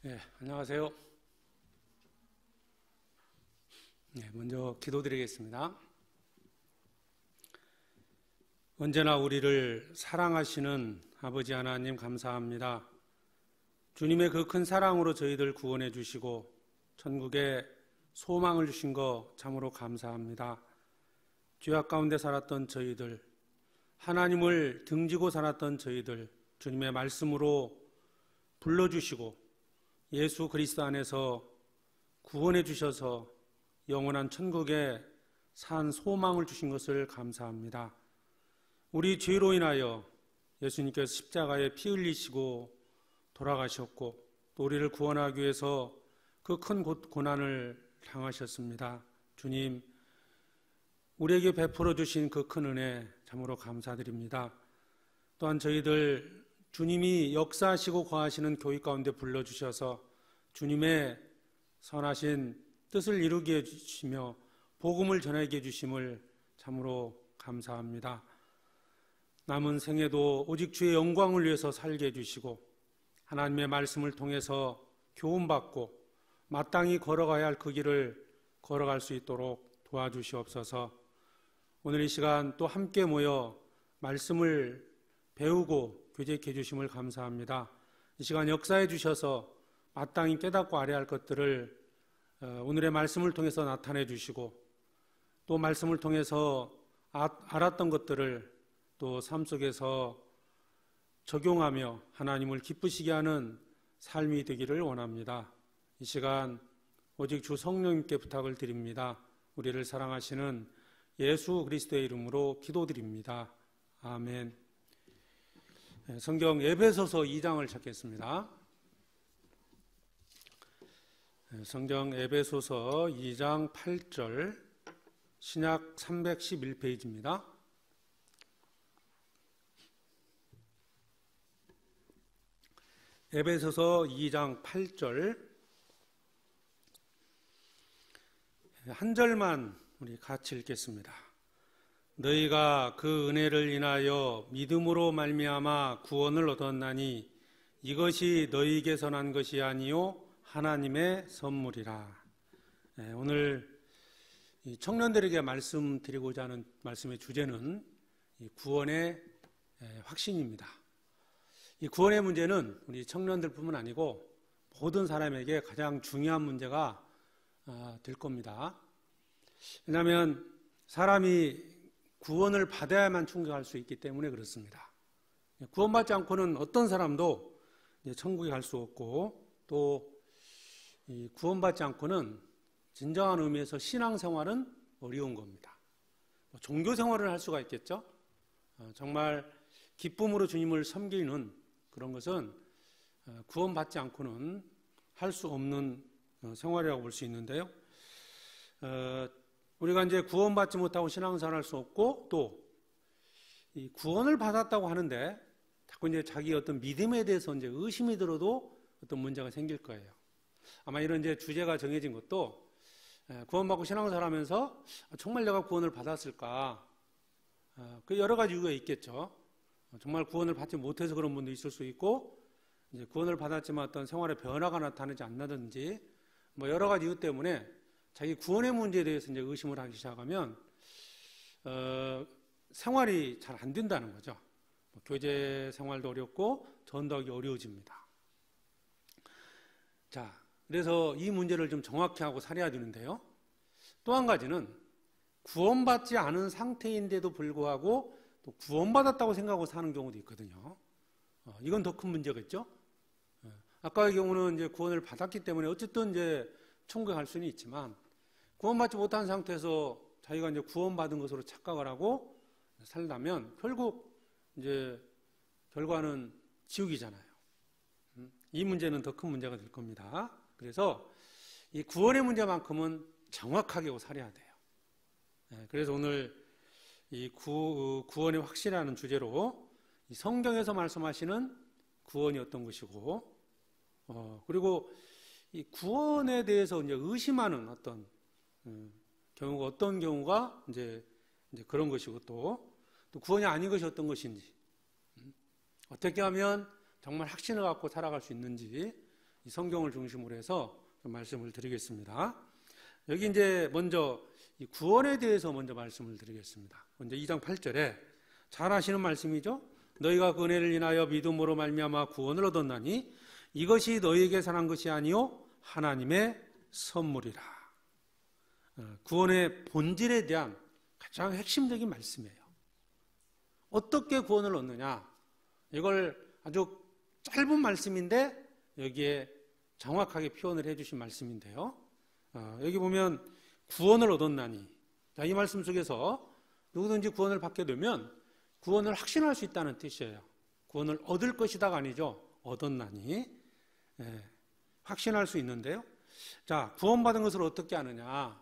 네, 안녕하세요. 먼저 기도드리겠습니다. 언제나 우리를 사랑하시는 아버지 하나님 감사합니다. 주님의 그 큰 사랑으로 저희들 구원해 주시고 천국에 소망을 주신 거 참으로 감사합니다. 죄악 가운데 살았던 저희들, 하나님을 등지고 살았던 저희들 주님의 말씀으로 불러주시고 예수 그리스도 안에서 구원해 주셔서 영원한 천국에 산 소망을 주신 것을 감사합니다. 우리 죄로 인하여 예수님께서 십자가에 피 흘리시고 돌아가셨고 또 우리를 구원하기 위해서 그 큰 고난을 당하셨습니다. 주님, 우리에게 베풀어 주신 그 큰 은혜 참으로 감사드립니다. 또한 저희들 주님이 역사하시고 거하시는 교회 가운데 불러주셔서 주님의 선하신 뜻을 이루게 해주시며 복음을 전하게 해주심을 참으로 감사합니다. 남은 생에도 오직 주의 영광을 위해서 살게 해주시고 하나님의 말씀을 통해서 교훈받고 마땅히 걸어가야 할 그 길을 걸어갈 수 있도록 도와주시옵소서. 오늘 이 시간 또 함께 모여 말씀을 배우고 교제해 주심을 감사합니다. 이 시간 역사해 주셔서 마땅히 깨닫고 알아야 할 것들을 오늘의 말씀을 통해서 나타내 주시고 또 말씀을 통해서 알았던 것들을 또 삶 속에서 적용하며 하나님을 기쁘시게 하는 삶이 되기를 원합니다. 이 시간 오직 주 성령님께 부탁을 드립니다. 우리를 사랑하시는 예수 그리스도의 이름으로 기도드립니다. 아멘. 성경 에베소서 2장을 찾겠습니다. 성경 에베소서 2장 8절, 신약 311페이지입니다. 에베소서 2장 8절 한 절만 우리 같이 읽겠습니다. 너희가 그 은혜를 인하여 믿음으로 말미암아 구원을 얻었나니 이것이 너희에게서 난 것이 아니요 하나님의 선물이라. 오늘 청년들에게 말씀드리고자 하는 말씀의 주제는 구원의 확신입니다. 이 구원의 문제는 우리 청년들뿐만 아니고 모든 사람에게 가장 중요한 문제가 될 겁니다. 왜냐하면 사람이 구원을 받아야만 충족할 수 있기 때문에 그렇습니다. 구원받지 않고는 어떤 사람도 천국에 갈 수 없고 또 구원받지 않고는 진정한 의미에서 신앙생활은 어려운 겁니다. 종교 생활을 할 수가 있겠죠. 정말 기쁨으로 주님을 섬기는 그런 것은 구원받지 않고는 할 수 없는 생활이라고 볼 수 있는데요. 우리가 이제 구원받지 못하고 신앙생활 할 수 없고 또 이 구원을 받았다고 하는데 자꾸 이제 자기 어떤 믿음에 대해서 이제 의심이 들어도 어떤 문제가 생길 거예요. 아마 이런 이제 주제가 정해진 것도 구원받고 신앙생활 하면서 정말 내가 구원을 받았을까? 그 여러 가지 이유가 있겠죠. 정말 구원을 받지 못해서 그런 분도 있을 수 있고 이제 구원을 받았지만 어떤 생활의 변화가 나타나지 않는다든지 뭐 여러 가지 이유 때문에 자기 구원의 문제에 대해서 이제 의심을 하기 시작하면 생활이 잘 안 된다는 거죠. 교제 생활도 어렵고 전도하기 어려워집니다. 자, 그래서 이 문제를 좀 정확히 하고 살해야 되는데요. 또 한 가지는 구원받지 않은 상태인데도 불구하고 또 구원받았다고 생각하고 사는 경우도 있거든요. 이건 더 큰 문제겠죠. 아까의 경우는 이제 구원을 받았기 때문에 어쨌든 이제 천국에 갈 수는 있지만 구원받지 못한 상태에서 자기가 이제 구원받은 것으로 착각을 하고 살다면 결국 이제 결과는 지옥이잖아요. 이 문제는 더 큰 문제가 될 겁니다. 그래서 이 구원의 문제만큼은 정확하게 살해야 돼요. 그래서 오늘 이 구원의 확신이라는 주제로 이 성경에서 말씀하시는 구원이 어떤 것이고 그리고 이 구원에 대해서 이제 의심하는 어떤 경우가 어떤 경우가 이제 그런 것이고 또 구원이 아닌 것이 어떤 것인지 어떻게 하면 정말 확신을 갖고 살아갈 수 있는지 이 성경을 중심으로 해서 좀 말씀을 드리겠습니다. 여기 이제 먼저 이 구원에 대해서 먼저 말씀을 드리겠습니다. 먼저 2장 8절에 잘 아시는 말씀이죠. 너희가 그 은혜를 인하여 믿음으로 말미암아 구원을 얻었나니 이것이 너희에게 산한 것이 아니요 하나님의 선물이라. 구원의 본질에 대한 가장 핵심적인 말씀이에요. 어떻게 구원을 얻느냐? 이걸 아주 짧은 말씀인데 여기에 정확하게 표현을 해주신 말씀인데요. 여기 보면 구원을 얻었나니, 이 말씀 속에서 누구든지 구원을 받게 되면 구원을 확신할 수 있다는 뜻이에요. 구원을 얻을 것이다가 아니죠. 얻었나니, 확신할 수 있는데요. 자, 구원받은 것을 어떻게 아느냐?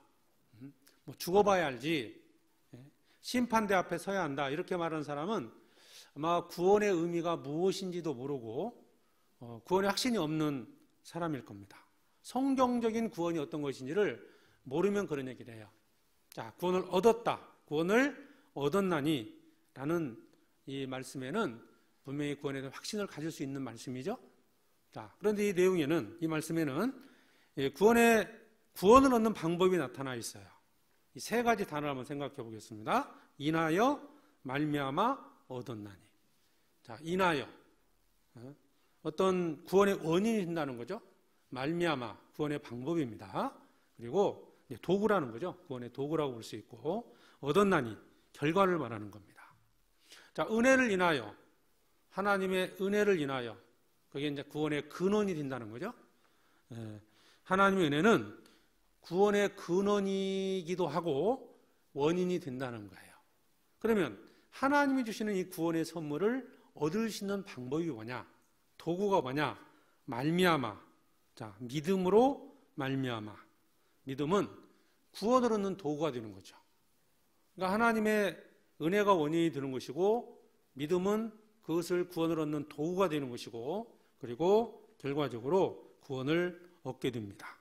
뭐 죽어봐야 알지. 심판대 앞에 서야 한다. 이렇게 말하는 사람은 아마 구원의 의미가 무엇인지도 모르고 구원의 확신이 없는 사람일 겁니다. 성경적인 구원이 어떤 것인지를 모르면 그런 얘기를 해요. 자, 구원을 얻었다. 구원을 얻었나니 라는 이 말씀에는 분명히 구원에 대한 확신을 가질 수 있는 말씀이죠. 자, 그런데 이 내용에는, 이 말씀에는 구원을 얻는 방법이 나타나 있어요. 이 세 가지 단어를 한번 생각해 보겠습니다. 인하여, 말미암아, 얻었나니. 자, 인하여. 어떤 구원의 원인이 된다는 거죠. 말미암아, 구원의 방법입니다. 그리고 도구라는 거죠. 구원의 도구라고 볼 수 있고, 얻었나니, 결과를 말하는 겁니다. 자, 은혜를 인하여, 하나님의 은혜를 인하여, 그게 이제 구원의 근원이 된다는 거죠. 하나님의 은혜는 구원의 근원이기도 하고 원인이 된다는 거예요. 그러면 하나님이 주시는 이 구원의 선물을 얻을 수 있는 방법이 뭐냐? 도구가 뭐냐? 말미암아. 자, 믿음으로 말미암아. 믿음은 구원을 얻는 도구가 되는 거죠. 그러니까 하나님의 은혜가 원인이 되는 것이고, 믿음은 그것을 구원을 얻는 도구가 되는 것이고, 그리고 결과적으로 구원을 얻게 됩니다.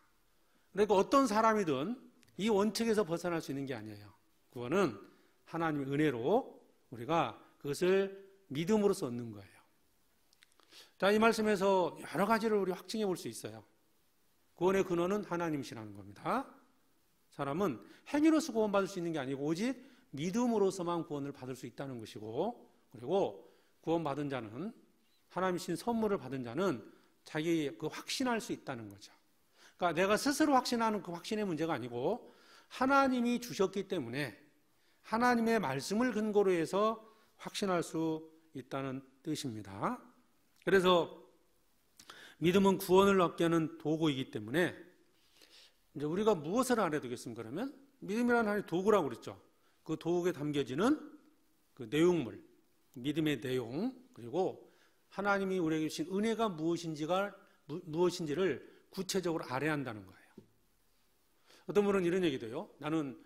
그러니까 어떤 사람이든 이 원칙에서 벗어날 수 있는 게 아니에요. 구원은 하나님의 은혜로 우리가 그것을 믿음으로써 얻는 거예요. 자, 이 말씀에서 여러 가지를 우리 확증해 볼 수 있어요. 구원의 근원은 하나님이시라는 겁니다. 사람은 행위로서 구원받을 수 있는 게 아니고 오직 믿음으로서만 구원을 받을 수 있다는 것이고, 그리고 구원받은 자는, 하나님이 주신 선물을 받은 자는 자기 확신할 수 있다는 거죠. 그러니까 내가 스스로 확신하는 그 확신의 문제가 아니고 하나님이 주셨기 때문에 하나님의 말씀을 근거로 해서 확신할 수 있다는 뜻입니다. 그래서 믿음은 구원을 얻게 하는 도구이기 때문에 이제 우리가 무엇을 알아야 되겠습니까? 그러면 믿음이라는 하나의 도구라고 그랬죠. 그 도구에 담겨지는 그 내용물, 믿음의 내용, 그리고 하나님이 우리에게 주신 은혜가 무엇인지를 구체적으로 알아야 한다는 거예요. 어떤 분은 이런 얘기도 해요. 나는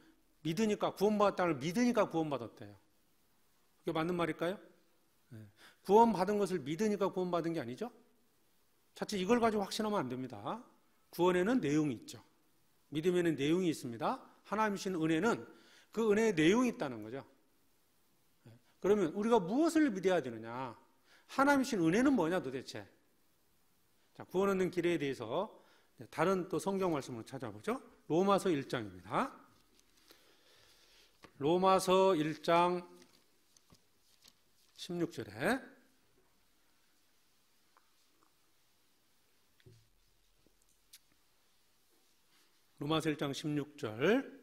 믿으니까 구원받았다는 걸 믿으니까 구원받았대요. 그게 맞는 말일까요? 구원받은 것을 믿으니까 구원받은 게 아니죠. 자칫 이걸 가지고 확신하면 안 됩니다. 구원에는 내용이 있죠. 믿음에는 내용이 있습니다. 하나님 주신 은혜는 그 은혜의 내용이 있다는 거죠. 그러면 우리가 무엇을 믿어야 되느냐? 하나님 주신 은혜는 뭐냐 도대체? 자, 구원 얻는 길에 대해서 다른 또 성경 말씀으로 찾아보죠. 로마서 1장입니다. 로마서 1장 16절에 로마서 1장 16절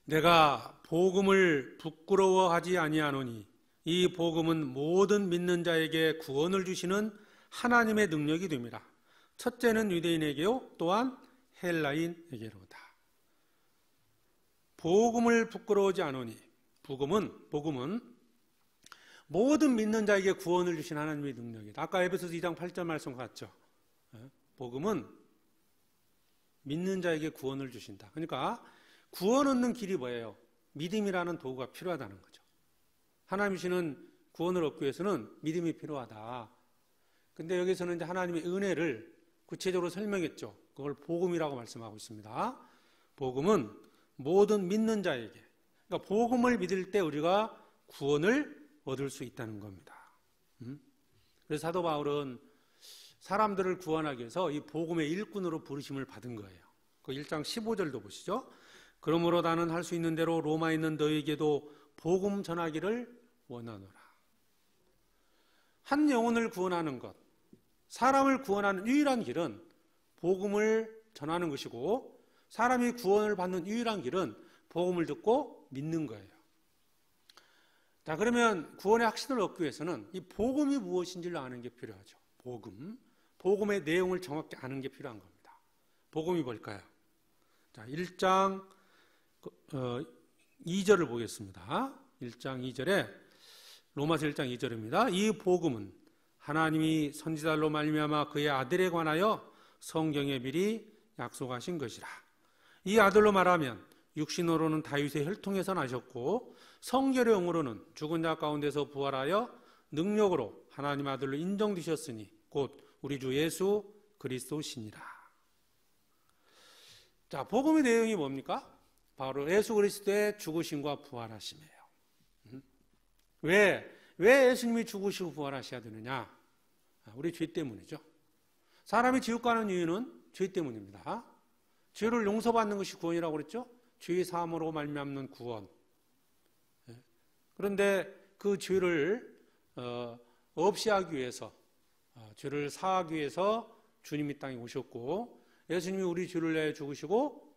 내가 복음을 부끄러워하지 아니하노니 이 복음은 모든 믿는 자에게 구원을 주시는 하나님의 능력이 됩니다. 첫째는 유대인에게요, 또한 헬라인에게로다. 복음을 부끄러워하지 않으니 복음은 모든 믿는 자에게 구원을 주신 하나님의 능력이다. 아까 에베소서 2장 8절 말씀 같죠. 복음은 믿는 자에게 구원을 주신다. 그러니까 구원 얻는 길이 뭐예요? 믿음이라는 도구가 필요하다는 거죠. 하나님 주시는 구원을 얻기 위해서는 믿음이 필요하다. 근데 여기서는 이제 하나님의 은혜를 구체적으로 설명했죠. 그걸 복음이라고 말씀하고 있습니다. 복음은 모든 믿는 자에게, 그러니까 복음을 믿을 때 우리가 구원을 얻을 수 있다는 겁니다. 그래서 사도 바울은 사람들을 구원하기 위해서 이 복음의 일꾼으로 부르심을 받은 거예요. 그 1장 15절도 보시죠. 그러므로 나는 할 수 있는 대로 로마에 있는 너희에게도 복음 전하기를 원하노라. 한 영혼을 구원하는 것, 사람을 구원하는 유일한 길은 복음을 전하는 것이고, 사람이 구원을 받는 유일한 길은 복음을 듣고 믿는 거예요. 자, 그러면 구원의 확신을 얻기 위해서는 이 복음이 무엇인지를 아는 게 필요하죠. 복음의 내용을 정확히 아는 게 필요한 겁니다. 복음이 뭘까요? 자, 1장 2절을 보겠습니다. 1장 2절에 로마서 1장 2절입니다. 이 복음은 하나님이 선지자로 말미암아 그의 아들에 관하여 성경에 미리 약속하신 것이라. 이 아들로 말하면 육신으로는 다윗의 혈통에서 나셨고 성결의 영으로는 죽은 자 가운데서 부활하여 능력으로 하나님 아들로 인정되셨으니 곧 우리 주 예수 그리스도시니라. 자, 복음의 내용이 뭡니까? 바로 예수 그리스도의 죽으심과 부활하심이에요. 왜 예수님이 죽으시고 부활하셔야 되느냐? 우리 죄 때문이죠. 사람이 지옥 가는 이유는 죄 때문입니다. 죄를 용서받는 것이 구원이라고 그랬죠? 죄의 사함으로 말미암는 구원. 그런데 그 죄를 없이 하기 위해서, 죄를 사하기 위해서 주님이 땅에 오셨고, 예수님이 우리 죄를 내어 죽으시고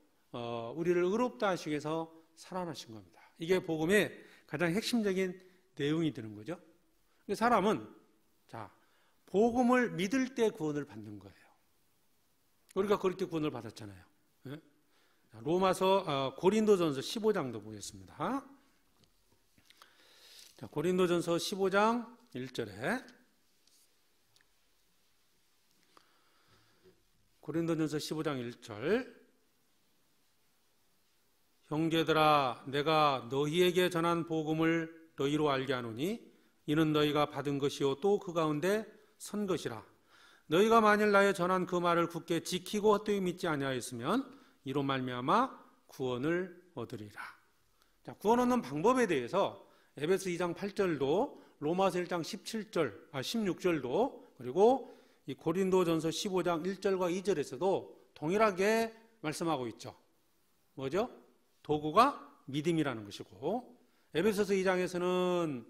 우리를 의롭다 하시기 위해서 살아나신 겁니다. 이게 복음의 가장 핵심적인 내용이 되는 거죠. 사람은 복음을 믿을 때 구원을 받는 거예요. 우리가 그렇게 구원을 받았잖아요. 로마서 고린도전서 15장도 보겠습니다. 자, 고린도전서 15장 1절에 고린도전서 15장 1절 형제들아 내가 너희에게 전한 복음을 너희로 알게 하노니 이는 너희가 받은 것이요 또 그 가운데 선 것이라. 너희가 만일 나의 전한 그 말을 굳게 지키고 헛되이 믿지 아니하였으면 이로 말미암아 구원을 얻으리라. 자, 구원 얻는 방법에 대해서 에베소 2장 8절도 로마서 1장 16절도 그리고 이 고린도전서 15장 1절과 2절에서도 동일하게 말씀하고 있죠. 뭐죠? 도구가 믿음이라는 것이고, 에베소서 2장에서는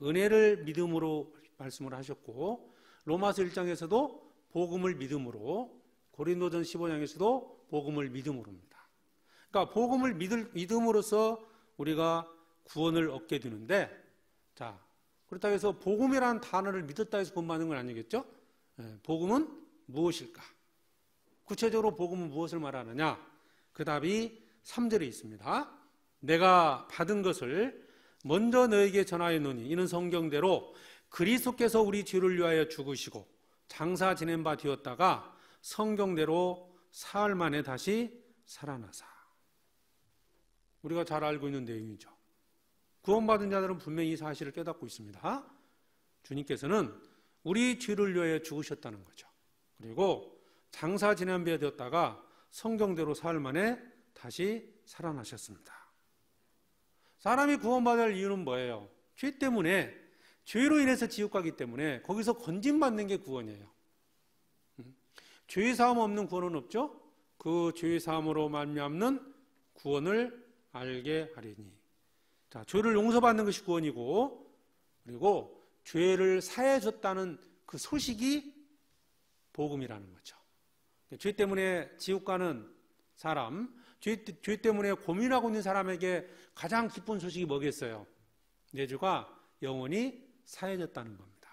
은혜를 믿음으로 말씀을 하셨고, 로마서 1장에서도 복음을 믿음으로, 고린도전 15장에서도 복음을 믿음으로입니다. 그러니까 복음을 믿음으로써 우리가 구원을 얻게 되는데, 자, 그렇다고 해서 복음이라는 단어를 믿었다 해서 구원받는 건 아니겠죠? 복음은 무엇일까? 구체적으로 복음은 무엇을 말하느냐? 그 답이 3절에 있습니다. 내가 받은 것을 먼저 너에게 전하였노니 이는 성경대로 그리스도께서 우리 죄를 위하여 죽으시고 장사 지낸 바 되었다가 성경대로 사흘 만에 다시 살아나사. 우리가 잘 알고 있는 내용이죠. 구원받은 자들은 분명히 이 사실을 깨닫고 있습니다. 주님께서는 우리 죄를 위하여 죽으셨다는 거죠. 그리고 장사 지낸 바 되었다가 성경대로 사흘 만에 다시 살아나셨습니다. 사람이 구원받을 이유는 뭐예요? 죄 때문에, 죄로 인해서 지옥 가기 때문에 거기서 건진받는 게 구원이에요. 죄의 사함 없는 구원은 없죠? 그 죄의 사함으로 말미암는 구원을 알게 하리니. 자, 죄를 용서받는 것이 구원이고, 그리고 죄를 사해 줬다는 그 소식이 복음이라는 거죠. 죄 때문에 지옥 가는 사람, 죄 때문에 고민하고 있는 사람에게 가장 기쁜 소식이 뭐겠어요? 내 죄가 영원히 사해졌다는 겁니다.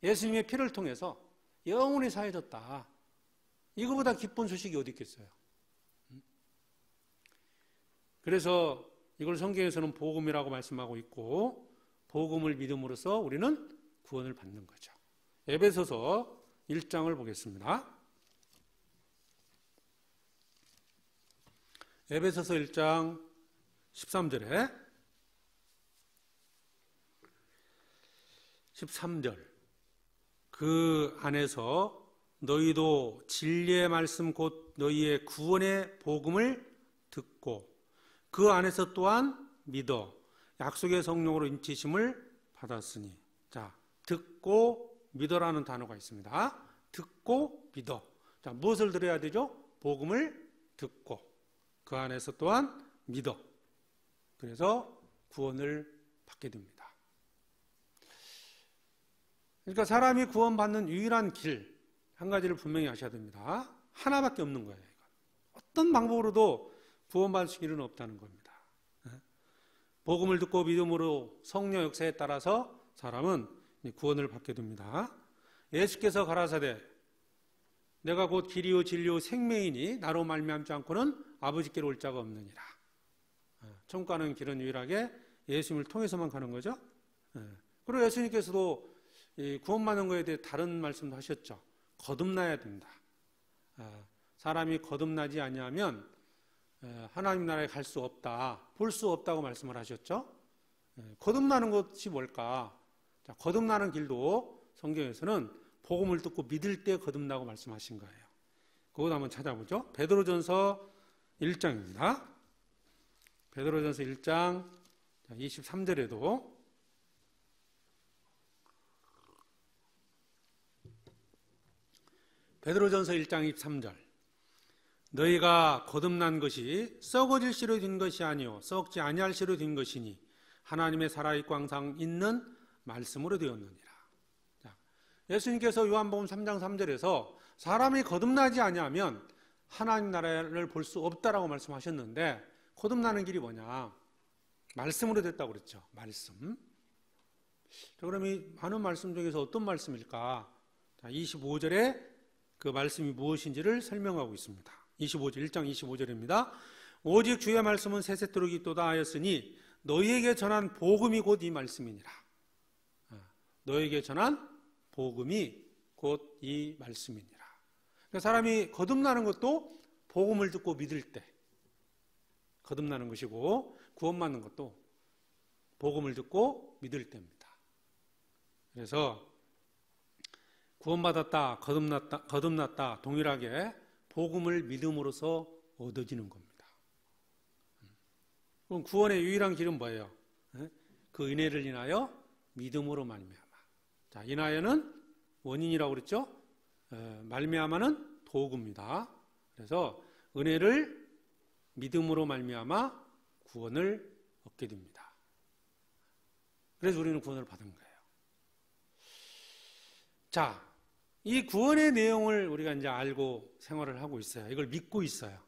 예수님의 피를 통해서 영원히 사해졌다. 이거보다 기쁜 소식이 어디 있겠어요? 그래서 이걸 성경에서는 복음이라고 말씀하고 있고, 복음을 믿음으로써 우리는 구원을 받는 거죠. 에베소서 1장을 보겠습니다. 에베소서 1장 13절 그 안에서 너희도 진리의 말씀 곧 너희의 구원의 복음을 듣고 그 안에서 또한 믿어 약속의 성령으로 인치심을 받았으니. 자, 듣고 믿어라는 단어가 있습니다. 듣고 믿어. 자, 무엇을 들어야 되죠? 복음을 듣고 그 안에서 또한 믿어. 그래서 구원을 받게 됩니다. 그러니까 사람이 구원받는 유일한 길, 한 가지를 분명히 아셔야 됩니다. 하나밖에 없는 거예요. 어떤 방법으로도 구원받을 수 길은 없다는 겁니다. 복음을 듣고 믿음으로 성령 역사에 따라서 사람은 구원을 받게 됩니다. 예수께서 가라사대 내가 곧 길이요 진리요 생명이니 나로 말미암지 않고는 아버지께로 올 자가 없느니라. 천국 가는 길은 유일하게 예수님을 통해서만 가는 거죠. 그리고 예수님께서도 구원받는 것에 대해 다른 말씀도 하셨죠. 거듭나야 된다. 사람이 거듭나지 아니하면 하나님 나라에 갈 수 없다, 볼 수 없다고 말씀을 하셨죠. 거듭나는 것이 뭘까? 자, 거듭나는 길도 성경에서는 복음을 듣고 믿을 때 거듭나고 말씀하신 거예요. 그것 한번 찾아보죠. 베드로전서 1장입니다. 베드로전서 1장 23절에도 베드로전서 1장 23절 너희가 거듭난 것이 썩어질 씨로 된 것이 아니요 썩지 아니할 씨로 된 것이니 하나님의 살아있고 항상 있는 말씀으로 되었느니라. 자, 예수님께서 요한복음 3장 3절에서 사람이 거듭나지 아니하면 하나님 나라를 볼 수 없다라고 말씀하셨는데 거듭나는 길이 뭐냐? 말씀으로 됐다고 그랬죠. 말씀. 자, 그럼 이 많은 말씀 중에서 어떤 말씀일까? 자, 25절에 그 말씀이 무엇인지를 설명하고 있습니다. 25절, 1장 25절입니다. 오직 주의 말씀은 세세토록 있도다 하였으니 너희에게 전한 복음이 곧 이 말씀이니라. 너희에게 전한 복음이 곧 이 말씀이니라. 그러니까 사람이 거듭나는 것도 복음을 듣고 믿을 때 거듭나는 것이고 구원받는 것도 복음을 듣고 믿을 때입니다. 그래서 구원받았다, 거듭났다 동일하게 복음을 믿음으로써 얻어지는 겁니다. 그럼 구원의 유일한 길은 뭐예요? 그 은혜를 인하여 믿음으로 말미암아. 자, 인하여는 원인이라고 그랬죠? 말미암아는 도구입니다. 그래서 은혜를 믿음으로 말미암아 구원을 얻게 됩니다. 그래서 우리는 구원을 받은 거예요. 자, 이 구원의 내용을 우리가 이제 알고 생활을 하고 있어요. 이걸 믿고 있어요.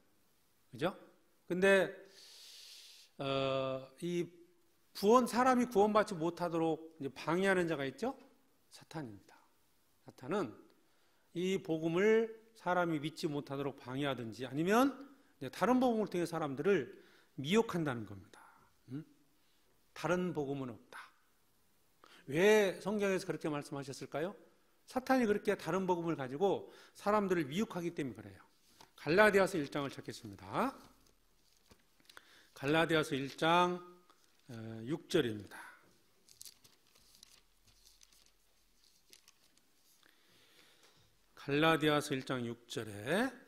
그죠? 근데, 사람이 구원받지 못하도록 이제 방해하는 자가 있죠? 사탄입니다. 사탄은 이 복음을 사람이 믿지 못하도록 방해하든지 아니면 다른 복음을 통해 사람들을 미혹한다는 겁니다. 다른 복음은 없다. 왜 성경에서 그렇게 말씀하셨을까요? 사탄이 그렇게 다른 복음을 가지고 사람들을 미혹하기 때문에 그래요. 갈라디아서 1장을 찾겠습니다. 갈라디아서 1장 6절입니다. 갈라디아서 1장 6절에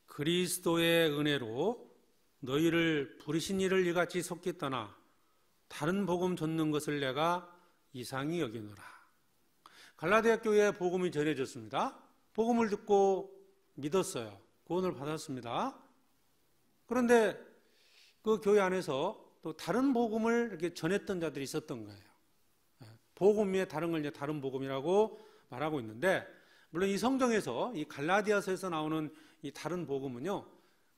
그리스도의 은혜로 너희를 부르신 이를 이같이 속히 떠나 다른 복음 좇는 것을 내가 이상히 여기노라. 갈라디아 교회에 복음이 전해졌습니다. 복음을 듣고 믿었어요. 구원을 받았습니다. 그런데 그 교회 안에서 또 다른 복음을 이렇게 전했던 자들이 있었던 거예요. 복음 위에 다른 걸 이제 다른 복음이라고 말하고 있는데, 물론 이 성경에서 이 갈라디아서에서 나오는 이 다른 복음은요,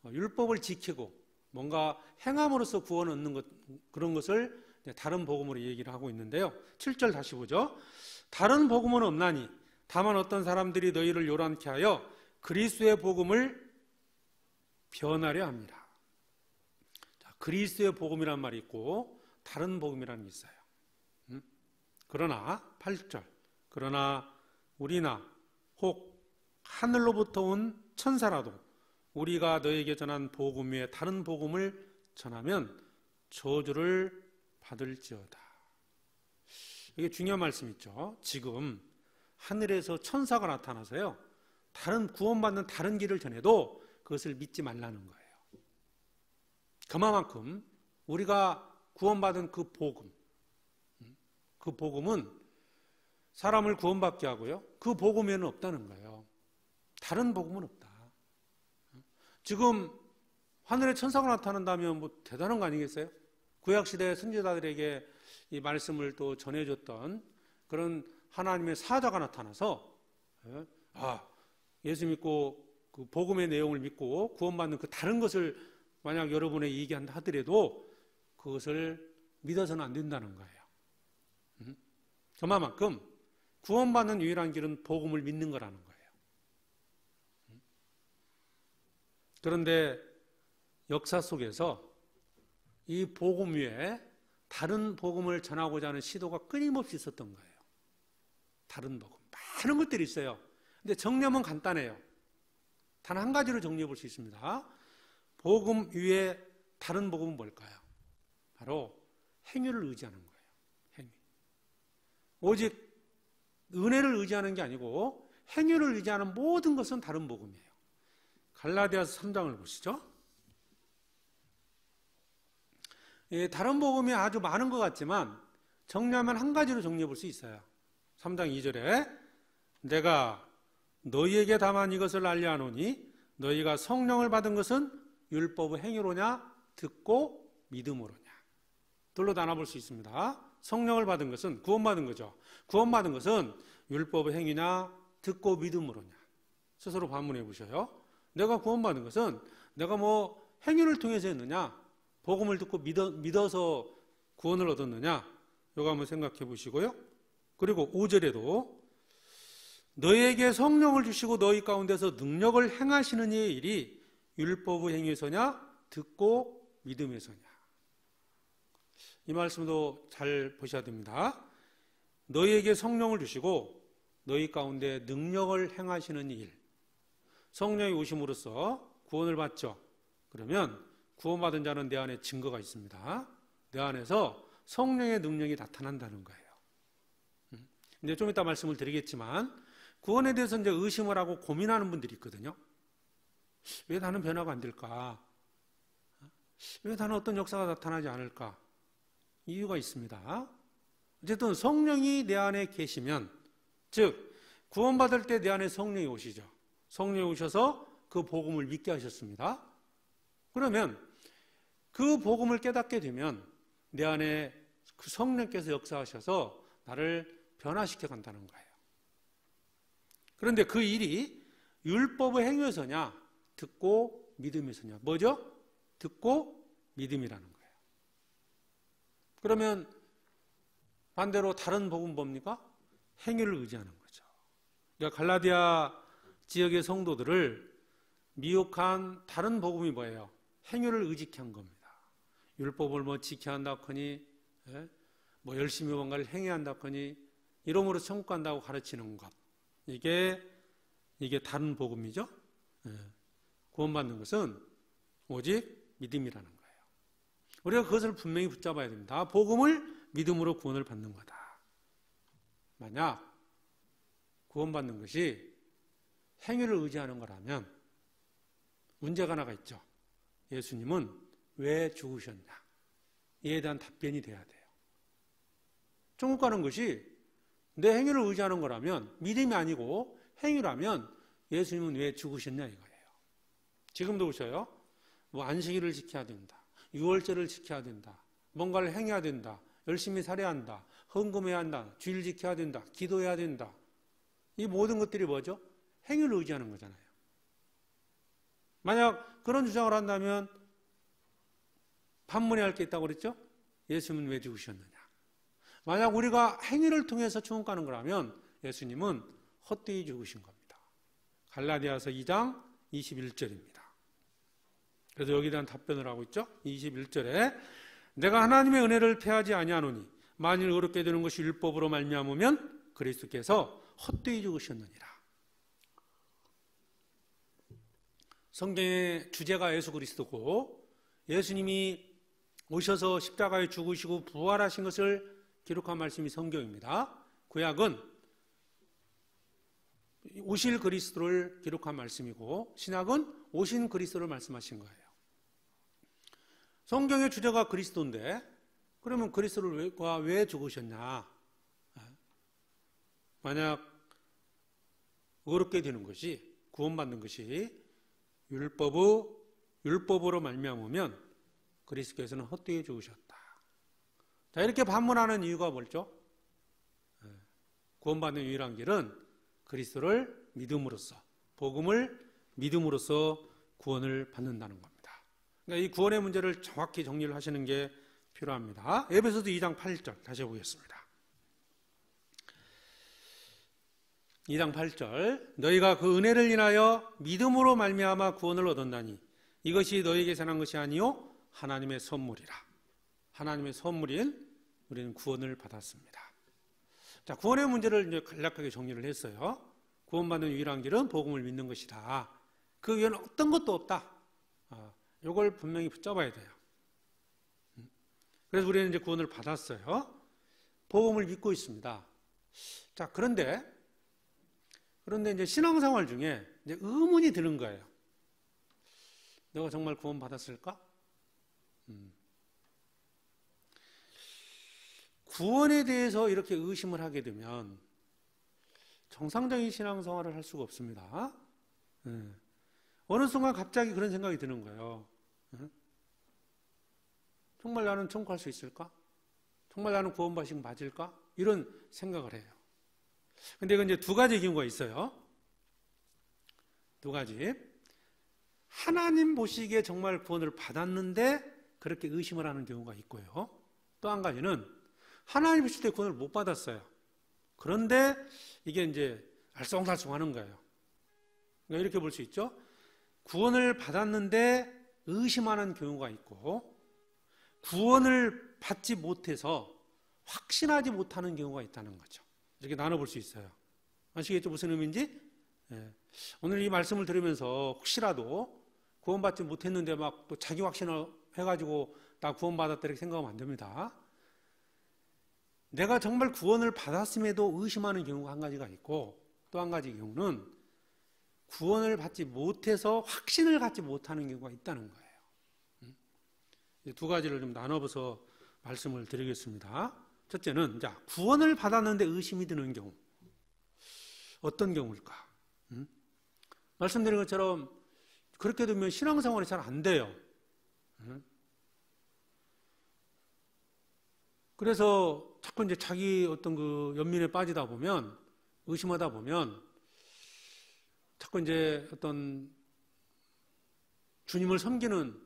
율법을 지키고 뭔가 행함으로써 구원 얻는 것, 그런 것을 다른 복음으로 얘기를 하고 있는데요. 7절 다시 보죠. 다른 복음은 없나니 다만 어떤 사람들이 너희를 요란케 하여 그리스도의 복음을 변하려 합니다. 자, 그리스도의 복음이란 말이 있고 다른 복음이라는 게 있어요. 그러나 8절 그러나 우리나 혹 하늘로부터 온 천사라도 우리가 너에게 전한 복음 외에 다른 복음을 전하면 저주를 받을지어다. 이게 중요한 말씀이죠. 지금 하늘에서 천사가 나타나서요, 다른 구원받는 다른 길을 전해도 그것을 믿지 말라는 거예요. 그만큼 우리가 구원받은 그 복음, 그 복음은 사람을 구원받게 하고요. 그 복음 외에는 없다는 거예요. 다른 복음은 없다. 지금 하늘에 천사가 나타난다면 뭐 대단한 거 아니겠어요? 구약시대 선지자들에게 이 말씀을 또 전해줬던 그런 하나님의 사자가 나타나서 예수 믿고 그 복음의 내용을 믿고 구원받는 그 다른 것을 만약 여러분에 얘기한다 하더라도 그것을 믿어서는 안 된다는 거예요. 그만큼 구원받는 유일한 길은 복음을 믿는 거라는 거예요. 그런데 역사 속에서 이 복음 위에 다른 복음을 전하고자 하는 시도가 끊임없이 있었던 거예요. 다른 복음. 많은 것들이 있어요. 근데 정리하면 간단해요. 단 한 가지로 정리해 볼 수 있습니다. 복음 위에 다른 복음은 뭘까요? 바로 행위를 의지하는 거예요. 행위. 오직 은혜를 의지하는 게 아니고 행위를 의지하는 모든 것은 다른 복음이에요. 갈라디아서 3장을 보시죠. 다른 복음이 아주 많은 것 같지만 정리하면 한 가지로 정리해 볼 수 있어요. 3장 2절에 내가 너희에게 다만 이것을 알려하노니 너희가 성령을 받은 것은 율법의 행위로냐 듣고 믿음으로냐. 둘로 나눠볼 수 있습니다. 성령을 받은 것은 구원받은 거죠. 구원받은 것은 율법의 행위냐 듣고 믿음으로냐. 스스로 반문해 보셔요. 내가 구원받은 것은 내가 뭐 행위를 통해서 했느냐 복음을 듣고 믿어서 구원을 얻었느냐 이거 한번 생각해 보시고요. 그리고 5절에도 너희에게 성령을 주시고 너희 가운데서 능력을 행하시는 이의 일이 율법의 행위에서냐 듣고 믿음에서냐. 이 말씀도 잘 보셔야 됩니다. 너희에게 성령을 주시고 너희 가운데 능력을 행하시는 일. 성령이 오심으로써 구원을 받죠. 그러면 구원받은 자는 내 안에 증거가 있습니다. 내 안에서 성령의 능력이 나타난다는 거예요. 근데 좀 이따 말씀을 드리겠지만 구원에 대해서 이제 의심을 하고 고민하는 분들이 있거든요. 왜 나는 변화가 안 될까? 왜 나는 어떤 역사가 나타나지 않을까? 이유가 있습니다. 어쨌든 성령이 내 안에 계시면, 즉 구원받을 때 내 안에 성령이 오시죠. 성령이 오셔서 그 복음을 믿게 하셨습니다. 그러면 그 복음을 깨닫게 되면 내 안에 그 성령께서 역사하셔서 나를 변화시켜 간다는 거예요. 그런데 그 일이 율법의 행위에서냐 듣고 믿음에서냐. 뭐죠? 듣고 믿음이라는 거예요. 그러면 반대로 다른 복음 뭡니까? 행위를 의지하는 거죠. 그러니까 갈라디아 지역의 성도들을 미혹한 다른 복음이 뭐예요? 행위를 의지한 겁니다. 율법을 뭐 지켜야 한다거니 뭐 열심히 뭔가를 행해야 한다거니 이러므로 천국 간다고 가르치는 것. 이게 다른 복음이죠. 구원받는 것은 오직 믿음이라는 거예요. 우리가 그것을 분명히 붙잡아야 됩니다. 복음을 믿음으로 구원을 받는 거다. 만약 구원받는 것이 행위를 의지하는 거라면 문제가 하나가 있죠. 예수님은 왜 죽으셨냐? 이에 대한 답변이 돼야 돼요. 천국 가는 것이 내 행위를 의지하는 거라면, 믿음이 아니고 행위라면 예수님은 왜 죽으셨냐 이거예요. 지금도 보셔요. 뭐 안식일을 지켜야 된다. 유월절을 지켜야 된다. 뭔가를 행해야 된다. 열심히 살아야 한다. 헌금해야 한다. 주일 지켜야 된다. 기도해야 된다. 이 모든 것들이 뭐죠? 행위를 의지하는 거잖아요. 만약 그런 주장을 한다면 반문해야 할 게 있다고 그랬죠? 예수님은 왜 죽으셨느냐? 만약 우리가 행위를 통해서 천국 가는 거라면 예수님은 헛되이 죽으신 겁니다. 갈라디아서 2장 21절입니다. 그래서 여기에 대한 답변을 하고 있죠. 21절에 내가 하나님의 은혜를 패하지 아니하노니 만일 어렵게 되는 것이 율법으로 말미암으면 그리스도께서 헛되이 죽으셨느니라. 성경의 주제가 예수 그리스도고 예수님이 오셔서 십자가에 죽으시고 부활하신 것을 기록한 말씀이 성경입니다. 구약은 오실 그리스도를 기록한 말씀이고 신약은 오신 그리스도를 말씀하신 거예요. 성경의 주제가 그리스도인데 그러면 그리스도를 왜 죽으셨냐? 만약 어렵게 되는 것이, 구원받는 것이 율법으로 말미암으면 그리스도께서는 헛되이 죽으셨다. 자, 이렇게 반문하는 이유가 뭐죠? 구원받는 유일한 길은 그리스도를 믿음으로써, 복음을 믿음으로써 구원을 받는다는 겁니다. 그러니까 이 구원의 문제를 정확히 정리를 하시는 게 필요합니다. 에베소서 2장 8절 다시 보겠습니다. 2장 8절, 너희가 그 은혜를 인하여 믿음으로 말미암아 구원을 얻었나니 이것이 너희에게 선한 것이 아니요 하나님의 선물이라. 하나님의 선물인 우리는 구원을 받았습니다. 자, 구원의 문제를 이제 간략하게 정리를 했어요. 구원받는 유일한 길은 복음을 믿는 것이다. 그 위에는 어떤 것도 없다. 이걸 분명히 붙잡아야 돼요. 그래서 우리는 이제 구원을 받았어요. 복음을 믿고 있습니다. 자, 그런데 이제 신앙생활 중에 이제 의문이 드는 거예요. 내가 정말 구원 받았을까? 구원에 대해서 이렇게 의심을 하게 되면 정상적인 신앙생활을 할 수가 없습니다. 어느 순간 갑자기 그런 생각이 드는 거예요. 정말 나는 천국 갈 수 있을까? 정말 나는 구원받으신 맞을까? 이런 생각을 해요. 근데 이건 이제 두 가지 경우가 있어요. 두 가지. 하나님 보시기에 정말 구원을 받았는데 그렇게 의심을 하는 경우가 있고요. 또 한 가지는 하나님 보실 때 구원을 못 받았어요. 그런데 이게 이제 알쏭달쏭 하는 거예요. 그러니까 이렇게 볼 수 있죠. 구원을 받았는데 의심하는 경우가 있고, 구원을 받지 못해서 확신하지 못하는 경우가 있다는 거죠. 이렇게 나눠볼 수 있어요. 아시겠죠? 무슨 의미인지? 오늘 이 말씀을 들으면서 혹시라도 구원받지 못했는데 막 또 자기 확신을 해가지고 나 구원받았다 이렇게 생각하면 안 됩니다. 내가 정말 구원을 받았음에도 의심하는 경우가 한 가지가 있고, 또 한 가지 경우는 구원을 받지 못해서 확신을 갖지 못하는 경우가 있다는 거예요. 두 가지를 좀 나눠서 말씀을 드리겠습니다. 첫째는 구원을 받았는데 의심이 드는 경우. 어떤 경우일까? 말씀드린 것처럼 그렇게 되면 신앙생활이 잘 안 돼요. 그래서 자꾸 이제 자기 어떤 그 연민에 빠지다 보면, 의심하다 보면 자꾸 이제 어떤 주님을 섬기는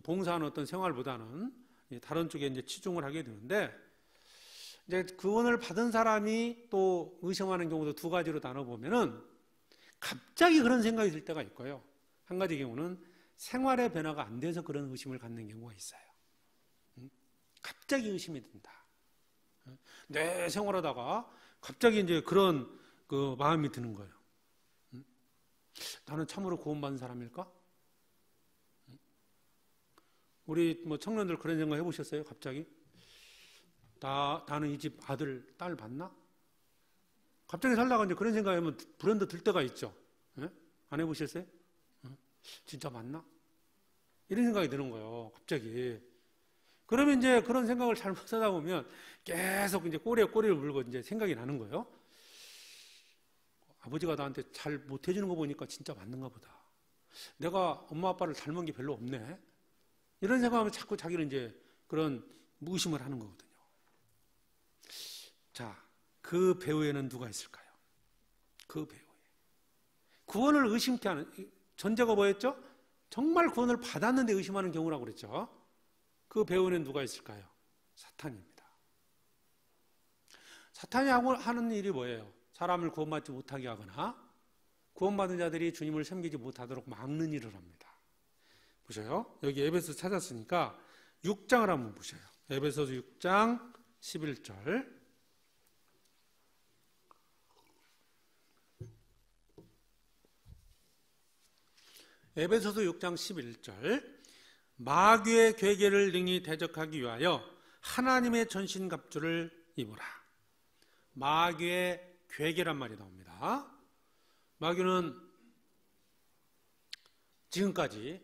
봉사하는 어떤 생활보다는 다른 쪽에 이제 치중을 하게 되는데, 이제 구원을 받은 사람이 또 의심하는 경우도 두 가지로 나눠보면은 갑자기 그런 생각이 들 때가 있고요. 한 가지 경우는 생활의 변화가 안 돼서 그런 의심을 갖는 경우가 있어요. 갑자기 의심이 든다. 내 생활하다가 갑자기 이제 그런 그 마음이 드는 거예요. 나는 참으로 구원받은 사람일까? 우리 뭐 청년들 그런 생각 해보셨어요? 갑자기? 나는 이 집 아들, 딸 봤나? 갑자기 살다가 이제 그런 생각하면 불현듯 들 때가 있죠. 안 해보셨어요? 진짜 맞나? 이런 생각이 드는 거예요. 갑자기. 그러면 이제 그런 생각을 잘못 하다 보면 계속 이제 꼬리에 꼬리를 물고 이제 생각이 나는 거예요. 아버지가 나한테 잘 못해주는 거 보니까 진짜 맞는가 보다. 내가 엄마 아빠를 닮은 게 별로 없네. 이런 생각하면 자꾸 자기는 이제 그런 무의심을 하는 거거든요. 자, 그 배후에는 누가 있을까요? 그 배후에. 구원을 의심케 하는, 전제가 뭐였죠? 정말 구원을 받았는데 의심하는 경우라고 그랬죠. 그 배후에는 누가 있을까요? 사탄입니다. 사탄이 하는 일이 뭐예요? 사람을 구원받지 못하게 하거나 구원받은 자들이 주님을 섬기지 못하도록 막는 일을 합니다. 보세요. 여기 에베소서 찾았으니까 6장을 한번 보세요. 에베소서 6장 11절. 에베소서 6장 11절. 마귀의 괴계를 능히 대적하기 위하여 하나님의 전신갑주를 입으라. 마귀의 괴계란 말이 나옵니다. 마귀는 지금까지,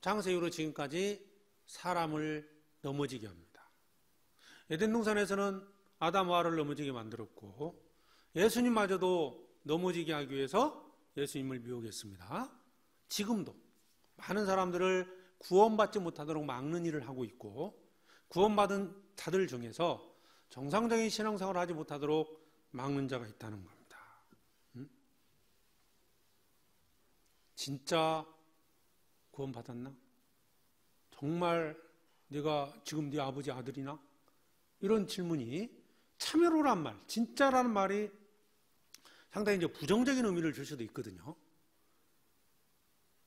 창세 이후로 지금까지 사람을 넘어지게 합니다. 에덴 동산에서는 아담 하와를 넘어지게 만들었고, 예수님마저도 넘어지게 하기 위해서 예수님을 미혹했습니다. 지금도 많은 사람들을 구원받지 못하도록 막는 일을 하고 있고, 구원받은 자들 중에서 정상적인 신앙생활을 하지 못하도록 막는 자가 있다는 겁니다. 진짜 구원받았나? 정말 네가 지금 네 아버지 아들이나? 이런 질문이 참여로란 말, 진짜라는 말이 상당히 이제 부정적인 의미를 줄 수도 있거든요.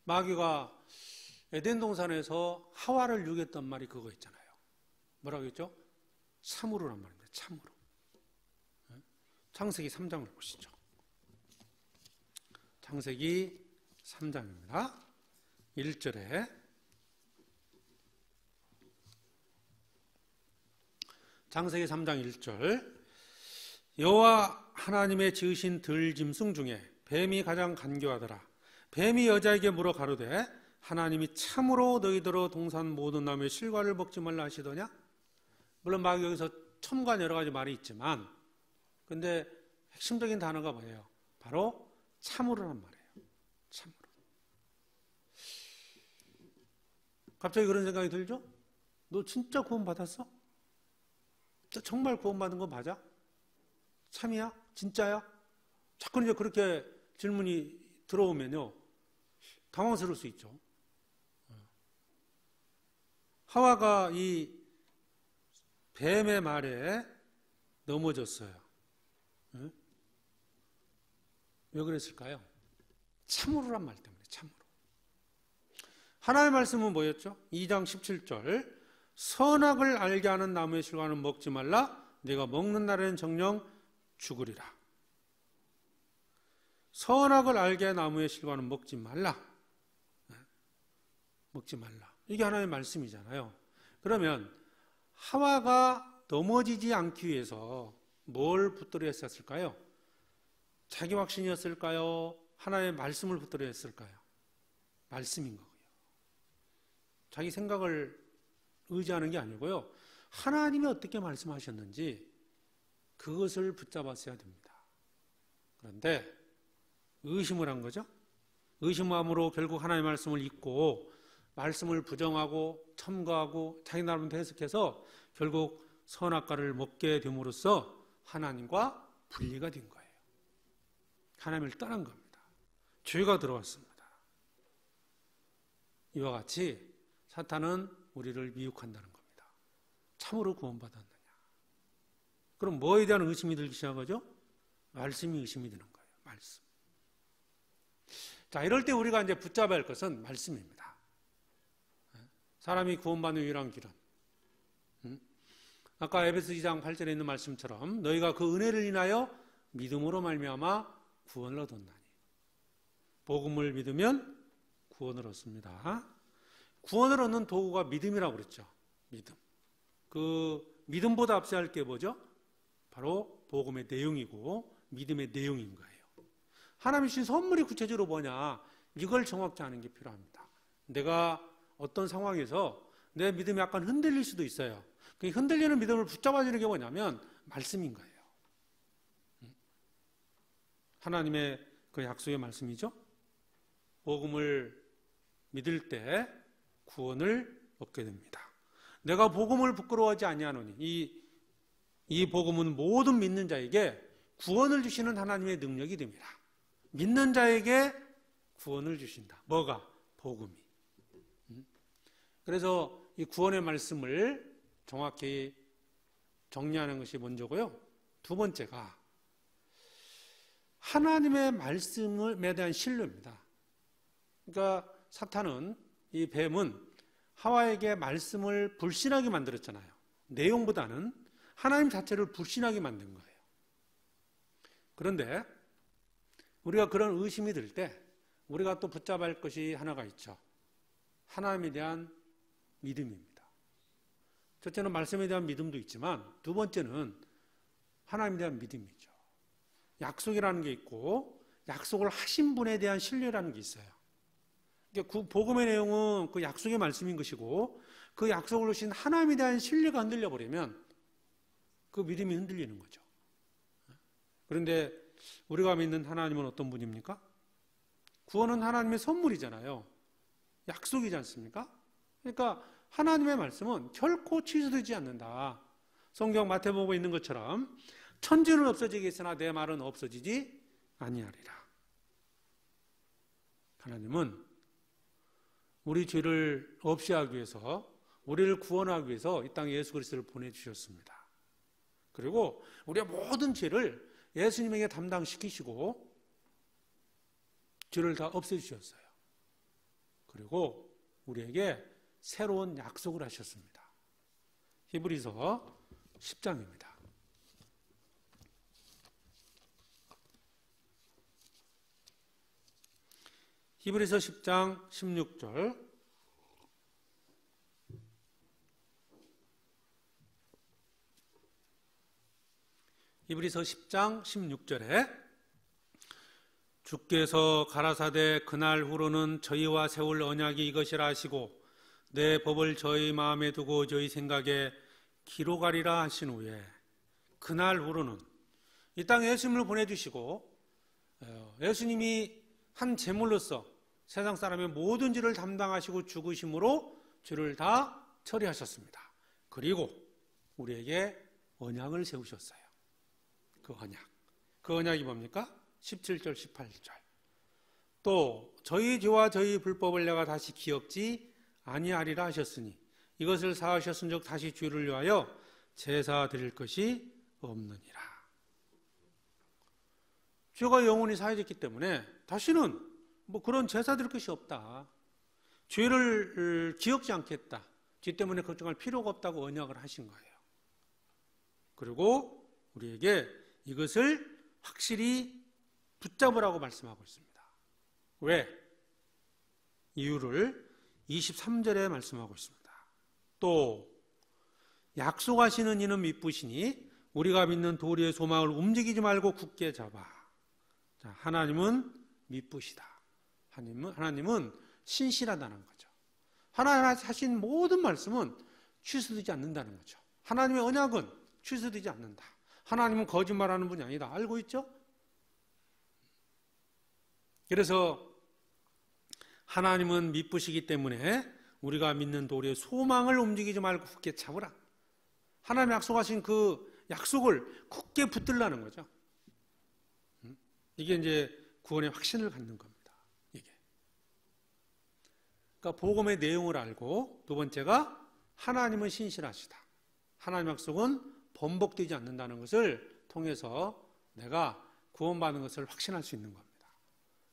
마귀가 에덴 동산에서 하와를 유혹했던 말이 그거 있잖아요. 뭐라고 했죠? 참으로란 말입니다. 참으로. 창세기 3장을 보시죠. 창세기 3장입니다. 1절에 창세기 3장 1절 여호와 하나님의 지으신 들짐승 중에 뱀이 가장 간교하더라. 뱀이 여자에게 물어 가로되 하나님이 참으로 너희더러 동산 모든 나무의 실과를 먹지 말라 하시더냐? 물론 막 여기서 첨가한 여러 가지 말이 있지만 근데 핵심적인 단어가 뭐예요? 바로 참으로란 말이에요. 참으로. 갑자기 그런 생각이 들죠? 너 진짜 구원받았어? 정말 구원받은 거 맞아? 참이야? 진짜야? 자꾸 이제 그렇게 질문이 들어오면요, 당황스러울 수 있죠. 하와가 이 뱀의 말에 넘어졌어요. 왜 그랬을까요? 참으로란 말 때문에, 참으로. 하나님의 말씀은 뭐였죠? 2장 17절 선악을 알게 하는 나무의 실과는 먹지 말라. 네가 먹는 날에는 정녕 죽으리라. 선악을 알게 하는 나무의 실과는 먹지 말라. 먹지 말라. 이게 하나님의 말씀이잖아요. 그러면 하와가 넘어지지 않기 위해서 뭘 붙들어 했었을까요? 자기 확신이었을까요? 하나님의 말씀을 붙들어 했을까요? 말씀인 거고요. 자기 생각을 의지하는 게 아니고요. 하나님이 어떻게 말씀하셨는지 그것을 붙잡았어야 됩니다. 그런데 의심을 한 거죠. 의심함으로 결국 하나님의 말씀을 잊고 말씀을 부정하고 첨가하고 자기 나름대로 해석해서 결국 선악과를 먹게 됨으로써 하나님과 분리가 된 거예요. 하나님을 떠난 겁니다. 죄가 들어왔습니다. 이와 같이 사탄은 우리를 미혹한다는 겁니다. 참으로 구원받았느냐? 그럼 뭐에 대한 의심이 들기 시작한 거죠? 말씀이 의심이 되는 거예요. 말씀. 자, 이럴 때 우리가 이제 붙잡아야 할 것은 말씀입니다. 사람이 구원받는 유일한 길은 아까 에베소 2장 8절에 있는 말씀처럼 너희가 그 은혜를 인하여 믿음으로 말미암아 구원을 얻었나니. 복음을 믿으면 구원을 얻습니다. 구원을 얻는 도구가 믿음이라고 그랬죠. 믿음. 그 믿음보다 앞서야 할 게 뭐죠? 바로 복음의 내용이고 믿음의 내용인 거예요. 하나님이 주신 선물이 구체적으로 뭐냐? 이걸 정확히 아는 게 필요합니다. 내가 어떤 상황에서 내 믿음이 약간 흔들릴 수도 있어요. 그 흔들리는 믿음을 붙잡아주는 게 뭐냐면 말씀인 거예요. 하나님의 그 약속의 말씀이죠. 복음을 믿을 때 구원을 얻게 됩니다. 내가 복음을 부끄러워하지 아니하노니 이 복음은 모든 믿는 자에게 구원을 주시는 하나님의 능력이 됩니다. 믿는 자에게 구원을 주신다. 뭐가? 복음이. 그래서 이 구원의 말씀을 정확히 정리하는 것이 먼저고요. 두 번째가 하나님의 말씀에 대한 신뢰입니다. 그러니까 사탄은, 이 뱀은 하와에게 말씀을 불신하게 만들었잖아요. 내용보다는 하나님 자체를 불신하게 만든 거예요. 그런데 우리가 그런 의심이 들 때 우리가 또 붙잡아야 할 것이 하나가 있죠. 하나님에 대한 믿음입니다. 첫째는 말씀에 대한 믿음도 있지만 두 번째는 하나님에 대한 믿음이죠. 약속이라는 게 있고 약속을 하신 분에 대한 신뢰라는 게 있어요. 그 복음의 내용은 그 약속의 말씀인 것이고 그 약속을 주신 하나님에 대한 신뢰가 흔들려 버리면 그 믿음이 흔들리는 거죠. 그런데 우리가 믿는 하나님은 어떤 분입니까? 구원은 하나님의 선물이잖아요. 약속이지 않습니까? 그러니까 하나님의 말씀은 결코 취소되지 않는다. 성경 마태복음에 있는 것처럼 천지는 없어지겠으나 내 말은 없어지지 아니하리라. 하나님은 우리 죄를 없이 하기 위해서, 우리를 구원하기 위해서 이 땅에 예수 그리스도를 보내주셨습니다. 그리고 우리의 모든 죄를 예수님에게 담당시키시고 죄를 다 없애주셨어요. 그리고 우리에게 새로운 약속을 하셨습니다. 히브리서 10장입니다. 히브리서 10장 16절. 히브리서 10장 16절에 주께서 가라사대 그날 후로는 저희와 세울 언약이 이것이라 하시고 내 법을 저희 마음에 두고 저희 생각에 기록하리라 하신 후에, 그날 후로는 이 땅에 예수님을 보내주시고 예수님이 한 제물로서 세상 사람의 모든 죄를 담당하시고 죽으심으로 죄를 다 처리하셨습니다. 그리고 우리에게 언약을 세우셨어요. 그 언약이 뭡니까? 17절 18절. 또 저희 죄와 저희 불법을 내가 다시 기억지 아니하리라 하셨으니 이것을 사하셨은즉 다시 죄를 위하여 제사 드릴 것이 없느니라. 죄가 영원히 사해졌기 때문에 다시는 그런 제사 드릴 것이 없다. 죄를 기억지 않겠다. 죄 때문에 걱정할 필요가 없다고 언약을 하신 거예요. 그리고 우리에게 이것을 확실히 붙잡으라고 말씀하고 있습니다. 왜? 이유를 23절에 말씀하고 있습니다. 또 약속하시는 이는 미쁘시니 우리가 믿는 도리의 소망을 움직이지 말고 굳게 잡아. 자, 하나님은 미쁘시다. 하나님은 신실하다는 거죠. 하나님 하신 모든 말씀은 취소되지 않는다는 거죠. 하나님의 언약은 취소되지 않는다. 하나님은 거짓말하는 분이 아니다. 알고 있죠? 그래서 하나님은 미쁘시기 때문에 우리가 믿는 도리의 소망을 움직이지 말고 굳게 잡으라. 하나님 약속하신 그 약속을 굳게 붙들라는 거죠. 이게 이제 구원의 확신을 갖는 겁니다. 이게. 그러니까 복음의 내용을 알고, 두 번째가 하나님은 신실하시다. 하나님 약속은 번복되지 않는다는 것을 통해서 내가 구원받는 것을 확신할 수 있는 겁니다.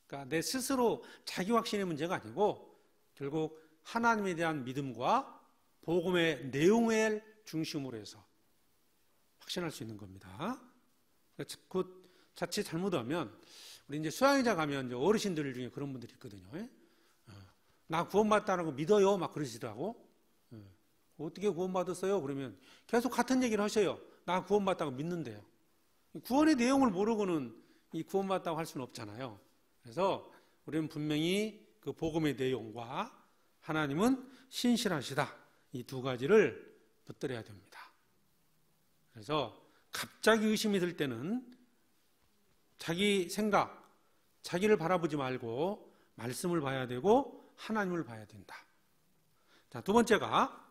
그러니까 내 스스로 자기 확신의 문제가 아니고 결국 하나님에 대한 믿음과 복음의 내용을 중심으로 해서 확신할 수 있는 겁니다. 그 자칫 잘못하면 우리 이제 수양회자 가면 이제 어르신들 중에 그런 분들이 있거든요. 나 구원받다는 거 믿어요, 막 그러시더라고. 어떻게 구원받았어요? 그러면 계속 같은 얘기를 하셔요. 나 구원받다고 믿는데요. 구원의 내용을 모르고는 이 구원받다고 할 수는 없잖아요. 그래서 우리는 분명히 그 복음의 내용과 하나님은 신실하시다, 이 두 가지를 붙들어야 됩니다. 그래서 갑자기 의심이 들 때는 자기 생각, 자기를 바라보지 말고 말씀을 봐야 되고 하나님을 봐야 된다. 자, 두 번째가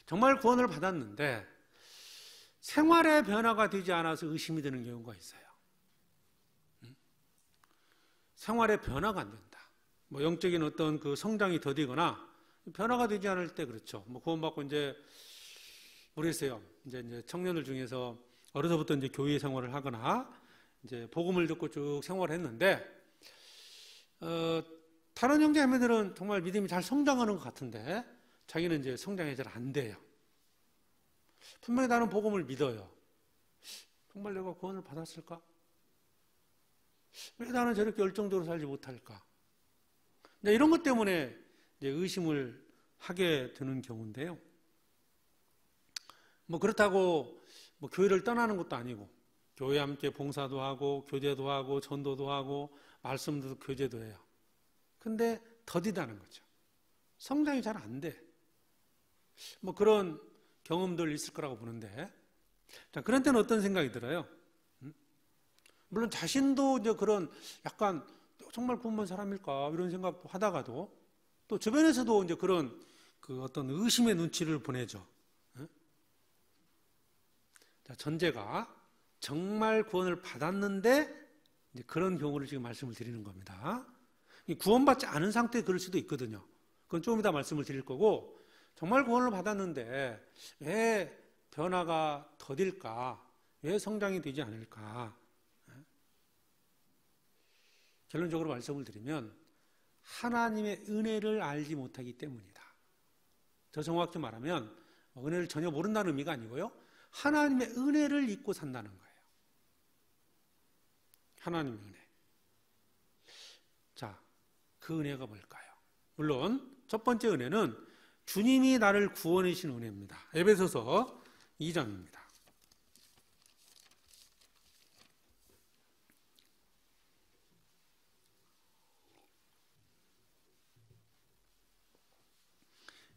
정말 구원을 받았는데 생활의 변화가 되지 않아서 의심이 드는 경우가 있어요. 생활의 변화가 안 된다. 영적인 어떤 그 성장이 더디거나 변화가 되지 않을 때 그렇죠. 구원받고 이제 모르겠어요. 이제 청년들 중에서 어려서부터 이제 교회 생활을 하거나 이제 복음을 듣고 쭉 생활을 했는데 다른 형제자매들은 정말 믿음이 잘 성장하는 것 같은데 자기는 이제 성장이 잘 안 돼요. 분명히 나는 복음을 믿어요. 정말 내가 구원을 받았을까? 왜 나는 저렇게 열정적으로 살지 못할까? 이런 것 때문에 이제 의심을 하게 되는 경우인데요. 그렇다고 교회를 떠나는 것도 아니고 교회 함께 봉사도 하고 교제도 하고 전도도 하고 말씀도 교제도 해요. 근데 더디다는 거죠. 성장이 잘 안 돼. 그런 경험들 있을 거라고 보는데, 자, 그런 때는 어떤 생각이 들어요? 물론 자신도 이제 그런 약간 정말 구원받은 사람일까 이런 생각도 하다가도 또 주변에서도 이제 그런 그 어떤 의심의 눈치를 보내죠. 자, 전제가 정말 구원을 받았는데 이제 그런 경우를 지금 말씀을 드리는 겁니다. 구원받지 않은 상태에 그럴 수도 있거든요. 그건 좀 이따 말씀을 드릴 거고, 정말 구원을 받았는데 왜 변화가 더딜까? 왜 성장이 되지 않을까? 결론적으로 말씀을 드리면 하나님의 은혜를 알지 못하기 때문이다. 더 정확히 말하면 은혜를 전혀 모른다는 의미가 아니고요. 하나님의 은혜를 잊고 산다는 거예요. 하나님의 은혜. 자, 그 은혜가 뭘까요? 물론 첫 번째 은혜는 주님이 나를 구원해 주신 은혜입니다. 에베소서 2장입니다.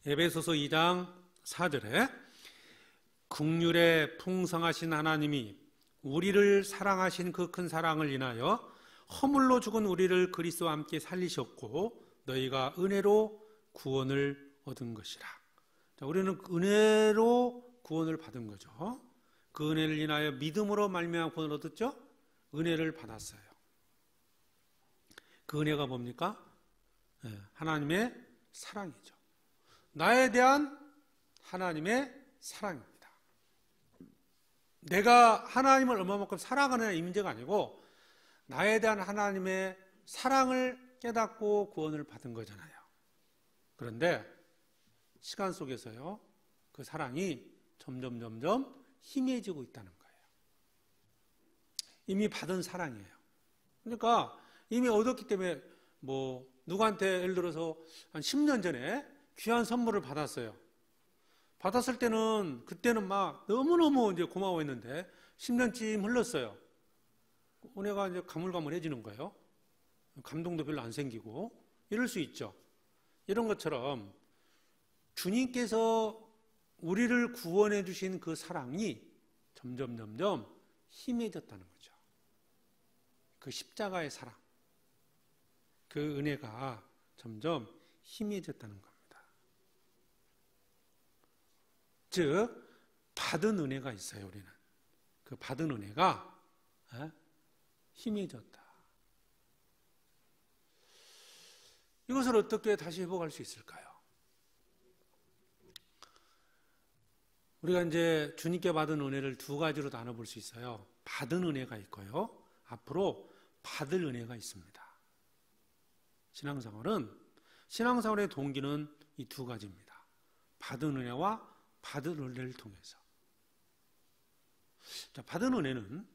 에베소서 2장 4절에 긍휼에 풍성하신 하나님이 우리를 사랑하신 그 큰 사랑을 인하여 허물로 죽은 우리를 그리스도와 함께 살리셨고 너희가 은혜로 구원을 얻은 것이라. 자, 우리는 은혜로 구원을 받은 거죠. 그 은혜를 인하여 믿음으로 말미암아 구원을 얻었죠. 은혜를 받았어요. 그 은혜가 뭡니까? 하나님의 사랑이죠. 나에 대한 하나님의 사랑입니다. 내가 하나님을 얼마만큼 사랑하느냐 이 문제가 아니고 나에 대한 하나님의 사랑을 깨닫고 구원을 받은 거잖아요. 그런데 시간 속에서요, 그 사랑이 점점 희미해지고 있다는 거예요. 이미 받은 사랑이에요. 그러니까 이미 얻었기 때문에 뭐 누구한테 예를 들어서 한 10년 전에 귀한 선물을 받았어요. 받았을 때는 그때는 막 너무너무 이제 고마워했는데 10년쯤 흘렀어요. 은혜가 이제 가물가물해지는 거예요. 감동도 별로 안 생기고 이럴 수 있죠. 이런 것처럼 주님께서 우리를 구원해 주신 그 사랑이 점점 희미해졌다는 거죠. 그 십자가의 사랑, 그 은혜가 점점 희미해졌다는 겁니다. 즉 받은 은혜가 있어요. 우리는 그 받은 은혜가 희미해졌다. 이것을 어떻게 다시 회복할 수 있을까요? 우리가 이제 주님께 받은 은혜를 두 가지로 나눠볼 수 있어요. 받은 은혜가 있고요. 앞으로 받을 은혜가 있습니다. 신앙생활의 동기는 이 두 가지입니다. 받은 은혜와 받은 은혜를 통해서. 자, 받은 은혜는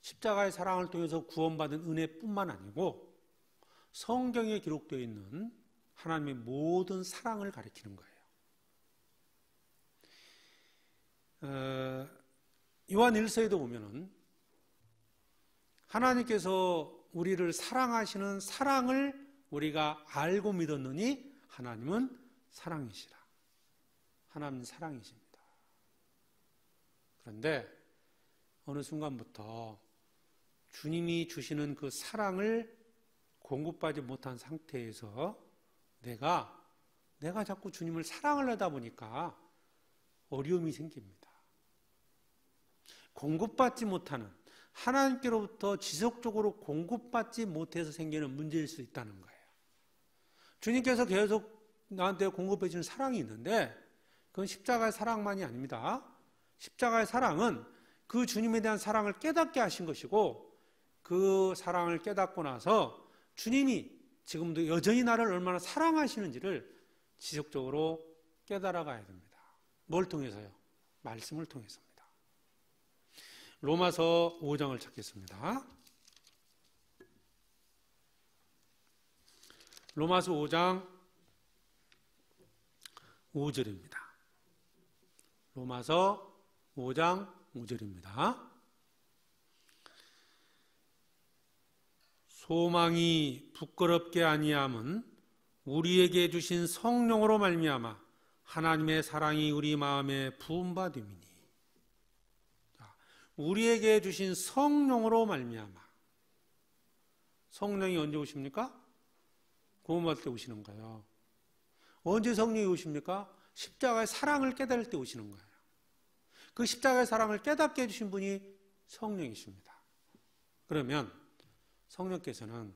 십자가의 사랑을 통해서 구원받은 은혜뿐만 아니고 성경에 기록되어 있는 하나님의 모든 사랑을 가리키는 거예요. 요한 1서에도 보면은 하나님께서 우리를 사랑하시는 사랑을 우리가 알고 믿었느니 하나님은 사랑이시라. 하나님은 사랑이십니다. 그런데 어느 순간부터 주님이 주시는 그 사랑을 공급받지 못한 상태에서 내가 자꾸 주님을 사랑을 하다 보니까 어려움이 생깁니다. 공급받지 못하는, 하나님께로부터 지속적으로 공급받지 못해서 생기는 문제일 수 있다는 거예요. 주님께서 계속 나한테 공급해 주는 사랑이 있는데 그건 십자가의 사랑만이 아닙니다. 십자가의 사랑은 그 주님에 대한 사랑을 깨닫게 하신 것이고 그 사랑을 깨닫고 나서 주님이 지금도 여전히 나를 얼마나 사랑하시는지를 지속적으로 깨달아 가야 됩니다. 뭘 통해서요? 말씀을 통해서입니다. 로마서 5장을 찾겠습니다. 로마서 5장 5절입니다. 로마서 5장 5절입니다. 소망이 부끄럽게 아니함은 우리에게 주신 성령으로 말미암아 하나님의 사랑이 우리 마음에 부음받음이니. 우리에게 주신 성령으로 말미암아. 성령이 언제 오십니까? 구원받을 때 오시는 거예요. 언제 성령이 오십니까? 십자가의 사랑을 깨달을 때 오시는 거예요. 그 십자가의 사랑을 깨닫게 해주신 분이 성령이십니다. 그러면 성령께서는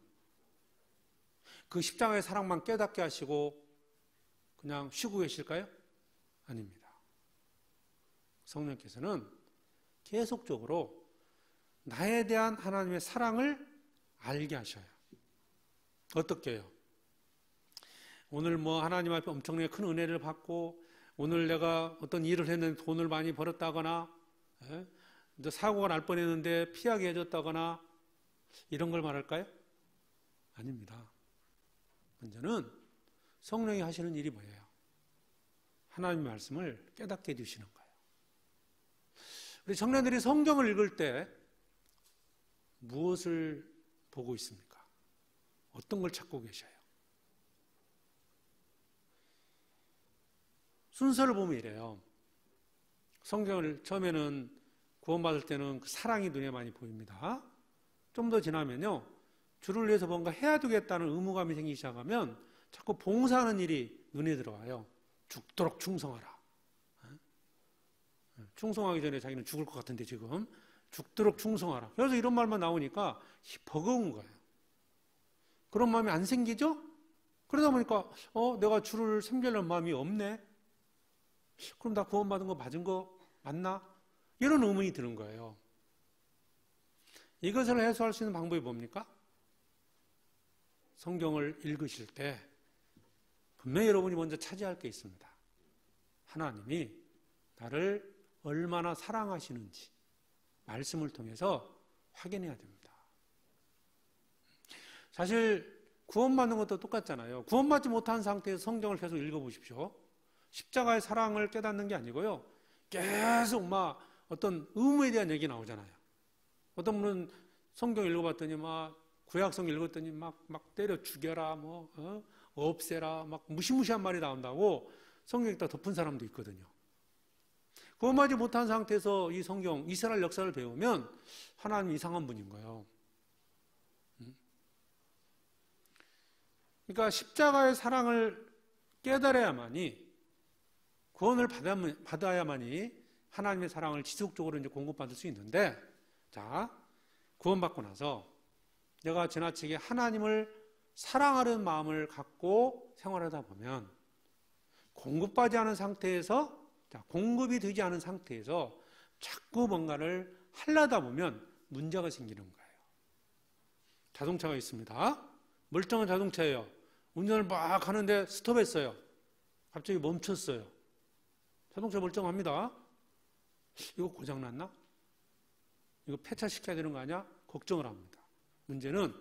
그 십자가의 사랑만 깨닫게 하시고 그냥 쉬고 계실까요? 아닙니다. 성령께서는 계속적으로 나에 대한 하나님의 사랑을 알게 하셔요. 어떻게 해요? 오늘 하나님 앞에 엄청나게 큰 은혜를 받고 오늘 내가 어떤 일을 했는데 돈을 많이 벌었다거나 사고가 날 뻔했는데 피하게 해줬다거나 이런 걸 말할까요? 아닙니다. 먼저는 성령이 하시는 일이 뭐예요? 하나님의 말씀을 깨닫게 해주시는 거예요. 우리 청년들이 성경을 읽을 때 무엇을 보고 있습니까? 어떤 걸 찾고 계셔요? 순서를 보면 이래요. 성경을 처음에는 구원받을 때는 그 사랑이 눈에 많이 보입니다. 좀 더 지나면요, 주를 위해서 뭔가 해야 되겠다는 의무감이 생기기 시작하면 자꾸 봉사하는 일이 눈에 들어와요. 죽도록 충성하라. 충성하기 전에 자기는 죽을 것 같은데 지금 죽도록 충성하라. 그래서 이런 말만 나오니까 버거운 거예요. 그런 마음이 안 생기죠? 그러다 보니까 내가 주를 섬기려는 마음이 없네. 그럼 나 구원받은 거 맞은 거 맞나? 이런 의문이 드는 거예요. 이것을 해소할 수 있는 방법이 뭡니까? 성경을 읽으실 때 분명히 여러분이 먼저 차지할 게 있습니다. 하나님이 나를 얼마나 사랑하시는지 말씀을 통해서 확인해야 됩니다. 사실 구원받는 것도 똑같잖아요. 구원받지 못한 상태에서 성경을 계속 읽어보십시오. 십자가의 사랑을 깨닫는 게 아니고요, 계속 어떤 의무에 대한 얘기 나오잖아요. 어떤 분은 성경 읽어봤더니 구약성 읽었더니 막 때려 죽여라, 없애라, 무시무시한 말이 나온다고 성경에다 덮은 사람도 있거든요. 구원받지 못한 상태에서 이 성경, 이스라엘 역사를 배우면 하나님 이상한 분인 거예요. 그러니까 십자가의 사랑을 깨달아야만이, 구원을 받아야만이 하나님의 사랑을 지속적으로 이제 공급받을 수 있는데, 자, 구원받고 나서 내가 지나치게 하나님을 사랑하는 마음을 갖고 생활하다 보면 공급받지 않은 상태에서, 공급이 되지 않은 상태에서 자꾸 뭔가를 하려다 보면 문제가 생기는 거예요. 자동차가 있습니다. 멀쩡한 자동차예요. 운전을 막 하는데 스톱했어요. 갑자기 멈췄어요. 자동차 멀쩡합니다. 이거 고장났나? 이거 폐차시켜야 되는 거 아니야? 걱정을 합니다. 문제는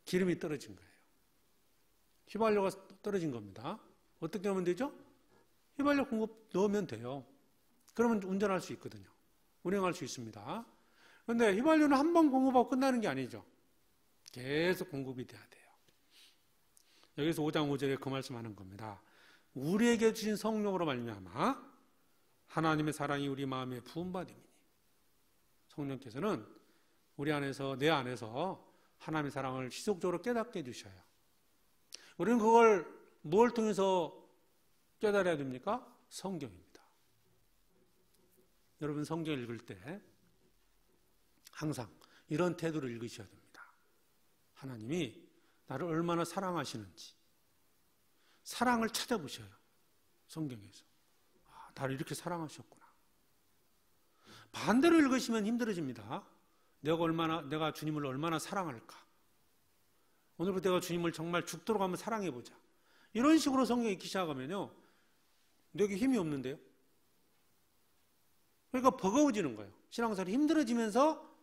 기름이 떨어진 거예요. 휘발유가 떨어진 겁니다. 어떻게 하면 되죠? 휘발유 공급 넣으면 돼요. 그러면 운전할 수 있거든요. 운행할 수 있습니다. 그런데 휘발유는 한 번 공급하고 끝나는 게 아니죠. 계속 공급이 돼야 돼요. 여기서 5장 5절에 그 말씀하는 겁니다. 우리에게 주신 성령으로 말미암아 하나님의 사랑이 우리 마음에 부음받음이니. 성령께서는 우리 안에서, 내 안에서 하나님의 사랑을 지속적으로 깨닫게 해주셔요. 우리는 그걸 뭘 통해서 깨달아야 됩니까? 성경입니다. 여러분 성경 읽을 때 항상 이런 태도로 읽으셔야 됩니다. 하나님이 나를 얼마나 사랑하시는지 사랑을 찾아보셔요. 성경에서. 나를 이렇게 사랑하셨구나. 반대로 읽으시면 힘들어집니다. 내가 주님을 얼마나 사랑할까? 오늘부터 내가 주님을 정말 죽도록 한번 사랑해보자. 이런 식으로 성경 읽기 시작하면요, 내게 힘이 없는데요. 그러니까 버거워지는 거예요. 신앙생활이 힘들어지면서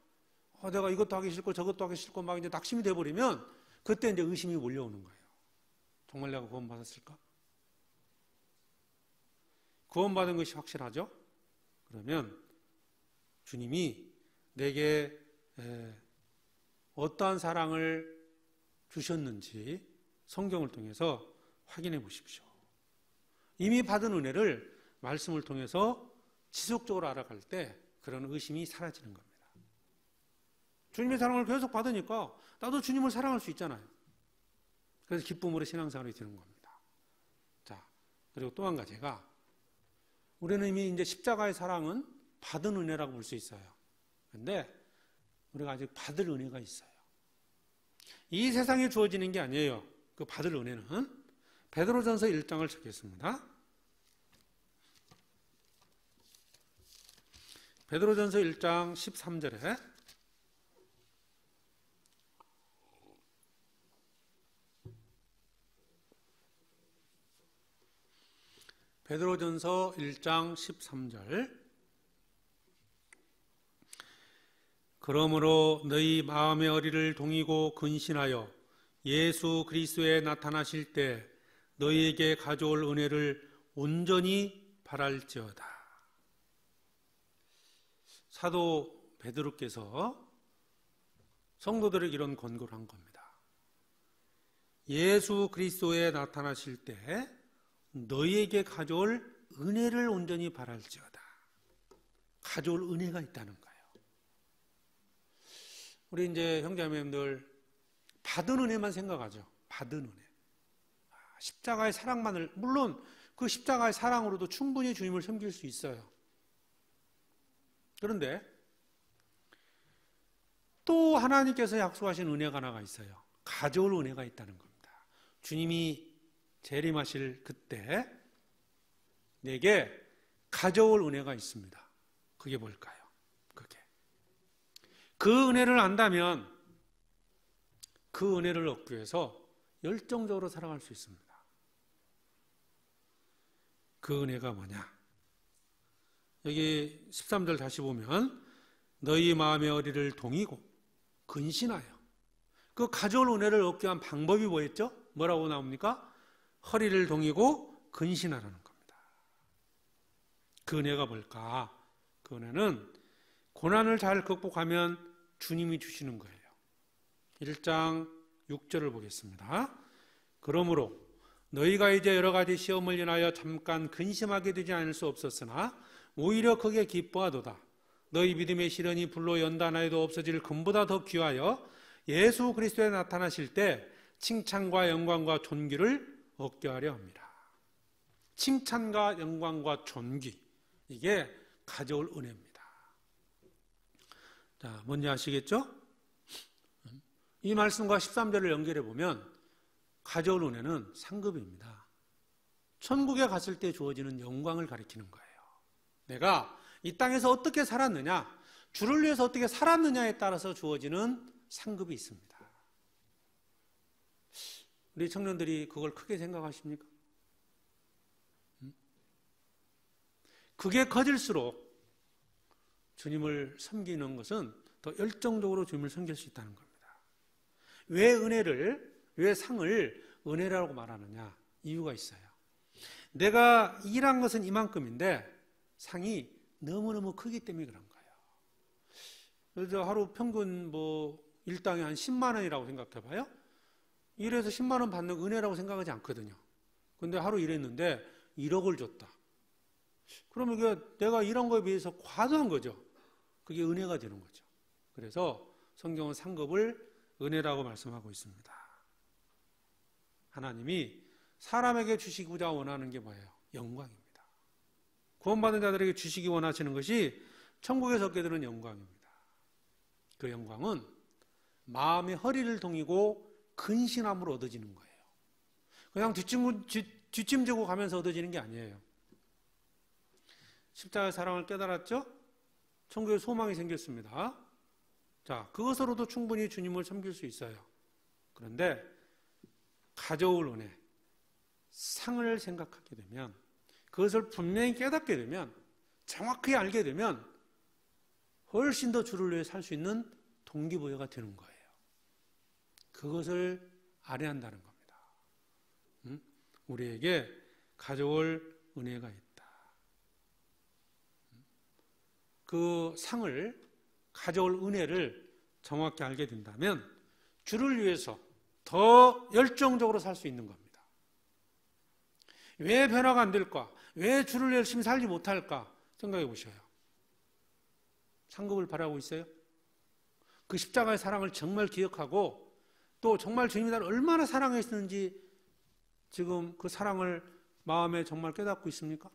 내가 이것도 하기 싫고 저것도 하기 싫고 막 이제 낙심이 돼버리면 그때 이제 의심이 몰려오는 거예요. 정말 내가 구원받았을까? 구원받은 것이 확실하죠? 그러면 주님이 내게 어떠한 사랑을 주셨는지 성경을 통해서 확인해 보십시오. 이미 받은 은혜를 말씀을 통해서 지속적으로 알아갈 때 그런 의심이 사라지는 겁니다. 주님의 사랑을 계속 받으니까 나도 주님을 사랑할 수 있잖아요. 그래서 기쁨으로 신앙생활이 되는 겁니다. 자, 그리고 또 한 가지가 우리는 이미 이제 십자가의 사랑은 받은 은혜라고 볼 수 있어요. 그런데 우리가 아직 받을 은혜가 있어요. 이 세상에 주어지는 게 아니에요. 그 받을 은혜는 베드로전서 1장을 찾겠습니다. 베드로전서 1장 13절에 베드로전서 1장 13절 그러므로 너희 마음의 어리를 동이고 근신하여 예수 그리스도에 나타나실 때 너희에게 가져올 은혜를 온전히 바랄지어다. 사도 베드로께서 성도들에게 이런 권고를 한 겁니다. 예수 그리스도에 나타나실 때 너희에게 가져올 은혜를 온전히 바랄지어다. 가져올 은혜가 있다는 거예요. 우리 이제 형제자매님들 받은 은혜만 생각하죠. 받은 은혜. 십자가의 사랑만을, 물론 그 십자가의 사랑으로도 충분히 주님을 섬길 수 있어요. 그런데 또 하나님께서 약속하신 은혜가 하나가 있어요. 가져올 은혜가 있다는 겁니다. 주님이 재림하실 그때 내게 가져올 은혜가 있습니다. 그게 뭘까요? 그 은혜를 안다면 그 은혜를 얻기 위해서 열정적으로 살아갈 수 있습니다. 그 은혜가 뭐냐? 여기 13절 다시 보면 너희 마음의 어리를 동이고 근신하여, 그 가져올 은혜를 얻기 위한 방법이 뭐였죠? 뭐라고 나옵니까? 허리를 동이고 근신하라는 겁니다. 그 은혜가 뭘까? 그 은혜는 고난을 잘 극복하면 주님이 주시는 거예요. 1장 6절을 보겠습니다. 그러므로 너희가 이제 여러 가지 시험을 인하여 잠깐 근심하게 되지 않을 수 없었으나 오히려 크게 기뻐하도다. 너희 믿음의 시련이 불로 연단하여도 없어질 금보다 더 귀하여 예수 그리스도에 나타나실 때 칭찬과 영광과 존귀를 얻게 하려 합니다. 칭찬과 영광과 존귀, 이게 가져올 은혜입니다. 자, 뭔지 아시겠죠? 이 말씀과 13절을 연결해 보면 가져올 은혜는 상급입니다. 천국에 갔을 때 주어지는 영광을 가리키는 거예요. 내가 이 땅에서 어떻게 살았느냐, 주를 위해서 어떻게 살았느냐에 따라서 주어지는 상급이 있습니다. 우리 청년들이 그걸 크게 생각하십니까? 그게 커질수록 주님을 섬기는 것은 더 열정적으로 주님을 섬길 수 있다는 겁니다. 왜 상을 은혜라고 말하느냐? 이유가 있어요. 내가 일한 것은 이만큼인데 상이 너무너무 크기 때문에 그런 거예요. 그래서 하루 평균 일당이 한 10만 원이라고 생각해 봐요. 일해서 10만 원 받는 은혜라고 생각하지 않거든요. 근데 하루 일했는데 1억을 줬다. 그러면 이게 내가 일한 거에 비해서 과도한 거죠. 그게 은혜가 되는 거죠. 그래서 성경은 상급을 은혜라고 말씀하고 있습니다. 하나님이 사람에게 주시고자 원하는 게 뭐예요? 영광입니다. 구원받은 자들에게 주시기 원하시는 것이 천국에서 얻게 되는 영광입니다. 그 영광은 마음의 허리를 동이고 근신함으로 얻어지는 거예요. 그냥 뒷짐지고 가면서 얻어지는 게 아니에요. 십자가의 사랑을 깨달았죠? 천국에 소망이 생겼습니다. 자, 그것으로도 충분히 주님을 섬길 수 있어요. 그런데 가져올 은혜, 상을 생각하게 되면, 그것을 분명히 깨닫게 되면, 정확히 알게 되면 훨씬 더 주를 위해 살 수 있는 동기부여가 되는 거예요. 그것을 알아야 한다는 겁니다. 우리에게 가져올 은혜가 있다. 그 상을, 가져올 은혜를 정확히 알게 된다면 주를 위해서 더 열정적으로 살 수 있는 겁니다. 왜 변화가 안 될까? 왜 주를 열심히 살지 못할까? 생각해 보셔요. 상급을 바라고 있어요? 그 십자가의 사랑을 정말 기억하고 또 정말 주님이 나를 얼마나 사랑했는지 지금 그 사랑을 마음에 정말 깨닫고 있습니까?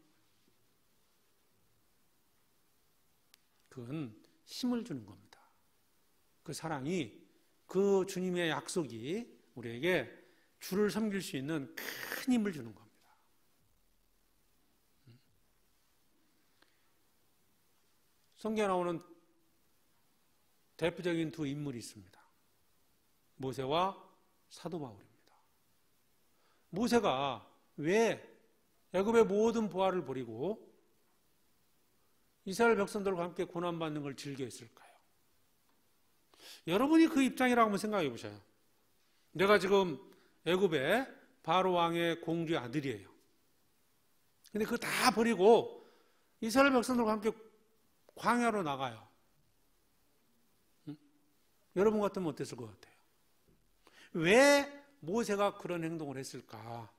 그건 힘을 주는 겁니다. 그 사랑이, 그 주님의 약속이 우리에게 주를 섬길 수 있는 큰 힘을 주는 겁니다. 성경에 나오는 대표적인 두 인물이 있습니다. 모세와 사도 바울입니다. 모세가 왜 애굽의 모든 보화를 버리고 이스라엘 백성들과 함께 고난받는 걸 즐겨했을까요? 여러분이 그 입장이라고 한번 생각해 보셔요. 내가 지금 애굽의 바로 왕의 공주의 아들이에요. 근데 그거 다 버리고 이스라엘 백성들과 함께 광야로 나가요. 응? 여러분 같으면 어땠을 것 같아요? 왜 모세가 그런 행동을 했을까?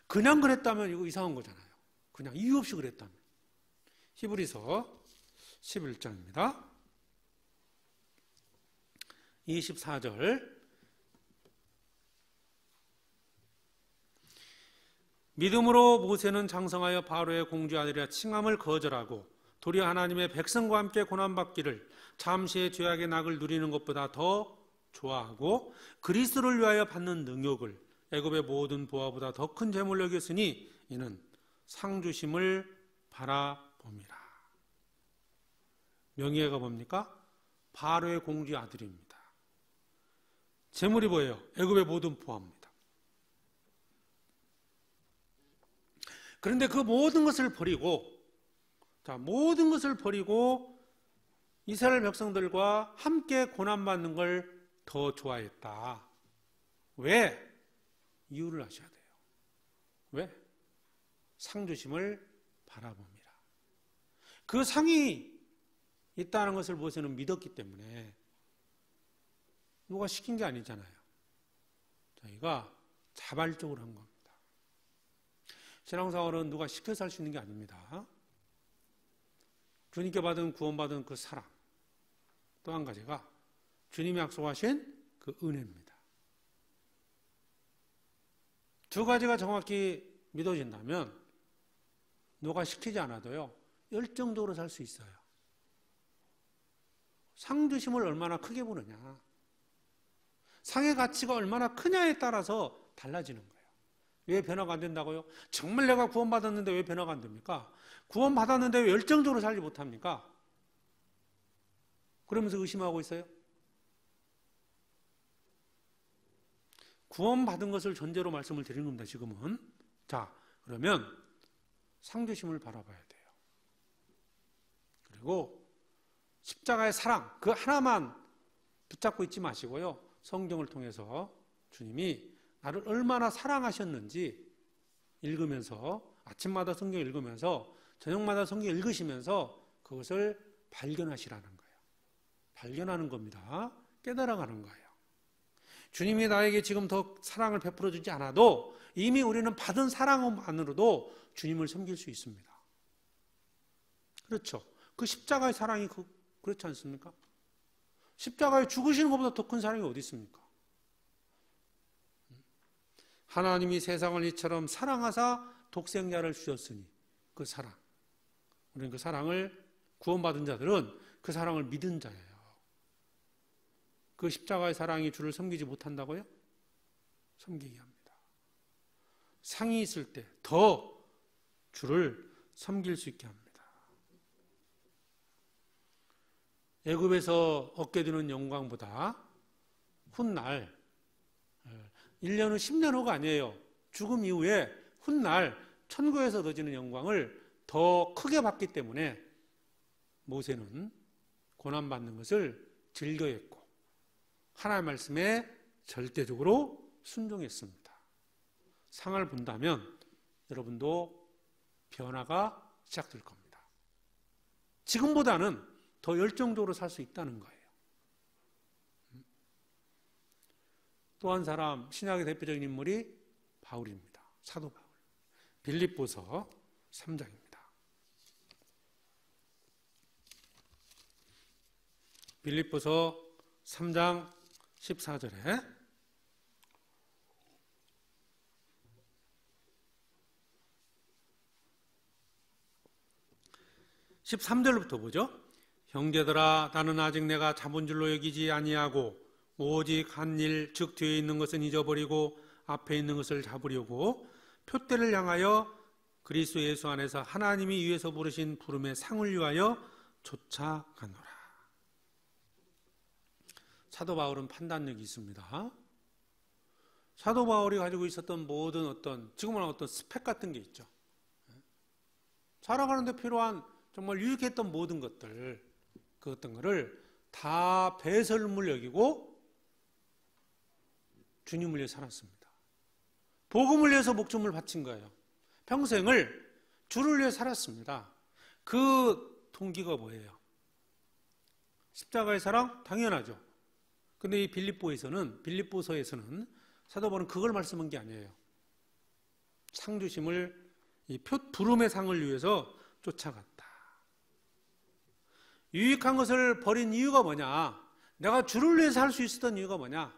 그냥 그랬다면 이거 이상한 거잖아요. 그냥 이유 없이 그랬다면. 히브리서 11장입니다. 24절. 믿음으로 모세는 장성하여 바로의 공주 아들이라 칭함을 거절하고 도리어 하나님의 백성과 함께 고난받기를 잠시의 죄악의 낙을 누리는 것보다 더 좋아하고 그리스도를 위하여 받는 능욕을 애굽의 모든 보화보다 더 큰 재물로 여겼으니 이는 상주심을 바라봅니다. 명예가 뭡니까? 바로의 공주의 아들입니다. 재물이 뭐예요? 애굽의 모든 보화입니다. 그런데 그 모든 것을 버리고 모든 것을 버리고 이스라엘 백성들과 함께 고난받는 걸 더 좋아했다. 왜? 이유를 아셔야 돼요. 왜? 상주심을 바라봅니다. 그 상이 있다는 것을 모세는 믿었기 때문에 누가 시킨 게 아니잖아요. 자기가 자발적으로 한 겁니다. 신앙생활은 누가 시켜서 할 수 있는 게 아닙니다. 주님께 구원받은 그 사랑, 또 한 가지가 주님이 약속하신 그 은혜입니다. 두 가지가 정확히 믿어진다면 누가 시키지 않아도요 열정적으로 살 수 있어요. 상주심을 얼마나 크게 보느냐, 상의 가치가 얼마나 크냐에 따라서 달라지는 거예요. 왜 변화가 안 된다고요? 정말 내가 구원받았는데 왜 변화가 안 됩니까? 구원받았는데 왜 열정적으로 살지 못합니까? 그러면서 의심하고 있어요. 구원받은 것을 전제로 말씀을 드리는 겁니다, 지금은. 자, 그러면 상주심을 바라봐야 돼요. 그리고 십자가의 사랑, 그 하나만 붙잡고 있지 마시고요. 성경을 통해서 주님이 나를 얼마나 사랑하셨는지 읽으면서, 아침마다 성경 읽으면서, 저녁마다 성경 읽으시면서 그것을 발견하시라는 거예요. 발견하는 겁니다. 깨달아가는 거예요. 주님이 나에게 지금 더 사랑을 베풀어 주지 않아도 이미 우리는 받은 사랑만으로도 주님을 섬길 수 있습니다. 그렇죠. 그 십자가의 사랑이 그렇지 않습니까? 십자가에 죽으시는 것보다 더 큰 사랑이 어디 있습니까? 하나님이 세상을 이처럼 사랑하사 독생자를 주셨으니 그 사랑, 우리는 그 사랑을, 구원받은 자들은 그 사랑을 믿은 자예요. 그 십자가의 사랑이 주를 섬기지 못한다고요? 섬기게 합니다. 상이 있을 때 더 주를 섬길 수 있게 합니다. 애굽에서 얻게 되는 영광보다 훗날 1년 후 10년 후가 아니에요. 죽음 이후에 훗날 천국에서 얻어지는 영광을 더 크게 받기 때문에 모세는 고난받는 것을 즐겨했고 하나님의 말씀에 절대적으로 순종했습니다. 상을 본다면 여러분도 변화가 시작될 겁니다. 지금보다는 더 열정적으로 살 수 있다는 거예요. 또 한 사람, 신약의 대표적인 인물이 바울입니다. 사도 바울. 빌립보서 3장입니다. 빌립보서 3장 14절에 13절부터 보죠. 형제들아, 나는 아직 내가 잡은 줄로 여기지 아니하고 오직 한 일, 즉 뒤에 있는 것은 잊어버리고 앞에 있는 것을 잡으려고 표대를 향하여 그리스도 예수 안에서 하나님이 위에서 부르신 부름의 상을 위하여 쫓아가노라. 사도 바울은 판단력이 있습니다. 사도 바울이 가지고 있었던 모든 지금은 어떤 스펙 같은 게 있죠. 살아가는 데 필요한 정말 유익했던 모든 것들, 그 어떤 거를 다 배설물 여기고 주님을 위해 살았습니다. 복음을 위해서 목숨을 바친 거예요. 평생을 주를 위해 살았습니다. 그 동기가 뭐예요? 십자가의 사랑? 당연하죠. 근데 이 빌립보서에서는 사도 바울은 그걸 말씀한 게 아니에요. 상 주심을, 이 부름의 상을 위해서 쫓아갔다. 유익한 것을 버린 이유가 뭐냐? 내가 주를 위해서 할 수 있었던 이유가 뭐냐?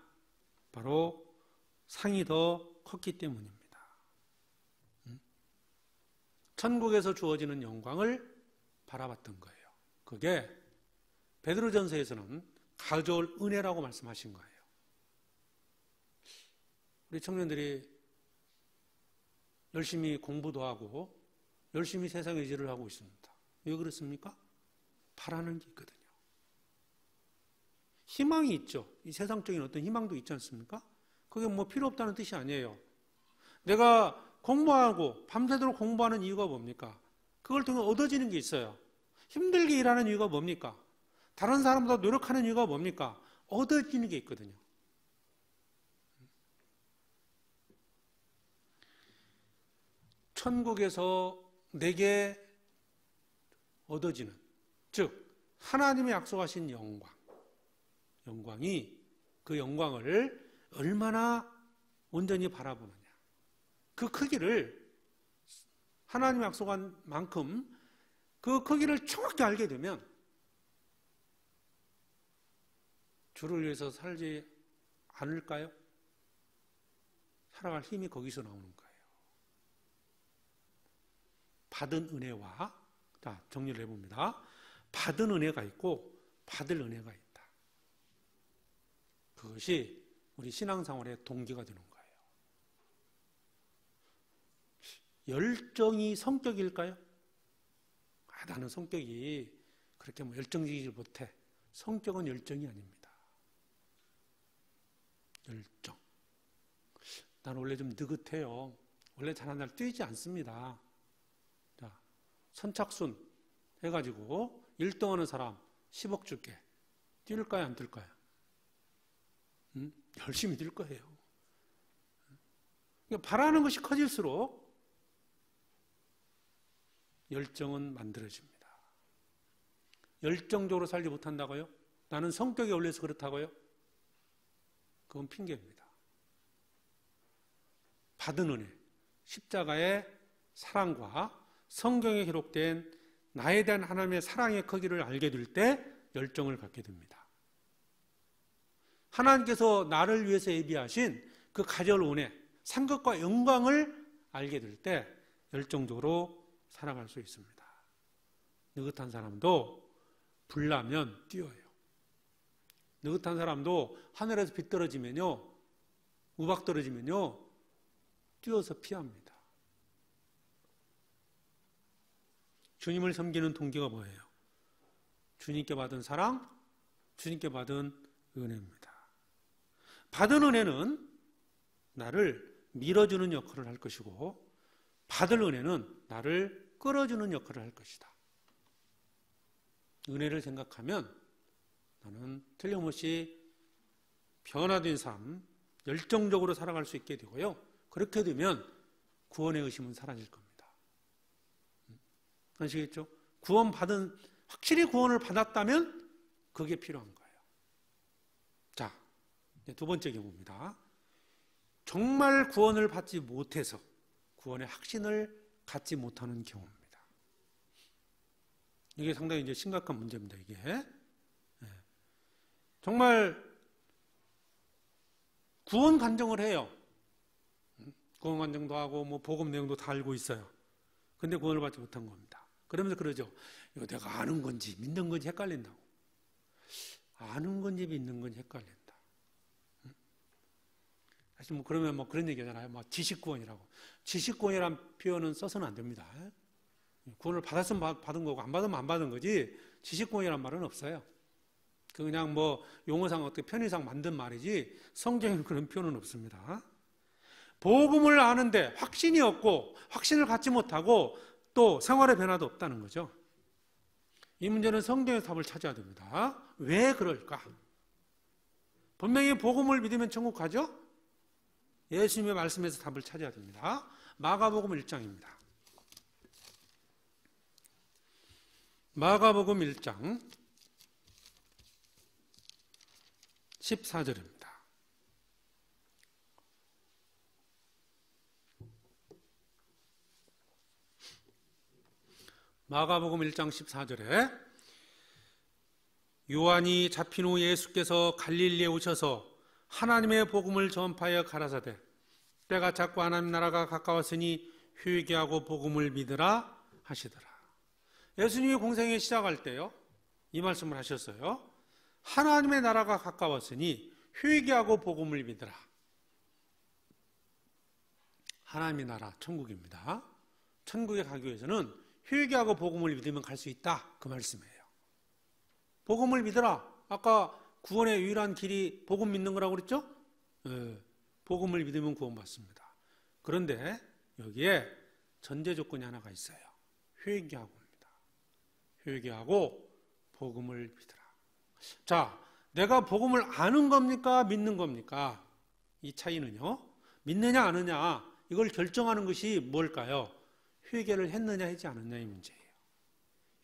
바로 상이 더 컸기 때문입니다. 천국에서 주어지는 영광을 바라봤던 거예요. 그게 베드로전서에서는 가져올 은혜라고 말씀하신 거예요. 우리 청년들이 열심히 공부도 하고 열심히 세상 의지를 하고 있습니다. 왜 그렇습니까? 바라는 게 있거든요. 희망이 있죠. 이 세상적인 어떤 희망도 있지 않습니까? 그게 뭐 필요 없다는 뜻이 아니에요. 내가 공부하고 밤새도록 공부하는 이유가 뭡니까? 그걸 통해 얻어지는 게 있어요. 힘들게 일하는 이유가 뭡니까? 다른 사람보다 노력하는 이유가 뭡니까? 얻어지는 게 있거든요. 천국에서 내게 얻어지는, 즉 하나님이 약속하신 영광이 그 영광을 얼마나 온전히 바라보느냐, 그 크기를 하나님이 약속한 만큼 그 크기를 정확히 알게 되면 주를 위해서 살지 않을까요? 살아갈 힘이 거기서 나오는 거예요. 받은 은혜와, 자, 정리를 해봅니다. 받은 은혜가 있고 받을 은혜가 있다. 그것이 우리 신앙생활의 동기가 되는 거예요. 열정이 성격일까요? 나는 성격이 그렇게 뭐 열정적이지 못해. 성격은 열정이 아닙니다. 열정. 나는 원래 좀 느긋해요. 원래 잘한 날 뛰지 않습니다. 자, 선착순 해가지고 1등 하는 사람 10억 줄게. 뛸까요? 안 뛸까요? 열심히 뛸 거예요. 그러니까 바라는 것이 커질수록 열정은 만들어집니다. 열정적으로 살지 못한다고요? 나는 성격이 올려서 그렇다고요? 그건 핑계입니다. 받은 은혜, 십자가의 사랑과 성경에 기록된 나에 대한 하나님의 사랑의 크기를 알게 될 때 열정을 갖게 됩니다. 하나님께서 나를 위해서 예비하신 그 가져올 은혜, 상급과 영광을 알게 될 때 열정적으로 살아갈 수 있습니다. 느긋한 사람도 불나면 뛰어요. 느긋한 사람도 하늘에서 비 떨어지면요, 우박 떨어지면요, 뛰어서 피합니다. 주님을 섬기는 동기가 뭐예요? 주님께 받은 사랑, 주님께 받은 은혜입니다. 받은 은혜는 나를 밀어주는 역할을 할 것이고, 받을 은혜는 나를 끌어주는 역할을 할 것이다. 은혜를 생각하면 나는 틀림없이 변화된 삶, 열정적으로 살아갈 수 있게 되고요. 그렇게 되면 구원의 의심은 사라질 겁니다. 아시겠죠? 확실히 구원을 받았다면 그게 필요한 거예요. 자, 두 번째 경우입니다. 정말 구원을 받지 못해서 구원의 확신을 갖지 못하는 경우입니다. 이게 상당히 이제 심각한 문제입니다, 이게. 네. 정말 구원 간증을 해요. 구원 간증도 하고 뭐 복음 내용도 다 알고 있어요. 근데 구원을 받지 못한 겁니다. 그러면서 그러죠. 이거 내가 아는 건지 믿는 건지 헷갈린다고. 아는 건지 믿는 건지 헷갈린다. 사실 뭐 그러면 뭐 그런 얘기잖아요. 뭐 지식구원이라고. 지식구원이라는 표현은 써서는 안 됩니다. 구원을 받았으면 받은 거고 안 받으면 안 받은 거지 지식구원이라는 말은 없어요. 그냥 뭐 용어상 어떻게 편의상 만든 말이지 성경에는 그런 표현은 없습니다. 복음을 아는데 확신이 없고 확신을 갖지 못하고 또 생활의 변화도 없다는 거죠. 이 문제는 성경에서 답을 찾아야 됩니다. 왜 그럴까? 분명히 복음을 믿으면 천국 가죠? 예수님의 말씀에서 답을 찾아야 됩니다. 마가복음 1장입니다. 마가복음 1장 14절입니다. 마가복음 1장 14절에 요한이 잡힌 후 예수께서 갈릴리에 오셔서 하나님의 복음을 전파하여 가라사대 때가 찼고 하나님 나라가 가까웠으니 회개하고 복음을 믿으라 하시더라. 예수님이 공생에 시작할 때요 이 말씀을 하셨어요. 하나님의 나라가 가까웠으니 회개하고 복음을 믿으라. 하나님의 나라 천국입니다. 천국에 가기 위해서는 회개하고 복음을 믿으면 갈 수 있다 그 말씀이에요. 복음을 믿으라. 아까 구원의 유일한 길이 복음 믿는 거라고 그랬죠? 네, 복음을 믿으면 구원받습니다. 그런데 여기에 전제 조건이 하나가 있어요. 회개하고입니다. 회개하고 복음을 믿으라. 자, 내가 복음을 아는 겁니까? 믿는 겁니까? 이 차이는요. 믿느냐 아느냐 이걸 결정하는 것이 뭘까요? 회개를 했느냐 하지 않았냐의 문제예요.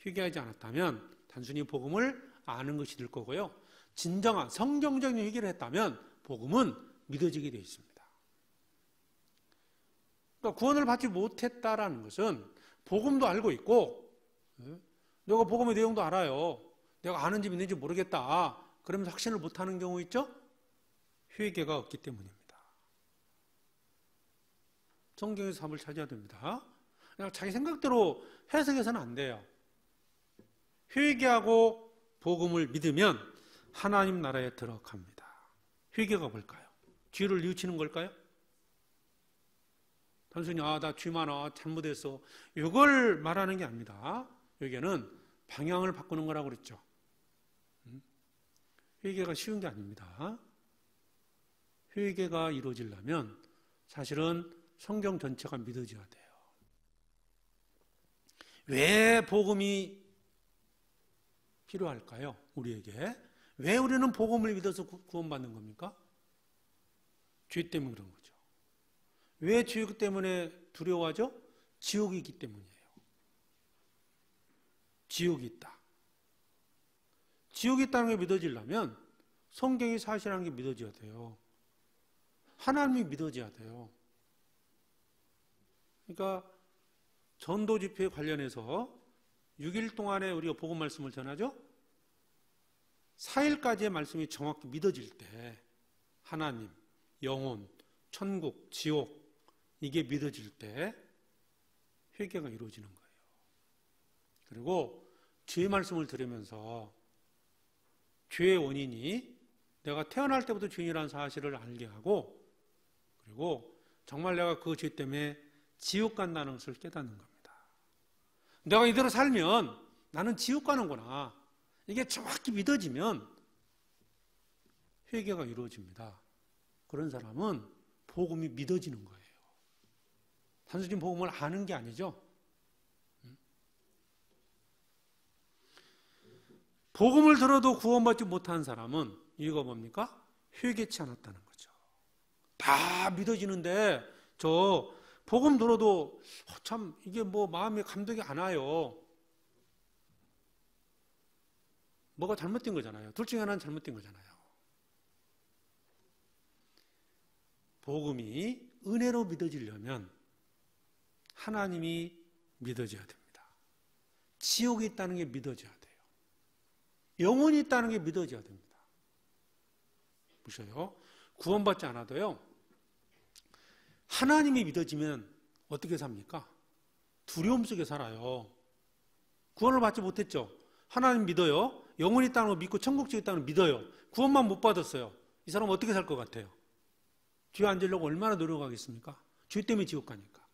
회개하지 않았다면 단순히 복음을 아는 것이 될 거고요. 진정한 성경적인 회개를 했다면 복음은 믿어지게 되어 있습니다. 그러니까 구원을 받지 못했다라는 것은 복음도 알고 있고 내가 복음의 내용도 알아요. 내가 아는지 믿는지 모르겠다. 그러면서 확신을 못하는 경우 있죠? 회개가 없기 때문입니다. 성경에서 답을 찾아야 됩니다. 그냥 자기 생각대로 해석해서는 안 돼요. 회개하고 복음을 믿으면 하나님 나라에 들어갑니다. 회개가 뭘까요? 죄를 뉘우치는 걸까요? 단순히 나 죄 많아 잘못했어 이걸 말하는 게 아닙니다. 회개는 방향을 바꾸는 거라고 그랬죠. 회개가 쉬운 게 아닙니다. 회개가 이루어지려면 사실은 성경 전체가 믿어져야 돼요. 왜 복음이 필요할까요? 우리에게. 왜 우리는 복음을 믿어서 구원받는 겁니까? 죄 때문에 그런 거죠. 왜 죄 때문에 두려워하죠? 지옥이 있기 때문이에요. 지옥이 있다. 지옥이 있다는 게 믿어지려면 성경이 사실이라는 게 믿어져야 돼요. 하나님이 믿어져야 돼요. 그러니까 전도 집회에 관련해서 6일 동안에 우리가 복음 말씀을 전하죠. 4일까지의 말씀이 정확히 믿어질 때 하나님, 영혼, 천국, 지옥 이게 믿어질 때 회개가 이루어지는 거예요. 그리고 죄의 말씀을 들으면서 죄의 원인이 내가 태어날 때부터 죄인이라는 사실을 알게 하고 그리고 정말 내가 그 죄 때문에 지옥 간다는 것을 깨닫는 겁니다. 내가 이대로 살면 나는 지옥 가는구나. 이게 정확히 믿어지면 회개가 이루어집니다. 그런 사람은 복음이 믿어지는 거예요. 단순히 복음을 아는 게 아니죠. 복음을 들어도 구원받지 못한 사람은 이유가 뭡니까? 회개치 않았다는 거죠. 다 믿어지는데 저 복음 들어도 참 이게 뭐 마음에 감동이 안 와요. 뭐가 잘못된 거잖아요. 둘 중에 하나는 잘못된 거잖아요. 복음이 은혜로 믿어지려면 하나님이 믿어져야 됩니다. 지옥이 있다는 게 믿어져야 돼요. 영혼이 있다는 게 믿어져야 됩니다. 보셔요. 구원받지 않아도요. 하나님이 믿어지면 어떻게 삽니까? 두려움 속에 살아요. 구원을 받지 못했죠. 하나님 믿어요. 영원히 있다는 거 믿고 천국에 있다는 거 믿어요. 구원만 못 받았어요. 이 사람은 어떻게 살 것 같아요? 뒤에 앉으려고 얼마나 노력하겠습니까? 죄 때문에 지옥 가니까.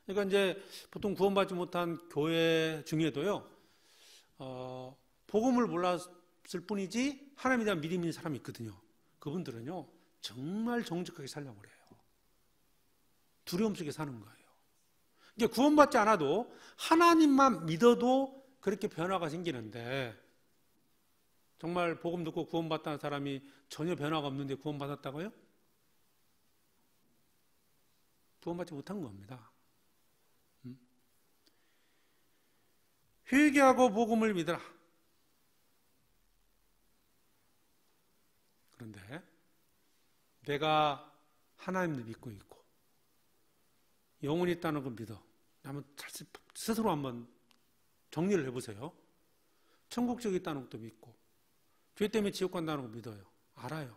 그러니까 이제 보통 구원받지 못한 교회 중에도요, 복음을 몰랐을 뿐이지 하나님에 대한 믿음이 있는 사람이 있거든요. 그분들은요, 정말 정직하게 살려고 그래요. 두려움 속에 사는 거예요. 이게 구원받지 않아도 하나님만 믿어도 그렇게 변화가 생기는데, 정말 복음 듣고 구원받다는 사람이 전혀 변화가 없는데 구원받았다고요? 구원받지 못한 겁니다. 회개하고 복음을 믿으라. 그런데 내가 하나님을 믿고 있고 영원히 있다는 걸 믿어. 한번 스스로 한번 정리를 해보세요. 천국적이 있다는 것도 믿고 죄 때문에 지옥 간다는 거 믿어요. 알아요.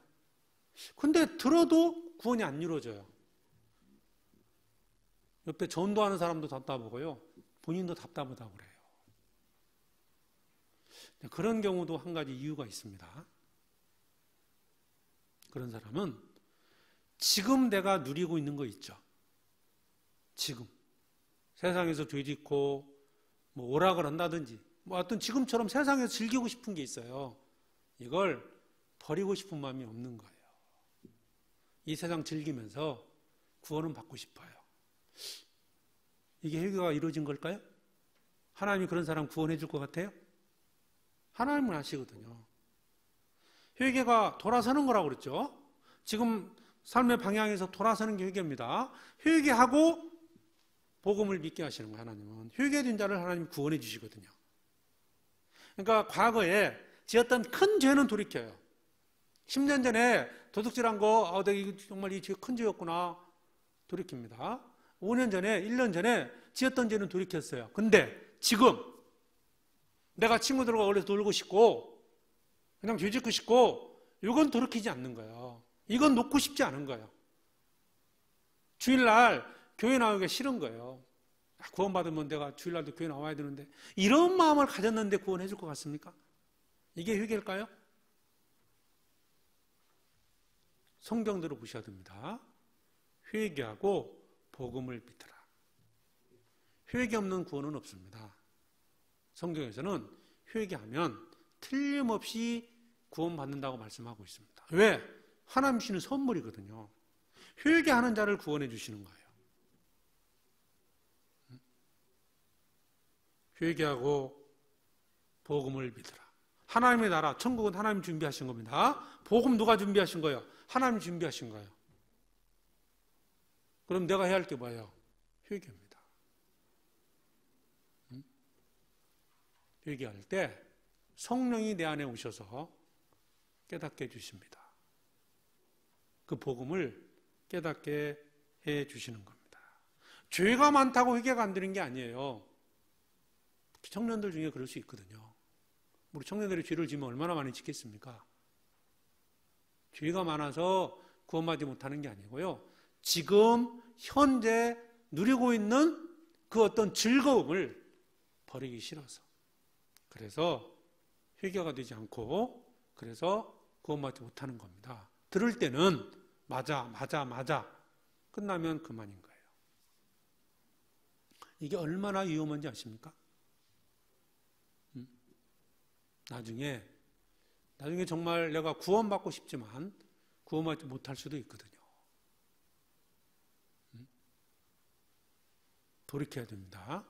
근데 들어도 구원이 안 이루어져요. 옆에 전도하는 사람도 답답하고요. 본인도 답답하다고 그래요. 그런 경우도 한 가지 이유가 있습니다. 그런 사람은 지금 내가 누리고 있는 거 있죠. 지금 세상에서 죄짓고 뭐 오락을 한다든지 뭐 하여튼 지금처럼 세상에서 즐기고 싶은 게 있어요. 이걸 버리고 싶은 마음이 없는 거예요. 이 세상 즐기면서 구원은 받고 싶어요. 이게 회개가 이루어진 걸까요? 하나님이 그런 사람 구원해 줄 것 같아요? 하나님은 아시거든요. 회개가 돌아서는 거라고 그랬죠. 지금 삶의 방향에서 돌아서는 게 회개입니다. 회개하고 복음을 믿게 하시는 거예요. 하나님은 회개된 자를 하나님 구원해 주시거든요. 그러니까 과거에 지었던 큰 죄는 돌이켜요. 10년 전에 도둑질한 거, 내가 정말 이 죄 큰 죄였구나 돌이킵니다. 5년 전에, 1년 전에 지었던 죄는 돌이켰어요. 근데 지금 내가 친구들과 어울려서 놀고 싶고 그냥 죄 짓고 싶고 이건 돌이키지 않는 거예요. 이건 놓고 싶지 않은 거예요. 주일날 교회 나오기가 싫은 거예요. 구원받으면 내가 주일날도 교회 나와야 되는데 이런 마음을 가졌는데 구원해 줄 것 같습니까? 이게 회개일까요? 성경대로 보셔야 됩니다. 회개하고 복음을 믿으라. 회개 없는 구원은 없습니다. 성경에서는 회개하면 틀림없이 구원받는다고 말씀하고 있습니다. 왜? 하나님 주시는 선물이거든요. 회개하는 자를 구원해 주시는 거예요. 회개하고 복음을 믿으라. 하나님의 나라, 천국은 하나님 준비하신 겁니다. 복음 누가 준비하신 거예요? 하나님 준비하신 거예요. 그럼 내가 해야 할 게 뭐예요? 회개입니다. 회개할 때 성령이 내 안에 오셔서 깨닫게 해주십니다. 그 복음을 깨닫게 해주시는 겁니다. 죄가 많다고 회개가 안 되는 게 아니에요. 청년들 중에 그럴 수 있거든요. 우리 청년들이 죄를 지면 얼마나 많이 짓겠습니까? 죄가 많아서 구원받지 못하는 게 아니고요. 지금 현재 누리고 있는 그 어떤 즐거움을 버리기 싫어서 그래서 회개가 되지 않고 그래서 구원받지 못하는 겁니다. 들을 때는 맞아 끝나면 그만인 거예요. 이게 얼마나 위험한지 아십니까? 나중에 정말 내가 구원받고 싶지만 구원받지 못할 수도 있거든요. 돌이켜야 됩니다.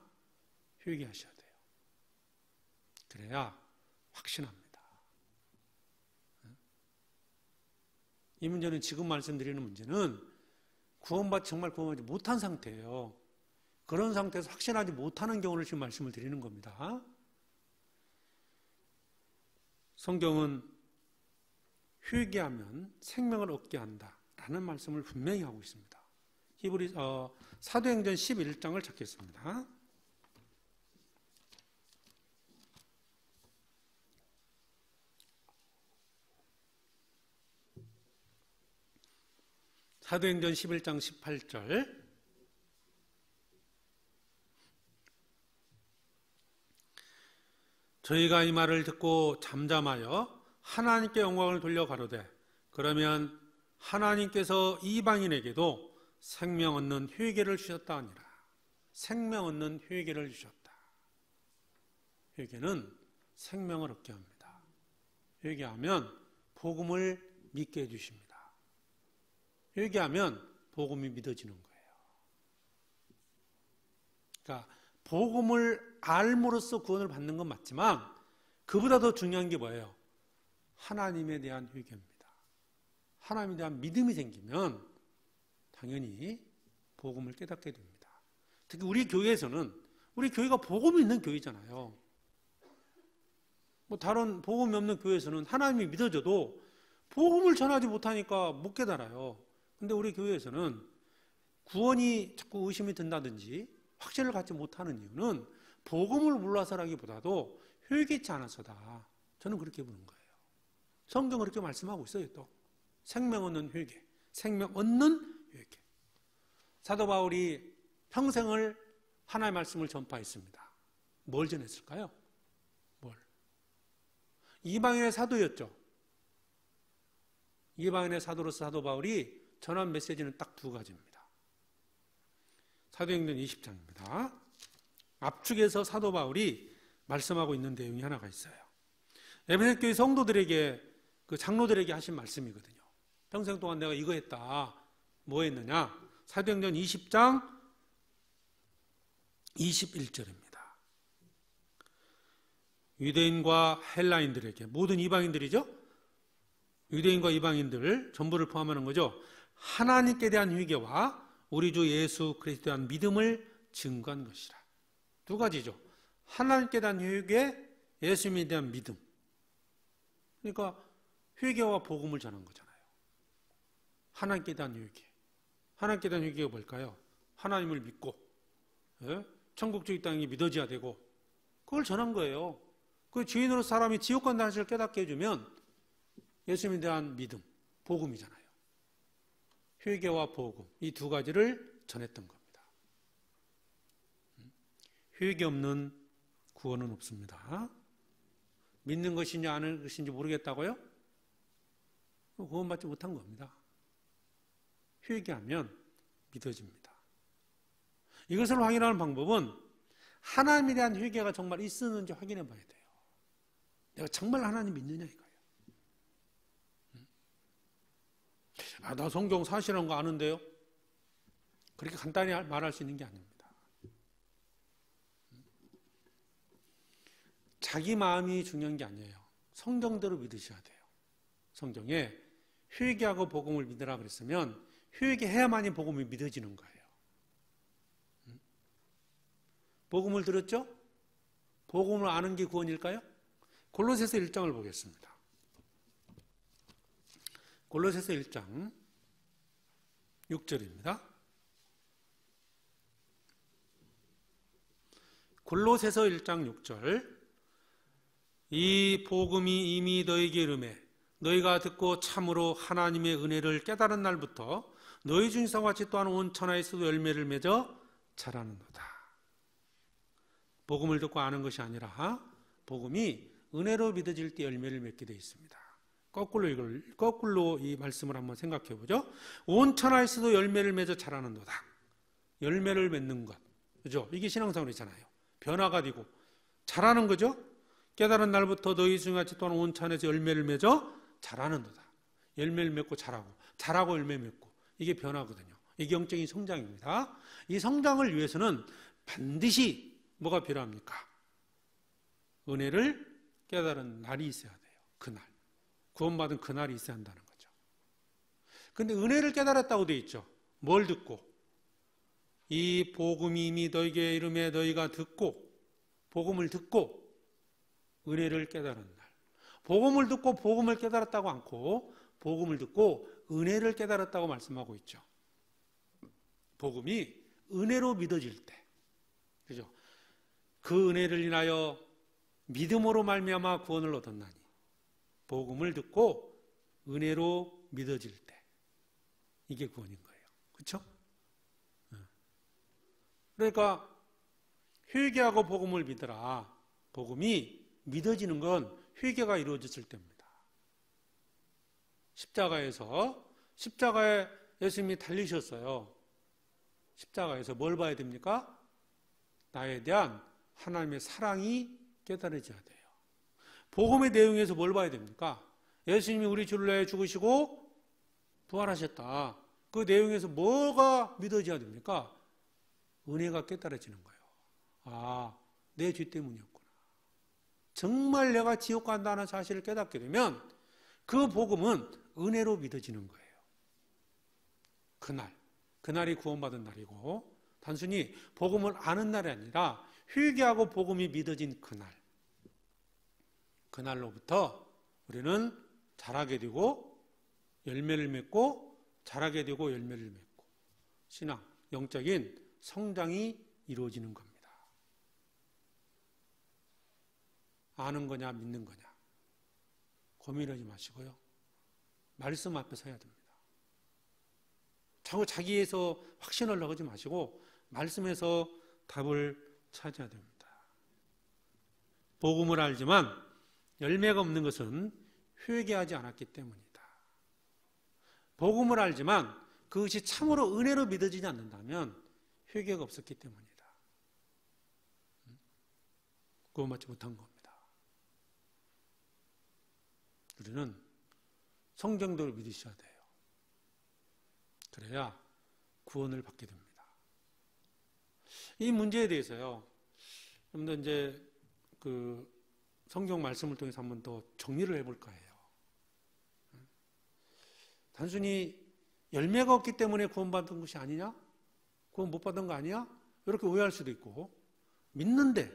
회개하셔야 돼요. 그래야 확신합니다. 이 문제는 지금 말씀드리는 문제는 정말 구원받지 못한 상태예요. 그런 상태에서 확신하지 못하는 경우를 지금 말씀을 드리는 겁니다. 성경은 회개하면 생명을 얻게 한다라는 말씀을 분명히 하고 있습니다. 사도행전 11장을 찾겠습니다. 사도행전 11장 18절. 저희가 이 말을 듣고 잠잠하여 하나님께 영광을 돌려 가로되 그러면 하나님께서 이방인에게도 생명 얻는 회개를 주셨다 하니라. 생명 얻는 회개를 주셨다. 회개는 생명을 얻게 합니다. 회개하면 복음을 믿게 해주십니다. 회개하면 복음이 믿어지는 거예요. 그러니까 복음을 알므로써 구원을 받는 건 맞지만 그보다 더 중요한 게 뭐예요? 하나님에 대한 회개입니다. 하나님에 대한 믿음이 생기면 당연히 복음을 깨닫게 됩니다. 특히 우리 교회에서는 우리 교회가 복음이 있는 교회잖아요. 뭐 다른 복음이 없는 교회에서는 하나님이 믿어져도 복음을 전하지 못하니까 못 깨달아요. 근데 우리 교회에서는 구원이 자꾸 의심이 든다든지 확신을 갖지 못하는 이유는 복음을 몰라서라기보다도 회개치 않아서다. 저는 그렇게 보는 거예요. 성경은 그렇게 말씀하고 있어요. 또 생명 얻는 회개, 생명 얻는 회개. 사도 바울이 평생을 하나님의 말씀을 전파했습니다. 뭘 전했을까요? 뭘? 이방인의 사도였죠. 이방인의 사도로서 사도 바울이 전한 메시지는 딱 두 가지입니다. 사도행전 20장입니다. 앞축에서 사도 바울이 말씀하고 있는 내용이 하나가 있어요. 에베소 교회 성도들에게, 그 장로들에게 하신 말씀이거든요. 평생 동안 내가 이거 했다. 뭐 했느냐? 사도행전 20장 21절입니다. 유대인과 헬라인들에게, 모든 이방인들이죠? 유대인과 이방인들 전부를 포함하는 거죠. 하나님께 대한 회개와 우리 주 예수 그리스도에 대한 믿음을 증거한 것이라. 두 가지죠. 하나님께 대한 회개, 예수님에 대한 믿음. 그러니까 회개와 복음을 전한 거잖아요. 하나님께 대한 회개. 하나님께 대한 회개가 뭘까요? 하나님을 믿고, 천국적 이 땅이 믿어져야 되고, 그걸 전한 거예요. 그 죄인으로 사람이 지옥 간다는 사실을 깨닫게 해주면 예수님에 대한 믿음, 복음이잖아요. 회개와 복음, 이 두 가지를 전했던 겁니다. 회개 없는 구원은 없습니다. 믿는 것인지 아는 것인지 모르겠다고요? 구원받지 못한 겁니다. 회개하면 믿어집니다. 이것을 확인하는 방법은 하나님에 대한 회개가 정말 있었는지 확인해 봐야 돼요. 내가 정말 하나님 믿느냐 이거예요. 나 성경 사실한 거 아는데요? 그렇게 간단히 말할 수 있는 게 아닙니다. 자기 마음이 중요한 게 아니에요. 성경대로 믿으셔야 돼요. 성경에 회개하고 복음을 믿으라 그랬으면 회개해야만이 복음이 믿어지는 거예요. 복음을 들었죠? 복음을 아는 게 구원일까요? 골로새서 1장을 보겠습니다. 골로새서 1장 6절입니다. 골로새서 1장 6절. 이 복음이 이미 너에게 이르매 너희가 듣고 참으로 하나님의 은혜를 깨달은 날부터 너희 중에서 같이 또한 온 천하에서도 열매를 맺어 자라는도다. 복음을 듣고 아는 것이 아니라 복음이 은혜로 믿어질 때 열매를 맺게 되어 있습니다. 거꾸로 이 말씀을 한번 생각해 보죠. 온 천하에서도 열매를 맺어 자라는도다. 열매를 맺는 것, 그죠? 이게 신앙생활이잖아요. 변화가 되고 자라는 거죠. 깨달은 날부터 너희 중에 같이 또한 온 천하에서 열매를 맺어 자라는도다. 열매를 맺고 자라고 열매 맺고, 이게 변화거든요. 이게 영적인 성장입니다. 이 성장을 위해서는 반드시 뭐가 필요합니까? 은혜를 깨달은 날이 있어야 돼요. 그날. 구원받은 그날이 있어야 한다는 거죠. 근데 은혜를 깨달았다고 되어 있죠. 뭘 듣고? 이 복음이 이미 너에게 이름에 너희가 듣고, 복음을 듣고 은혜를 깨달은 날. 복음을 듣고 복음을 깨달았다고 않고 복음을 듣고 은혜를 깨달았다고 말씀하고 있죠. 복음이 은혜로 믿어질 때, 그죠? 그 은혜를 인하여 믿음으로 말미암아 구원을 얻었나니, 복음을 듣고 은혜로 믿어질 때, 이게 구원인 거예요. 그렇죠? 그러니까 회개하고 복음을 믿어라. 복음이 믿어지는 건 회개가 이루어졌을 때입니다. 십자가에 예수님이 달리셨어요. 십자가에서 뭘 봐야 됩니까? 나에 대한 하나님의 사랑이 깨달아져야 돼요. 복음의 내용에서 뭘 봐야 됩니까? 예수님이 우리 주를 위해 죽으시고 부활하셨다. 그 내용에서 뭐가 믿어져야 됩니까? 은혜가 깨달아지는 거예요. 아, 내 죄 때문이었구나. 정말 내가 지옥 간다는 사실을 깨닫게 되면 그 복음은 은혜로 믿어지는 거예요. 그날이 구원받은 날이고, 단순히 복음을 아는 날이 아니라 회개하고 복음이 믿어진 그날로부터 우리는 자라게 되고 열매를 맺고 자라게 되고 열매를 맺고 신앙, 영적인 성장이 이루어지는 겁니다. 아는 거냐 믿는 거냐 고민하지 마시고요. 말씀 앞에 서야 됩니다. 자꾸 자기에서 확신하려고 하지 마시고 말씀에서 답을 찾아야 됩니다. 복음을 알지만 열매가 없는 것은 회개하지 않았기 때문이다. 복음을 알지만 그것이 참으로 은혜로 믿어지지 않는다면 회개가 없었기 때문이다. 구원받지 못한 겁니다. 우리는 성경대로 믿으셔야 돼요. 그래야 구원을 받게 됩니다. 이 문제에 대해서요, 좀 더 이제 그 성경 말씀을 통해서 한번 더 정리를 해볼까 해요. 단순히 열매가 없기 때문에 구원받은 것이 아니냐? 구원 못 받은 거 아니야? 이렇게 오해할 수도 있고, 믿는데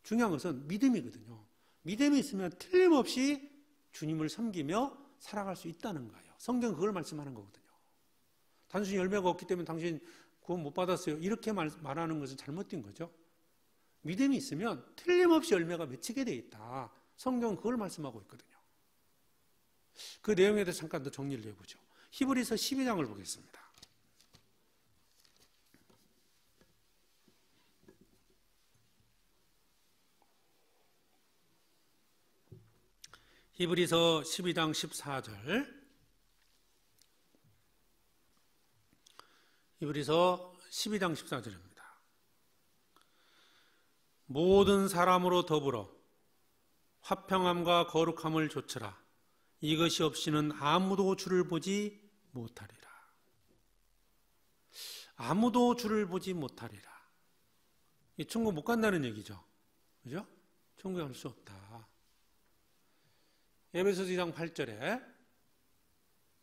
중요한 것은 믿음이거든요. 믿음이 있으면 틀림없이 주님을 섬기며 살아갈 수 있다는 거예요. 성경은 그걸 말씀하는 거거든요. 단순히 열매가 없기 때문에 당신 구원 못 받았어요. 이렇게 말하는 것은 잘못된 거죠. 믿음이 있으면 틀림없이 열매가 맺히게 돼 있다. 성경은 그걸 말씀하고 있거든요. 그 내용에 대해서 잠깐 더 정리를 해보죠. 히브리서 12장을 보겠습니다. 히브리서 12장 14절. 히브리서 12장 14절입니다. 모든 사람으로 더불어 화평함과 거룩함을 좇으라. 이것이 없이는 아무도 주를 보지 못하리라. 아무도 주를 보지 못하리라. 이 천국 못 간다는 얘기죠. 그죠? 천국에 갈 수 없다. 에베소서 2장 8절에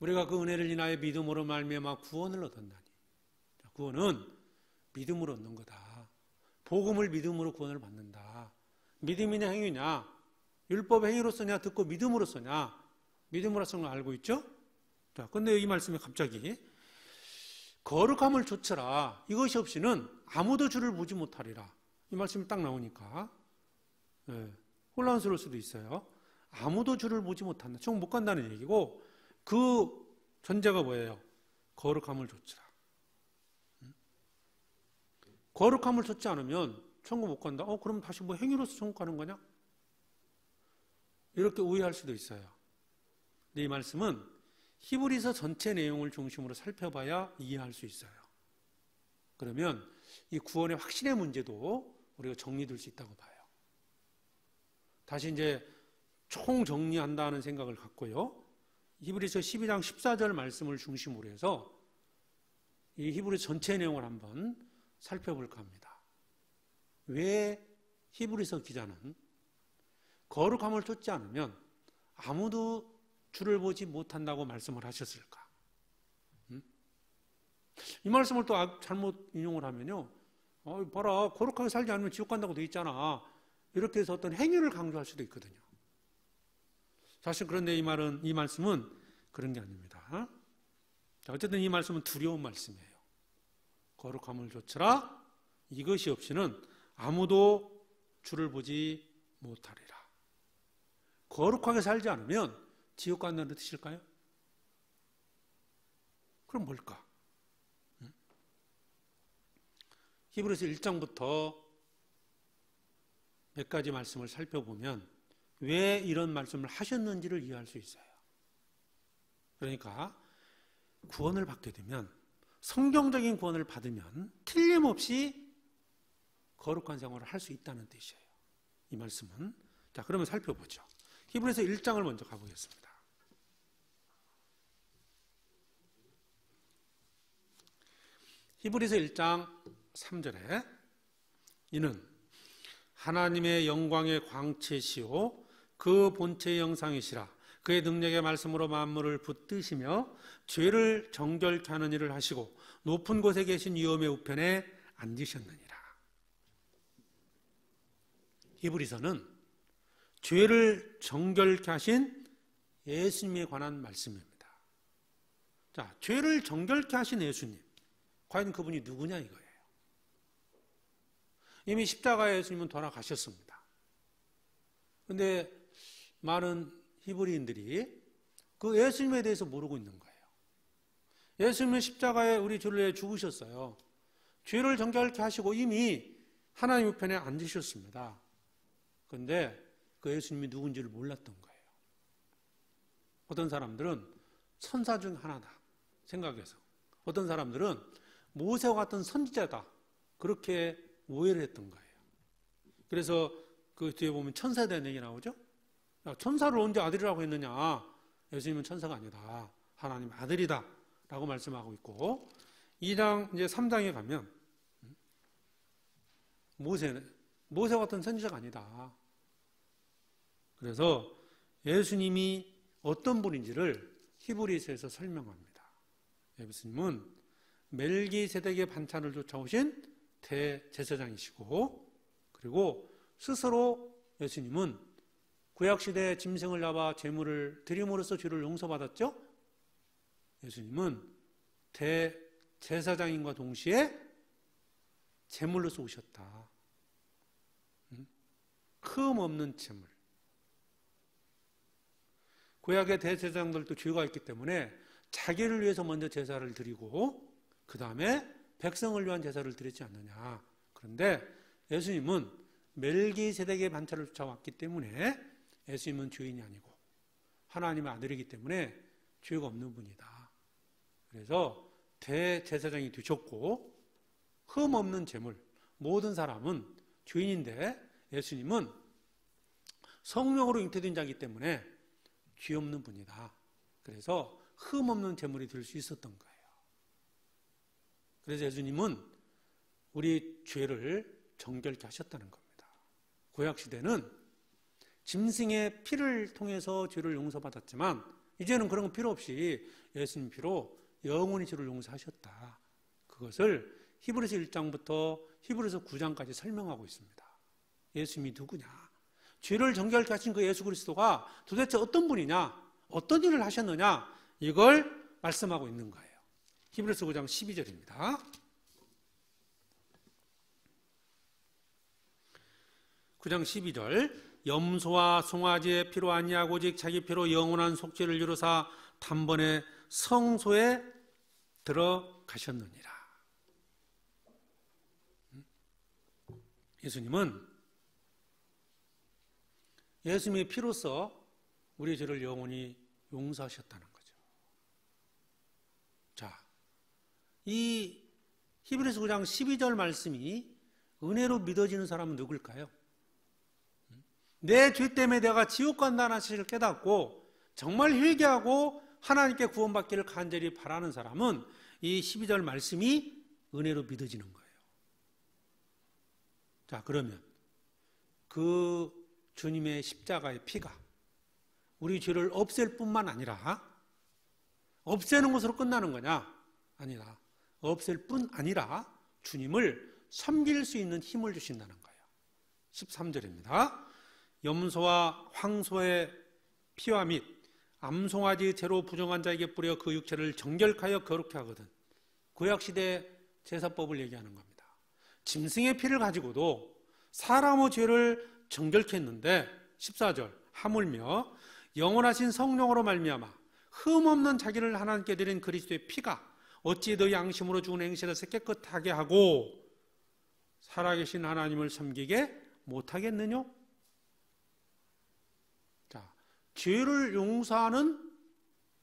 우리가 그 은혜를 인하여 믿음으로 말미암아 구원을 얻었나니. 구원은 믿음으로 얻는 거다. 복음을 믿음으로 구원을 받는다. 믿음이냐 행위냐? 율법 행위로서냐 듣고 믿음으로서냐? 믿음으로서는 알고 있죠? 자, 근데 이 말씀에 갑자기 거룩함을 좇으라. 이것이 없이는 아무도 주를 보지 못하리라. 이 말씀이 딱 나오니까 혼란스러울 수도 있어요. 아무도 주를 보지 못한다. 천국 못 간다는 얘기고 그 전제가 뭐예요? 거룩함을 좇으라. 거룩함을 좇지 않으면 천국 못 간다? 그럼 다시 뭐 행위로서 천국 가는 거냐? 이렇게 오해할 수도 있어요. 근데 이 말씀은 히브리서 전체 내용을 중심으로 살펴봐야 이해할 수 있어요. 그러면 이 구원의 확신의 문제도 우리가 정리될 수 있다고 봐요. 다시 이제 총 정리한다는 생각을 갖고요. 히브리서 12장 14절 말씀을 중심으로 해서 이 히브리서 전체 내용을 한번 살펴볼까 합니다. 왜 히브리서 기자는 거룩함을 좇지 않으면 아무도 주를 보지 못한다고 말씀을 하셨을까? 이 말씀을 또 잘못 인용을 하면요. 봐라, 거룩하게 살지 않으면 지옥 간다고 돼 있잖아. 이렇게 해서 어떤 행위를 강조할 수도 있거든요. 사실 그런데 이 말씀은 그런 게 아닙니다. 어쨌든 이 말씀은 두려운 말씀이에요. 거룩함을 좇으라. 이것이 없이는 아무도 주를 보지 못하리라. 거룩하게 살지 않으면 지옥 간다는 뜻일까요? 그럼 뭘까? 히브리서 1장부터 몇 가지 말씀을 살펴보면 왜 이런 말씀을 하셨는지를 이해할 수 있어요. 그러니까 구원을 받게 되면, 성경적인 구원을 받으면 틀림없이 거룩한 생활을 할 수 있다는 뜻이에요. 이 말씀은. 자, 그러면 살펴보죠. 히브리서 1장을 먼저 가보겠습니다. 히브리서 1장 3절에 이는 하나님의 영광의 광채시요 그 본체의 영상이시라 그의 능력의 말씀으로 만물을 붙드시며 죄를 정결케 하는 일을 하시고 높은 곳에 계신 위엄의 우편에 앉으셨느니라. 히브리서는 죄를 정결케 하신 예수님에 관한 말씀입니다. 자, 죄를 정결케 하신 예수님, 과연 그분이 누구냐 이거예요. 이미 십자가에 예수님은 돌아가셨습니다. 그런데 많은 히브리인들이 그 예수님에 대해서 모르고 있는 거예요. 예수님은 십자가에 우리 죄를 위해 죽으셨어요. 죄를 정결케 하시고 이미 하나님 우편에 앉으셨습니다. 그런데 그 예수님이 누군지를 몰랐던 거예요. 어떤 사람들은 천사 중 하나다 생각해서, 어떤 사람들은 모세와 같은 선지자다 그렇게 오해를 했던 거예요. 그래서 그 뒤에 보면 천사에 대한 얘기 나오죠. 야, 천사를 언제 아들이라고 했느냐. 예수님은 천사가 아니다, 하나님 아들이다 라고 말씀하고 있고, 2장 이제 3장에 가면 모세와 같은 선지자가 아니다. 그래서 예수님이 어떤 분인지를 히브리서에서 설명합니다. 예수님은 멜기세덱의 반찬을 쫓아오신 대제사장이시고, 그리고 스스로 예수님은 구약시대에 짐승을 잡아 제물을 드림으로써 죄를 용서받았죠. 예수님은 대제사장인과 동시에 제물로서 오셨다. 흠 없는 제물. 구약의 대제사장들도 죄가 있기 때문에 자기를 위해서 먼저 제사를 드리고 그 다음에 백성을 위한 제사를 드리지 않느냐. 그런데 예수님은 멜기세덱의 반차를 쫓아왔기 때문에 예수님은 죄인이 아니고 하나님의 아들이기 때문에 죄가 없는 분이다. 그래서 대제사장이 되셨고, 흠 없는 제물, 모든 사람은 죄인인데 예수님은 성령으로 잉태된 자이기 때문에 죄 없는 분이다. 그래서 흠 없는 제물이 될 수 있었던 거예요. 그래서 예수님은 우리 죄를 정결케 하셨다는 겁니다. 구약시대는 짐승의 피를 통해서 죄를 용서받았지만 이제는 그런 거 필요 없이 예수님 피로 영원히 죄를 용서하셨다. 그것을 히브리서 1장부터 히브리서 9장까지 설명하고 있습니다. 예수님이 누구냐? 죄를 정결케 하신 그 예수 그리스도가 도대체 어떤 분이냐? 어떤 일을 하셨느냐? 이걸 말씀하고 있는 거예요. 히브리서 9장 12절입니다. 9장 12절 염소와 송아지의 피로 아니하고 오직 자기 피로 영원한 속죄를 이루사 단번에 성소에 들어가셨느니라. 예수님은 예수님의 피로써 우리의 죄를 영원히 용서하셨다는 거죠. 자, 이 히브리서 9장 12절 말씀이 은혜로 믿어지는 사람은 누굴까요? 내 죄 때문에 내가 지옥 간다는 사실을 깨닫고 정말 회개하고 하나님께 구원받기를 간절히 바라는 사람은 이 12절 말씀이 은혜로 믿어지는 거예요. 자, 그러면 그 주님의 십자가의 피가 우리 죄를 없앨 뿐만 아니라 없애는 것으로 끝나는 거냐? 아니라 없앨 뿐 아니라 주님을 섬길 수 있는 힘을 주신다는 거예요. 13절입니다. 염소와 황소의 피와 및 암송아지 죄로 부정한 자에게 뿌려 그 육체를 정결하여 거룩케 하거든. 구약시대 제사법을 얘기하는 겁니다. 짐승의 피를 가지고도 사람의 죄를 정결케 했는데 14절 하물며 영원하신 성령으로 말미암아 흠없는 자기를 하나님께 드린 그리스도의 피가 어찌 너희 양심으로 죽은 행실에서 깨끗하게 하고 살아계신 하나님을 섬기게 못하겠느냐? 자, 죄를 용서하는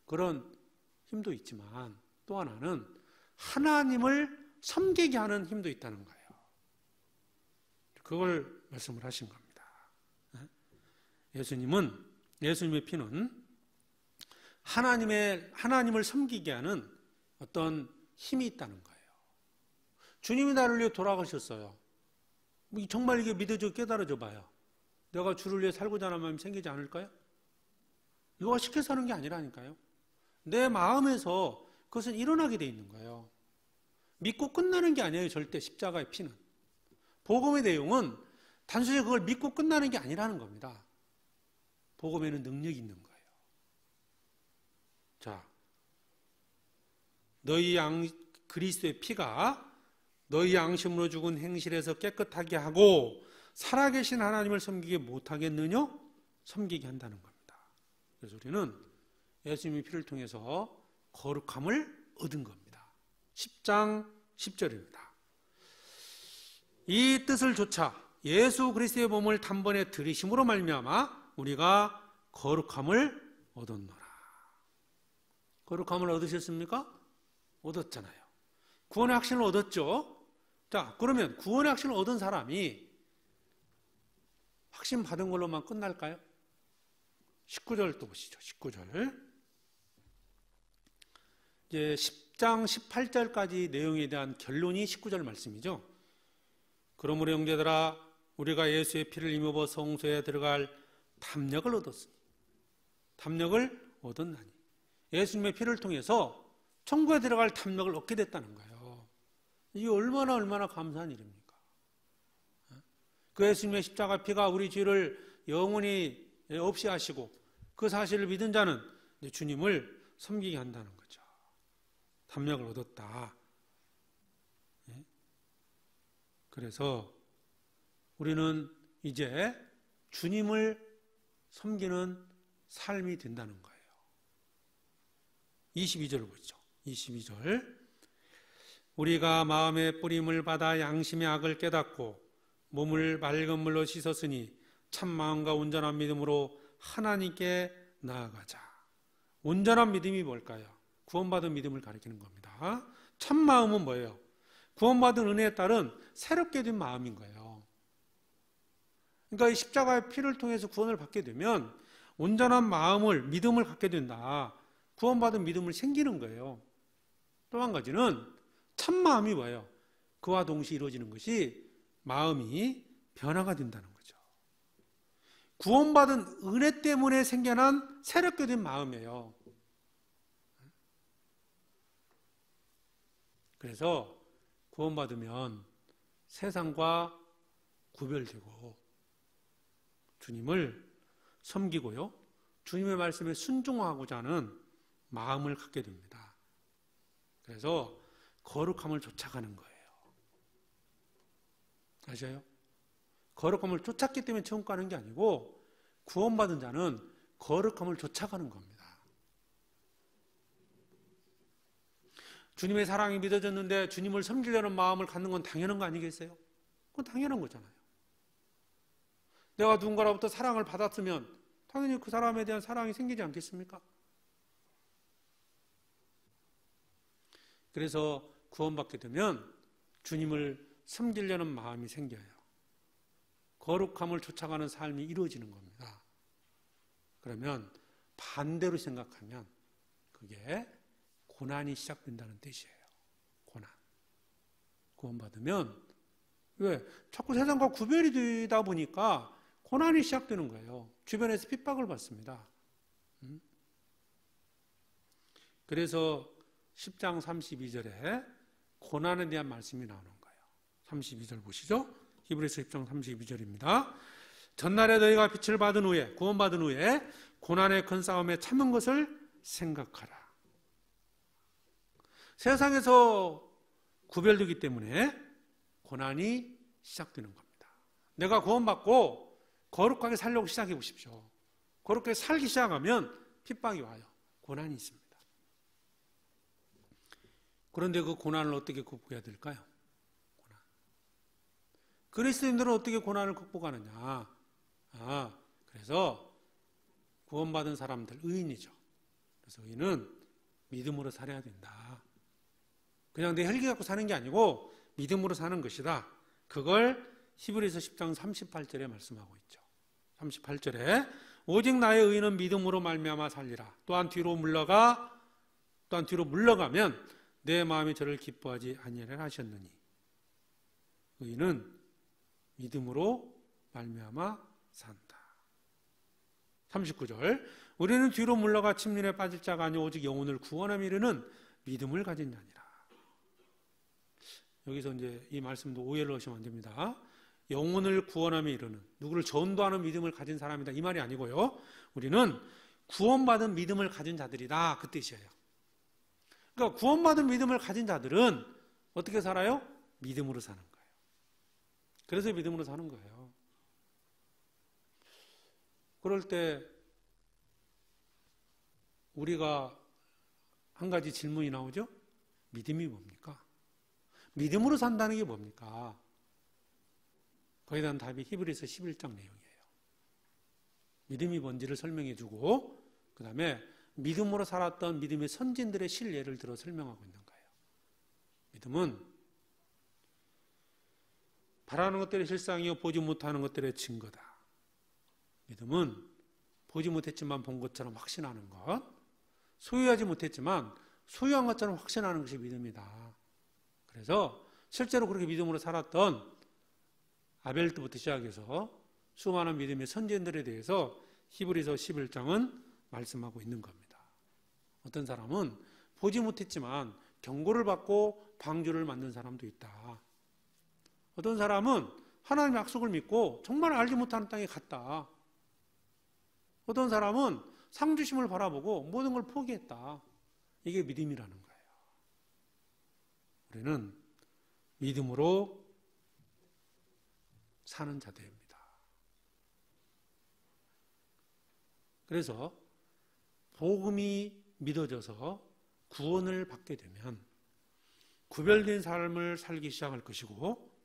그런 힘도 있지만 또 하나는 하나님을 섬기게 하는 힘도 있다는 거예요. 그걸 말씀을 하신 겁니다. 예수님의 피는 하나님을 섬기게 하는 어떤 힘이 있다는 거예요. 주님이 나를 위해 돌아가셨어요. 정말 이게 믿어져 깨달아져 봐요. 내가 주를 위해 살고자 하는 마음이 생기지 않을까요? 누가 시켜서 하는 게 아니라니까요. 내 마음에서 그것은 일어나게 돼 있는 거예요. 믿고 끝나는 게 아니에요. 절대 십자가의 피는. 복음의 내용은 단순히 그걸 믿고 끝나는 게 아니라는 겁니다. 복음에는 능력이 있는 거예요. 자, 그리스도의 피가 너희 양심으로 죽은 행실에서 깨끗하게 하고 살아계신 하나님을 섬기게 못하겠느냐? 섬기게 한다는 겁니다. 그래서 우리는 예수님의 피를 통해서 거룩함을 얻은 겁니다. 10장 10절입니다. 이 뜻을 조차 예수 그리스도의 몸을 단번에 들이심으로 말미암아 우리가 거룩함을 얻었노라. 거룩함을 얻으셨습니까? 얻었잖아요. 구원의 확신을 얻었죠. 자, 그러면 구원의 확신을 얻은 사람이 확신 받은 걸로만 끝날까요? 19절 또 보시죠. 19절. 이제 10장 18절까지 내용에 대한 결론이 19절 말씀이죠. 그러므로 형제들아 우리가 예수의 피를 힘입어 성소에 들어갈 담력을 얻었으니 담력을 얻었나니 예수님의 피를 통해서 천국에 들어갈 담력을 얻게 됐다는 거예요. 이게 얼마나 감사한 일입니까? 그 예수님의 십자가 피가 우리 죄를 영원히 없이 하시고 그 사실을 믿은 자는 주님을 섬기게 한다는 거죠. 담력을 얻었다. 그래서 우리는 이제 주님을 섬기는 삶이 된다는 거예요. 22절을 보시죠. 22절. 우리가 마음의 뿌림을 받아 양심의 악을 깨닫고 몸을 맑은 물로 씻었으니 참 마음과 온전한 믿음으로 하나님께 나아가자. 온전한 믿음이 뭘까요? 구원받은 믿음을 가리키는 겁니다. 참 마음은 뭐예요? 구원받은 은혜에 따른 새롭게 된 마음인 거예요. 그러니까 이 십자가의 피를 통해서 구원을 받게 되면 온전한 마음을, 믿음을 갖게 된다. 구원받은 믿음을 생기는 거예요. 또 한 가지는 참 마음이 뭐예요? 그와 동시에 이루어지는 것이 마음이 변화가 된다는 거죠. 구원받은 은혜 때문에 생겨난 새롭게 된 마음이에요. 그래서 구원받으면 세상과 구별되고 주님을 섬기고요. 주님의 말씀에 순종하고자 하는 마음을 갖게 됩니다. 그래서 거룩함을 쫓아가는 거예요. 아셔요? 거룩함을 쫓았기 때문에 천국 가는 게 아니고 구원받은 자는 거룩함을 쫓아가는 겁니다. 주님의 사랑이 믿어졌는데 주님을 섬기려는 마음을 갖는 건 당연한 거 아니겠어요? 그건 당연한 거잖아요. 내가 누군가로부터 사랑을 받았으면 당연히 그 사람에 대한 사랑이 생기지 않겠습니까? 그래서 구원받게 되면 주님을 섬기려는 마음이 생겨요. 거룩함을 쫓아가는 삶이 이루어지는 겁니다. 그러면 반대로 생각하면 그게 고난이 시작된다는 뜻이에요. 고난. 구원받으면 왜? 자꾸 세상과 구별이 되다 보니까 고난이 시작되는 거예요. 주변에서 핍박을 받습니다. 그래서 10장 32절에 고난에 대한 말씀이 나오는 거예요. 32절 보시죠. 히브리서 10장 32절입니다. 전날에 너희가 빛을 받은 후에 구원받은 후에 고난의 큰 싸움에 참은 것을 생각하라. 세상에서 구별되기 때문에 고난이 시작되는 겁니다. 내가 구원받고 거룩하게 살려고 시작해 보십시오. 거룩하게 살기 시작하면 핍박이 와요. 고난이 있습니다. 그런데 그 고난을 어떻게 극복해야 될까요? 고난. 그리스도인들은 어떻게 고난을 극복하느냐? 그래서 구원받은 사람들, 의인이죠. 그래서 의인은 믿음으로 살아야 된다. 그냥 내 혈기 갖고 사는 게 아니고 믿음으로 사는 것이다. 그걸 히브리서 10장 38절에 말씀하고 있죠. 38절에 오직 나의 의인은 믿음으로 말미암아 살리라. 또한 뒤로 물러가면 내 마음이 저를 기뻐하지 아니하리라 하셨느니 의인은 믿음으로 말미암아 산다. 39절 우리는 뒤로 물러가 침륜에 빠질 자가 아니오 오직 영혼을 구원함에 이르는 믿음을 가진 자니라. 여기서 이제 이 말씀도 오해를 하시면 안 됩니다. 영혼을 구원함에 이르는, 누구를 전도하는 믿음을 가진 사람이다 이 말이 아니고요. 우리는 구원받은 믿음을 가진 자들이다 그 뜻이에요. 그러니까 구원받은 믿음을 가진 자들은 어떻게 살아요? 믿음으로 사는 거예요. 그래서 믿음으로 사는 거예요. 그럴 때 우리가 한 가지 질문이 나오죠. 믿음이 뭡니까? 믿음으로 산다는 게 뭡니까? 거기에 대한 답이 히브리서 11장 내용이에요. 믿음이 뭔지를 설명해 주고 그 다음에 믿음으로 살았던 믿음의 선진들의 실례를 들어 설명하고 있는 거예요. 믿음은 바라는 것들의 실상이요 보지 못하는 것들의 증거다. 믿음은 보지 못했지만 본 것처럼 확신하는 것, 소유하지 못했지만 소유한 것처럼 확신하는 것이 믿음이다. 그래서 실제로 그렇게 믿음으로 살았던 아벨 때부터 시작해서 수많은 믿음의 선진들에 대해서 히브리서 11장은 말씀하고 있는 겁니다. 어떤 사람은 보지 못했지만 경고를 받고 방주를 만든 사람도 있다. 어떤 사람은 하나님의 약속을 믿고 정말 알지 못하는 땅에 갔다. 어떤 사람은 상주심을 바라보고 모든 걸 포기했다. 이게 믿음이라는 거예요. 우리는 믿음으로 사는 자들입니다. 그래서 복음이 믿어져서 구원을 받게 되면 구별된 삶을 살기 시작할 것이고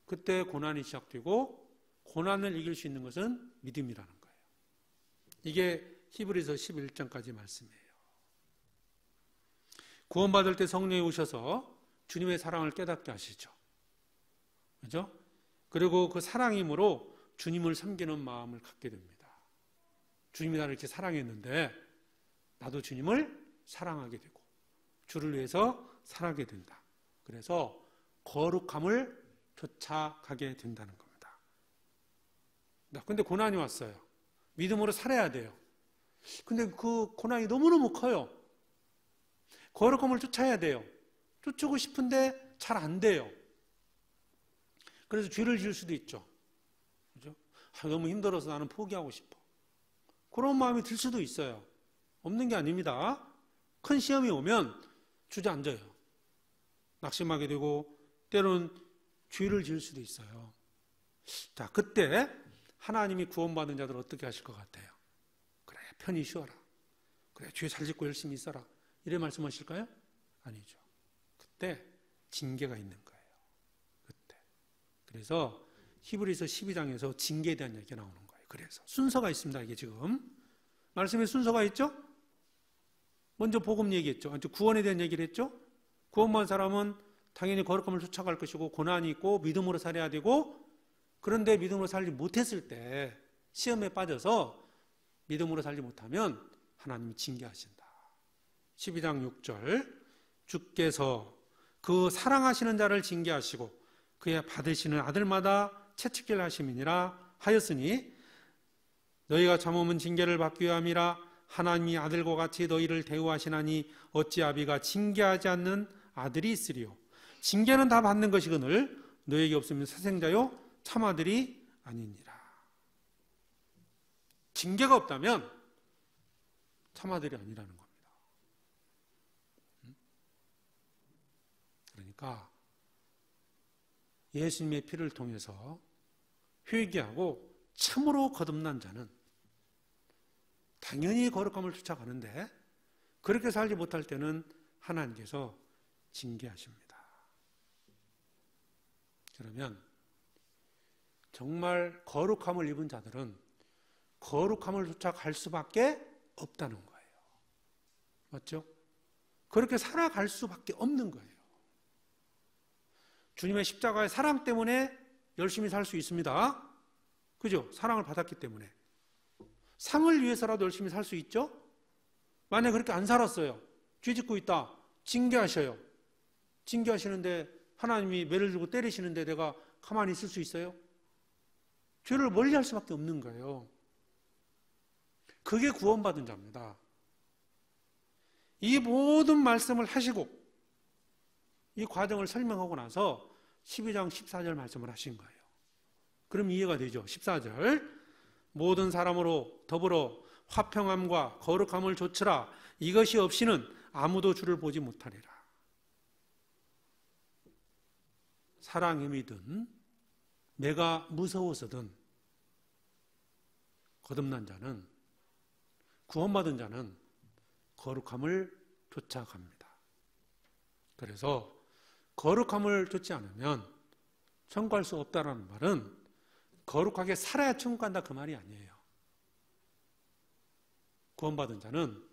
그때 고난이 시작되고 고난을 이길 수 있는 것은 믿음이라는 거예요. 이게 히브리서 11장까지 말씀이에요. 구원받을 때 성령이 오셔서 주님의 사랑을 깨닫게 하시죠. 그죠? 그리고 그 사랑임으로 주님을 섬기는 마음을 갖게 됩니다. 주님이 나를 이렇게 사랑했는데 나도 주님을 사랑하게 되고 주를 위해서 살아가게 된다. 그래서 거룩함을 쫓아가게 된다는 겁니다. 근데 고난이 왔어요. 믿음으로 살아야 돼요. 근데 그 고난이 너무너무 커요. 거룩함을 쫓아야 돼요. 쫓고 싶은데 잘 안 돼요. 그래서 죄를 지을 수도 있죠. 그죠? 너무 힘들어서 나는 포기하고 싶어. 그런 마음이 들 수도 있어요. 없는 게 아닙니다. 큰 시험이 오면 주저앉아요. 낙심하게 되고 때로는 죄를 지을 수도 있어요. 자, 그때 하나님이 구원받은 자들 어떻게 하실 것 같아요? 그래, 편히 쉬어라. 그래, 죄 잘 짓고 열심히 있어라. 이래 말씀하실까요? 아니죠. 그때 징계가 있는 거예요. 그때. 그래서 히브리서 12장에서 징계에 대한 얘기가 나오는 거예요. 그래서 순서가 있습니다. 이게 지금 말씀에 순서가 있죠? 먼저 복음 얘기했죠. 구원에 대한 얘기를 했죠. 구원받은 사람은 당연히 거룩함을 쫓아갈 것이고 고난이 있고 믿음으로 살아야 되고 그런데 믿음으로 살지 못했을 때 시험에 빠져서 믿음으로 살지 못하면 하나님이 징계하신다. 12장 6절 주께서 그 사랑하시는 자를 징계하시고 그의 받으시는 아들마다 채찍질 하심이니라 하였으니 너희가 참으면 징계를 받기 위함이라 하나님이 아들과 같이 너희를 대우하시나니 어찌 아비가 징계하지 않는 아들이 있으리요. 징계는 다 받는 것이거늘 너에게 없으면 사생자요 참아들이 아니니라. 징계가 없다면 참아들이 아니라는 겁니다. 그러니까 예수님의 피를 통해서 회개하고 참으로 거듭난 자는 당연히 거룩함을 쫓아가는데 그렇게 살지 못할 때는 하나님께서 징계하십니다. 그러면 정말 거룩함을 입은 자들은 거룩함을 쫓아 갈 수밖에 없다는 거예요. 맞죠? 그렇게 살아갈 수밖에 없는 거예요. 주님의 십자가의 사랑 때문에 열심히 살 수 있습니다. 그죠? 사랑을 받았기 때문에. 상을 위해서라도 열심히 살 수 있죠? 만약에 그렇게 안 살았어요. 죄 짓고 있다. 징계하셔요. 징계하시는데 하나님이 매를 들고 때리시는데 내가 가만히 있을 수 있어요? 죄를 멀리 할 수밖에 없는 거예요. 그게 구원받은 자입니다. 이 모든 말씀을 하시고 이 과정을 설명하고 나서 12장 14절 말씀을 하신 거예요. 그럼 이해가 되죠? 14절 모든 사람으로 더불어 화평함과 거룩함을 좇으라. 이것이 없이는 아무도 주를 보지 못하리라. 사랑임이든 내가 무서워서든 거듭난 자는 구원받은 자는 거룩함을 쫓아갑니다. 그래서 거룩함을 쫓지 않으면 천국 갈 수 없다라는 말은 거룩하게 살아야 천국 간다 그 말이 아니에요. 구원받은 자는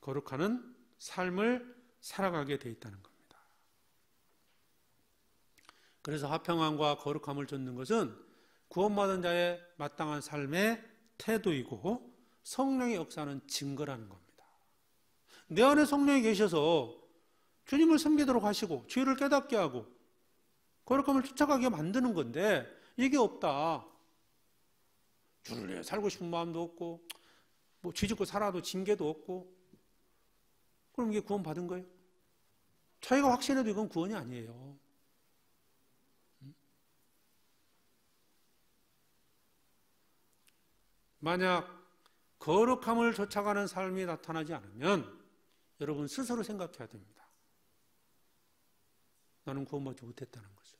거룩하는 삶을 살아가게 돼 있다는 겁니다. 그래서 화평함과 거룩함을 좇는 것은 구원받은 자의 마땅한 삶의 태도이고 성령의 역사는 증거라는 겁니다. 내 안에 성령이 계셔서 주님을 섬기도록 하시고 죄를 깨닫게 하고 거룩함을 쫓아가게 만드는 건데 이게 없다. 주를 위해 살고 싶은 마음도 없고 뭐 죄 짓고 살아도 징계도 없고 그럼 이게 구원 받은 거예요? 자기가 확신해도 이건 구원이 아니에요. 만약 거룩함을 쫓아가는 삶이 나타나지 않으면 여러분 스스로 생각해야 됩니다. 나는 구원받지 못했다는 것을.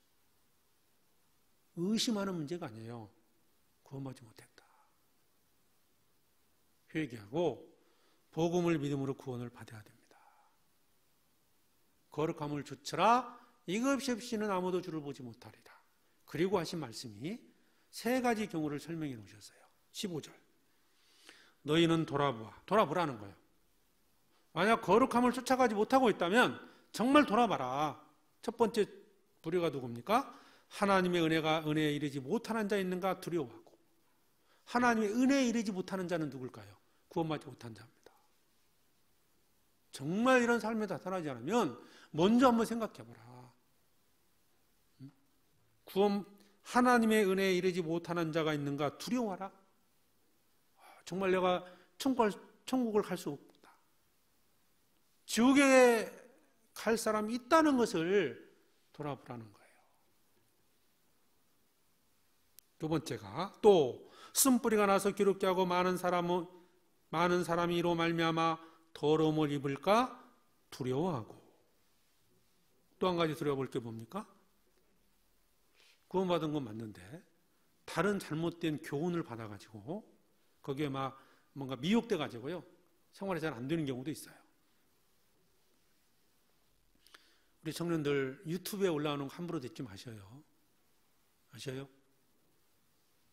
의심하는 문제가 아니에요. 구원받지 못했다. 회개하고 복음을 믿음으로 구원을 받아야 됩니다. 거룩함을 좇으라. 이것 없이는 아무도 주를 보지 못하리라. 그리고 하신 말씀이 세 가지 경우를 설명해 놓으셨어요. 15절. 너희는 돌아보라는 거예요. 만약 거룩함을 쫓아가지 못하고 있다면 정말 돌아봐라. 첫 번째 부류가 누굽니까? 하나님의 은혜에 이르지 못하는 자 있는가 두려워하고. 하나님의 은혜에 이르지 못하는 자는 누굴까요? 구원받지 못한 자입니다. 정말 이런 삶에 나타나지 않으면 먼저 한번 생각해봐라. 하나님의 은혜에 이르지 못하는 자가 있는가 두려워하라. 정말 내가 천국을 갈 수 없다. 지옥에 갈 사람이 있다는 것을 돌아보라는 거예요. 두 번째가 또 쓴뿌리가 나서 기롭게 하고 많은 사람이 이로 말미암아 더러움을 입을까 두려워하고. 또 한 가지 두려워볼 게 뭡니까? 구원받은 건 맞는데 다른 잘못된 교훈을 받아가지고 거기에 막 뭔가 미혹돼가지고요 생활이 잘 안 되는 경우도 있어요. 우리 청년들 유튜브에 올라오는 거 함부로 듣지 마셔요. 아셔요?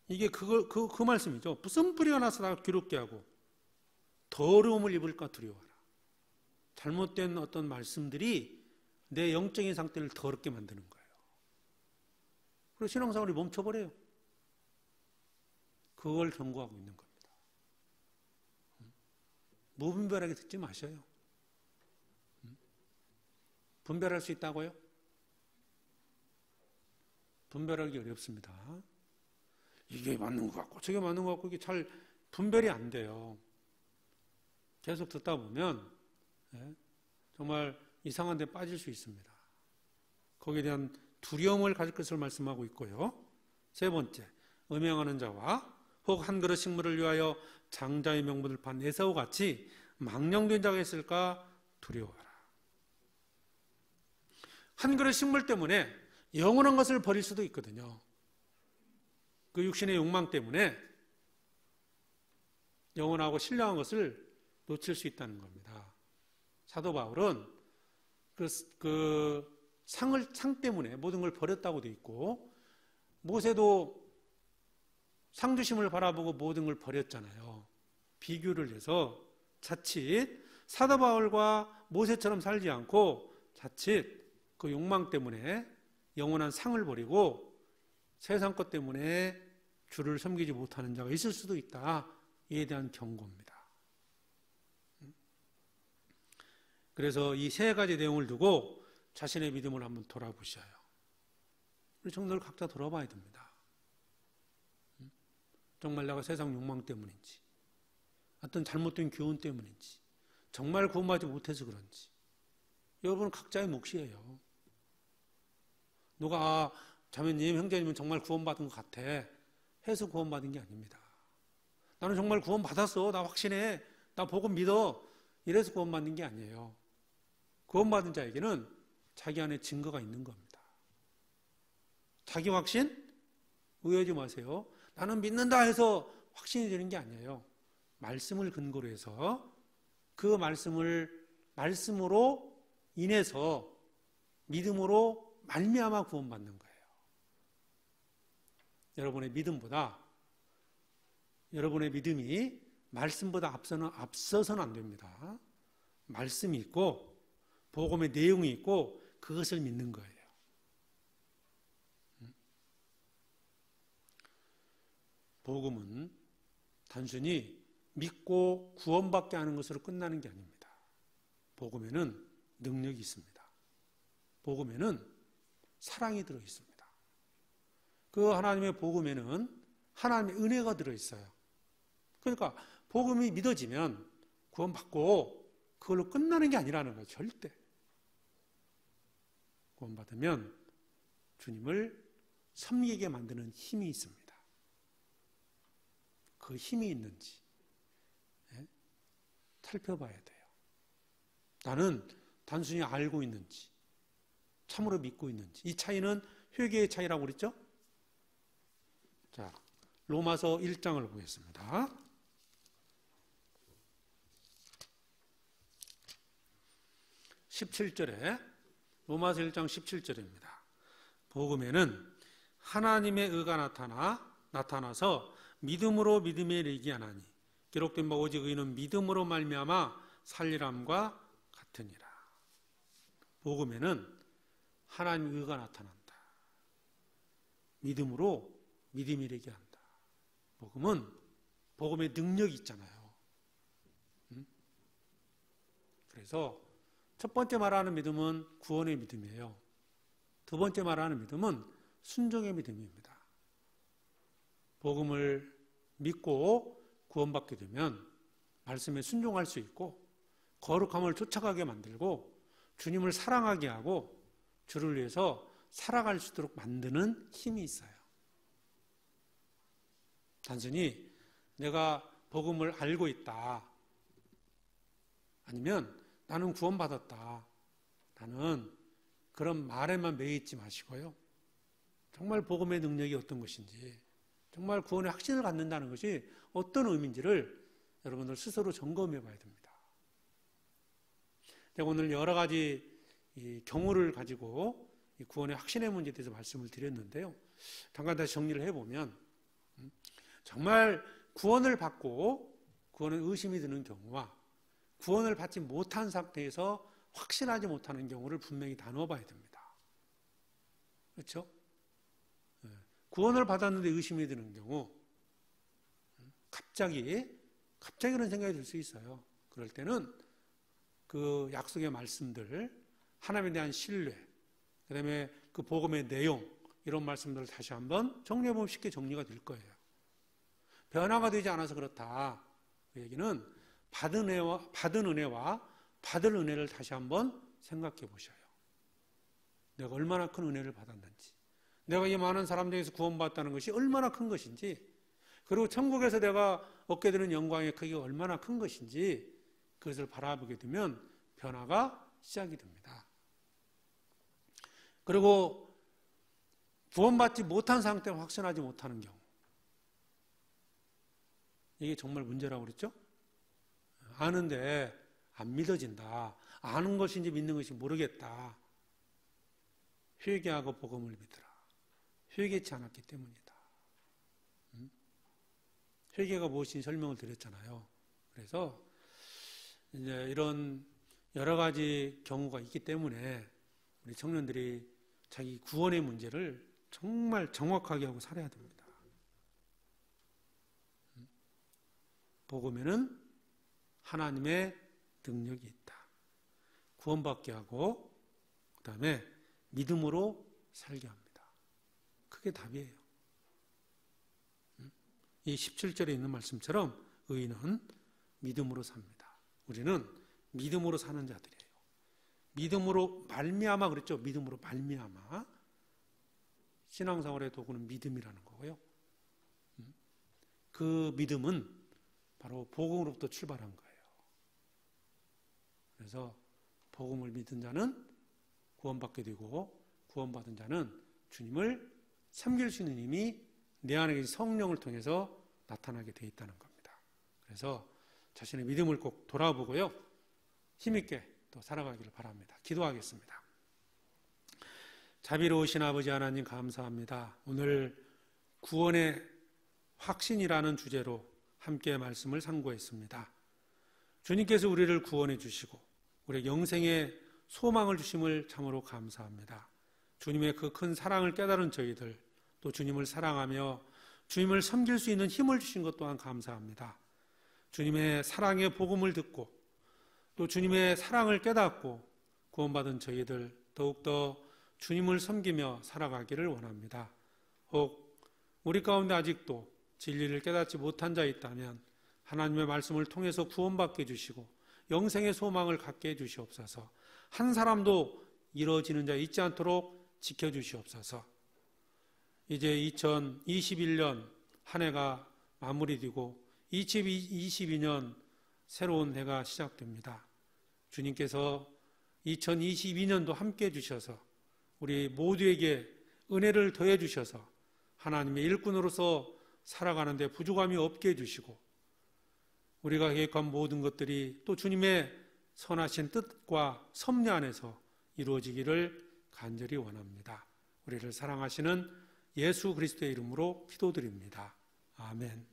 이게 그 말씀이죠. 무슨 뿌리가 나서 나 괴롭게 하고 더러움을 입을까 두려워하라. 잘못된 어떤 말씀들이 내 영적인 상태를 더럽게 만드는 거예요. 그래서 신앙생활이 멈춰버려요. 그걸 경고하고 있는 겁니다. 무분별하게 듣지 마셔요. 분별할 수 있다고요? 분별하기 어렵습니다. 이게 맞는 것 같고 저게 맞는 것 같고 이게 잘 분별이 안 돼요. 계속 듣다 보면 정말 이상한 데 빠질 수 있습니다. 거기에 대한 두려움을 가질 것을 말씀하고 있고요. 세 번째, 음행하는 자와 혹 한 그릇 식물을 위하여 장자의 명분을 판 에사우 같이 망령된 자가 있을까 두려워하라. 한 그릇 식물 때문에 영원한 것을 버릴 수도 있거든요. 그 육신의 욕망 때문에 영원하고 신령한 것을 놓칠 수 있다는 겁니다. 사도 바울은 상 때문에 모든 걸 버렸다고 돼 있고, 모세도 상주심을 바라보고 모든 걸 버렸잖아요. 비교를 해서 자칫 사도 바울과 모세처럼 살지 않고 자칫 그 욕망 때문에 영원한 상을 버리고 세상 것 때문에 주를 섬기지 못하는 자가 있을 수도 있다. 이에 대한 경고입니다. 그래서 이 세 가지 내용을 두고 자신의 믿음을 한번 돌아보셔요. 우리 정말 각자 돌아봐야 됩니다. 정말 내가 세상 욕망 때문인지, 어떤 잘못된 교훈 때문인지, 정말 구원받지 못해서 그런지. 여러분은 각자의 몫이에요. 누가 자매님, 형제님은 정말 구원받은 것 같아 해서 구원받은 게 아닙니다. 나는 정말 구원받았어, 나 확신해, 나 복음 믿어, 이래서 구원받는 게 아니에요. 구원받은 자에게는 자기 안에 증거가 있는 겁니다. 자기 확신? 의외하지 마세요. 나는 믿는다 해서 확신이 되는 게 아니에요. 말씀을 근거로 해서 그 말씀으로 인해서 믿음으로 말미암아 구원받는 거예요. 여러분의 믿음이 말씀보다 앞서서는 안 됩니다. 말씀이 있고 복음의 내용이 있고 그것을 믿는 거예요. 복음은 단순히 믿고 구원받게 하는 것으로 끝나는 게 아닙니다. 복음에는 능력이 있습니다. 복음에는 사랑이 들어있습니다. 그 하나님의 복음에는 하나님의 은혜가 들어있어요. 그러니까 복음이 믿어지면 구원받고 그걸로 끝나는 게 아니라는 거예요. 절대. 구원받으면 주님을 섬기게 만드는 힘이 있습니다. 그 힘이 있는지 살펴봐야 돼요. 나는 단순히 알고 있는지 참으로 믿고 있는지. 이 차이는 회개의 차이라고 그랬죠? 자, 로마서 1장을 보겠습니다. 로마서 1장 17절입니다. 복음에는 하나님의 의가 나타나서 믿음으로 믿음에 이르게 하나니 기록된 바 오직 의는 믿음으로 말미암아 살리람과 같으니라. 복음에는 하나님의 의가 나타난다. 믿음으로 믿음이 이르게 한다. 복음은 복음의 능력이 있잖아요. 그래서 첫 번째 말하는 믿음은 구원의 믿음이에요. 두 번째 말하는 믿음은 순종의 믿음입니다. 복음을 믿고 구원받게 되면 말씀에 순종할 수 있고 거룩함을 쫓아가게 만들고 주님을 사랑하게 하고 주를 위해서 살아갈 수 있도록 만드는 힘이 있어요. 단순히 내가 복음을 알고 있다. 아니면 나는 구원받았다. 나는 그런 말에만 매이지 마시고요. 정말 복음의 능력이 어떤 것인지, 정말 구원의 확신을 갖는다는 것이 어떤 의미인지를 여러분들 스스로 점검해 봐야 됩니다. 제가 오늘 여러 가지 경우를 가지고 이 구원의 확신의 문제에 대해서 말씀을 드렸는데요. 잠깐 다시 정리를 해보면 정말 구원을 받고 구원에 의심이 드는 경우와 구원을 받지 못한 상태에서 확신하지 못하는 경우를 분명히 나눠 봐야 됩니다. 그렇죠? 구원을 받았는데 의심이 드는 경우 갑자기 그런 생각이 들 수 있어요. 그럴 때는 그 약속의 말씀들, 하나님에 대한 신뢰, 그 다음에 그 복음의 내용, 이런 말씀들을 다시 한번 정리해보면 쉽게 정리가 될 거예요. 변화가 되지 않아서 그렇다. 그 얘기는 받은 은혜와 받을 은혜를 다시 한번 생각해 보셔요. 내가 얼마나 큰 은혜를 받았는지, 내가 이 많은 사람들에게서 구원받았다는 것이 얼마나 큰 것인지, 그리고 천국에서 내가 얻게 되는 영광의 크기가 얼마나 큰 것인지 그것을 바라보게 되면 변화가 시작이 됩니다. 그리고 구원받지 못한 상태를 확신하지 못하는 경우, 이게 정말 문제라고 그랬죠? 아는데 안 믿어진다. 아는 것인지 믿는 것인지 모르겠다. 회개하고 복음을 믿으라. 회개치 않았기 때문이다. 회개가 무엇인지 설명을 드렸잖아요. 그래서 이제 이런 여러 가지 경우가 있기 때문에 우리 청년들이 자기 구원의 문제를 정말 정확하게 하고 살아야 됩니다. 복음에는 하나님의 능력이 있다. 구원받게 하고 그 다음에 믿음으로 살게 합니다. 그게 답이에요. 이 17절에 있는 말씀처럼 의인은 믿음으로 삽니다. 우리는 믿음으로 사는 자들이에요. 믿음으로 말미암아 그랬죠. 믿음으로 말미암아. 신앙생활의 도구는 믿음이라는 거고요. 그 믿음은 바로 복음으로부터 출발한 거예요. 그래서 복음을 믿은 자는 구원받게 되고 구원받은 자는 주님을 섬길 수 있는 힘이 내 안에 계신 성령을 통해서 나타나게 되어 있다는 겁니다. 그래서 자신의 믿음을 꼭 돌아보고요. 힘있게 또 살아가기를 바랍니다. 기도하겠습니다. 자비로우신 아버지 하나님 감사합니다. 오늘 구원의 확신이라는 주제로 함께 말씀을 상고했습니다. 주님께서 우리를 구원해 주시고 우리의 영생의 소망을 주심을 참으로 감사합니다. 주님의 그 큰 사랑을 깨달은 저희들 또 주님을 사랑하며 주님을 섬길 수 있는 힘을 주신 것 또한 감사합니다. 주님의 사랑의 복음을 듣고 또 주님의 사랑을 깨닫고 구원받은 저희들 더욱더 주님을 섬기며 살아가기를 원합니다. 혹 우리 가운데 아직도 진리를 깨닫지 못한 자 있다면 하나님의 말씀을 통해서 구원받게 해주시고 영생의 소망을 갖게 해주시옵소서. 한 사람도 이루어지는 자 있지 않도록 지켜주시옵소서. 이제 2021년 한 해가 마무리되고 2022년 새로운 해가 시작됩니다. 주님께서 2022년도 함께 해주셔서 우리 모두에게 은혜를 더해 주셔서 하나님의 일꾼으로서 살아가는데 부족함이 없게 해주시고 우리가 계획한 모든 것들이 또 주님의 선하신 뜻과 섭리 안에서 이루어지기를 간절히 원합니다. 우리를 사랑하시는 예수 그리스도의 이름으로 기도드립니다. 아멘.